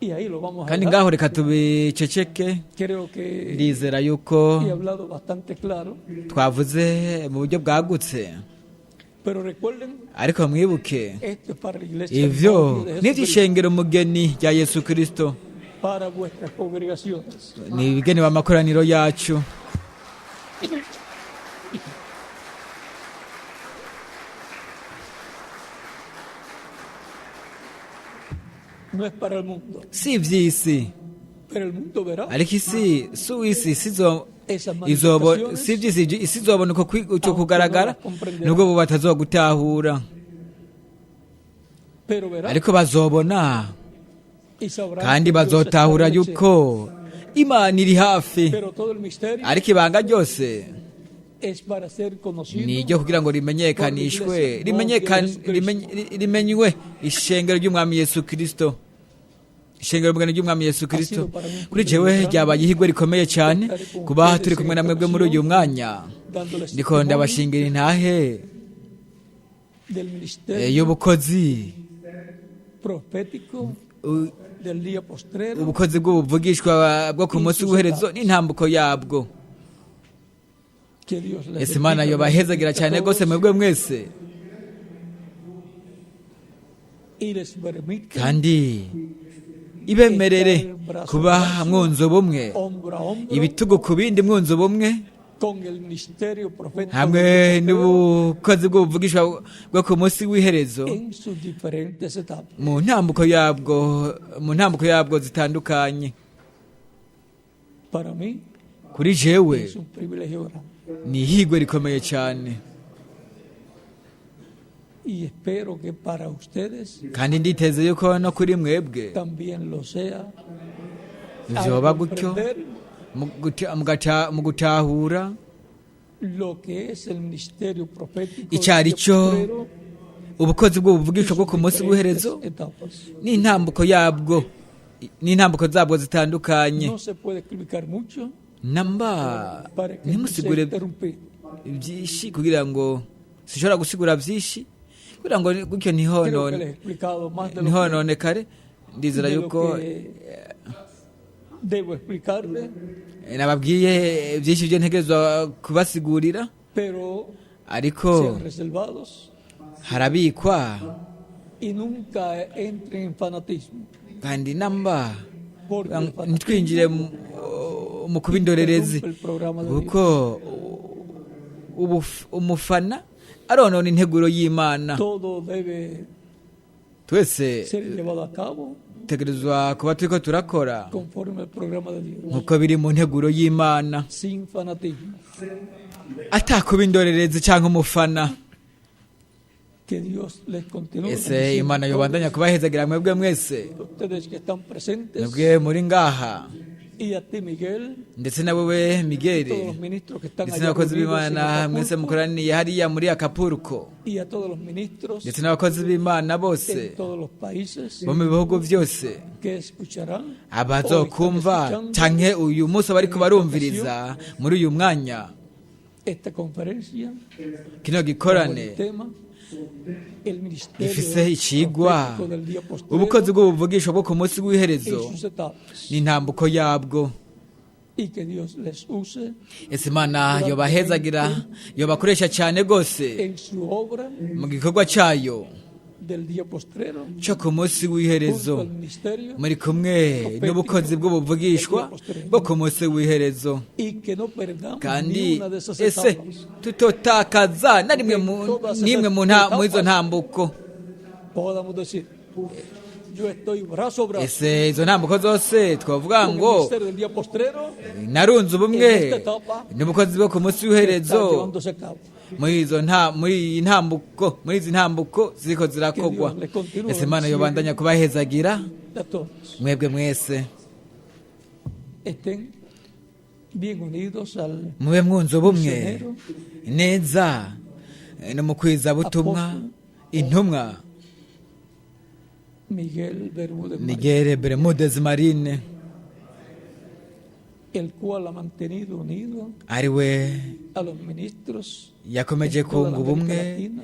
Y ahí lo vamos a kandi dejar. ngaho reka tubiceceke. Creo que ndizera yuko he hablado bastante claro, twavuze mu buryo bwagutse, pero recuerden, ariko mwibuke esto es para la iglesia ivyo novia de Jesucristo, n'ivy'ishengero mugeni rya Yesu Kristo, para vuestras congregaciones. ni ibigenewe amakoraniro yacu. No es para el mundo, si ivy'isi, pero el mundo verá ariko isi si uw'isi esas izobo manifestaciones, si ivy'isi isi izobona uko kugaragara nubwo bo batazogutahura, pero verá ariko bazobona y sabrán kandi que Dios está bazotahura en el cielo. yuko Imana iri hafi. Pero todo el misterio ariko ibanga ryose es para ser conocido ni iryo kugira ngo rimenyekanishwe, rimenywe ishengero ry'umwami Yesu Kristo, ishengero mugani ry'umwami Yesu Kristo. Kuri jewe ryabaye ihigwe rikomeye cyane kuba turi kumwe na mwebwe muri uyu mwanya, dándoles ndiko testimonio ndabashingira intahe del ministerio y'ubukozi, profético del día postrero, ubukozi bw'ubuvugishwa bwo ku munsi w'uherezo n'intambuko yabwo. que Dios les ese Imana bendiga yobahezagira cyane a todos rwose mwebwe mwese, y les permita kandi ibemerere kuba mwunze ubumwe, hombro a hombro ibitugu ku bindi mwunze ubumwe, con el ministerio profético hamwe del día postrero n'ubukozi bw'ubuvugishwa bwo ku munsi w'iherezo en sus diferentes etapas. mu ntambuko yabwo zitandukanye. Para mí kuri jewe es un privilegio grande ni ihigwe rikomeye cyane, y espero que para ustedes kandi nditeze yuko no kuri mwebwe también lo sea, vyoba al gutyo comprender mu gutahura lo que es el ministerio profético icyo ari del día cyo postrero ubukozi bw'ubuvugisho bwo ku munsi w'iherezo etapas. n'intambuko yabwo n'intambuko zabwo zitandukanye No se puede explicar mucho namba para que no se ntimusigure interrumpe. byinshi kugira ngo sishobora gusigura byinshi kugira ngo gutyo Creo que les he explicado más de lo ntihononekare ndizera de lo yuko que debo explicarle, nababwiye byinshi byo ntegerezwa kubasigurira pero ariko sean reservados harabikwa y nunca entren en fanatismo. kandi namba Porque el fanatismo ntitwinjire mu kuba indorerezi interrumpe el programa de Dios. kuko umufana aronona integuro y'imana Todo debe twese ser llevado a cabo tegerezwa kuba turiko turakora conforme al programa de Dios, nk'uko biri mu nteguro y'imana sin fanatismo. atakuba indorerezi cyangwa umufana. Que Dios les continúe. ese bendiciendo imana a yobandaña kubahezagira mwebwe mwese todos ustedes que están presentes, mwebwe muri ngaha y a ti, Miguel, ndetse na wowe todos migeri los ministros que están ndetse allá n'abakozi reunidos en b'imana mwese Acapulco, mukoraniye hariya muri akapurko y a todos los ministros ndetse n'abakozi b'imana bose en todos los países bo mu bihugu byose que escucharán abazokumva o están escuchando canke uyu munsi bariko barumviriza muri uyu mwanya esta conferencia kino con gikorane el tema el ministerio gifise icigwa profético del día postrero ubukozi bw'ubuvugisho bwo ku munsi y w'iherezo sus etapas, n'intambuko yabwo. y que Dios les use ese imana yobahezagira yobakoresha cyane rwose en su obra mu gikorwa cyayo del día postrero cyo ku munsi junto w'iherezo al ministerio, muri kumwe n'ubukozi bw'ubuvugishwa bwo ku munsi w'iherezo y que no perdamos ni kandi una de esas ese etapas. tutotakaza na rimwe n'imwe mu izo ntambuko. Podamos decir, yo estoy brazo a brazo ese izo ntambuko zose twavuga con el ngo ministerio del día postrero, narunze ubumwe n'ubukozi bwo ku munsi que está w'iherezo llevándose a cabo. muri izi ntambuko ziriko zirakogwa. ese imana yobandanya kubahezagira A todos mwebwe mwese estén bien unidos al mube mwunze ubumwe misionero, neza no mu kwizabutumwa intumwa Miguel Bermúdez Marín, Miguel Bermúdez Marine el cual ha mantenido unido ari we a los ministros yakomeje de toda la kunga ubumwe América Latina,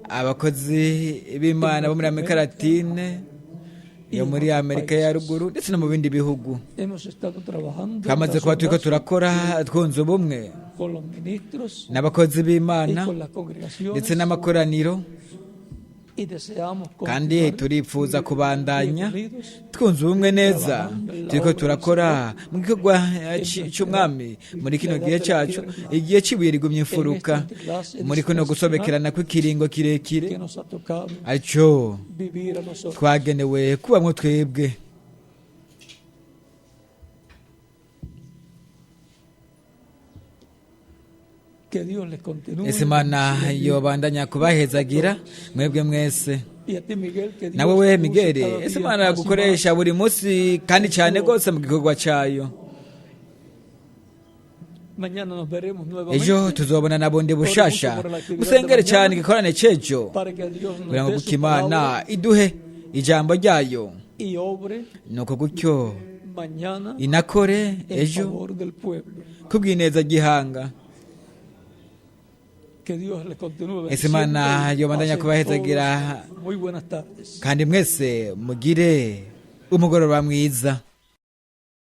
abakozi b'imana bo muri amerika latine yo muri amerika ya ruguru ndetse no mu bindi bihugu. hemos estado trabajando twamaze kuba turiko turakora twunze ubumwe con los ministros n'abakozi y b'imana con las congregaciones, ndetse n'amakoraniro y deseamos kandi continuar turifuza kubandanya bien unidos twunze ubumwe neza turiko turakora mu gikorwa cy'umwami muri kino gihe cyacu igihe cy'ibuye rigumye imfuruka muri kuno gusobekerana kw'ikiringo kirekire que nos ha tocado aricyo vivir a nosotros. twagenewe kubamwo twebwe. Que Dios les continúe. ese imana yobandanya kubahezagira mwebwe mwese. Y a ti, Miguel, que Dios nawe we te use migeri cada ese día imana más y yagukoresha buri munsi kandi cyane rwose mu gikorwa cyayo. más. Mañana nos veremos nuevamente ejo tuzobona na bundi bushasha musengere cyane igikorane cyejo para que Dios kugira ngo nos dé gutyo su imana palabra iduhe ijambo ryayo y obre nuko gutyo mañana inakore en ejo favor del pueblo. kubw'ineza gihanga. Que Dios les continúe ese imana bendiciendo y yobandanya pasen kubahezagira todos muy buenas tardes. kandi mwese mugire umugoroba mwiza.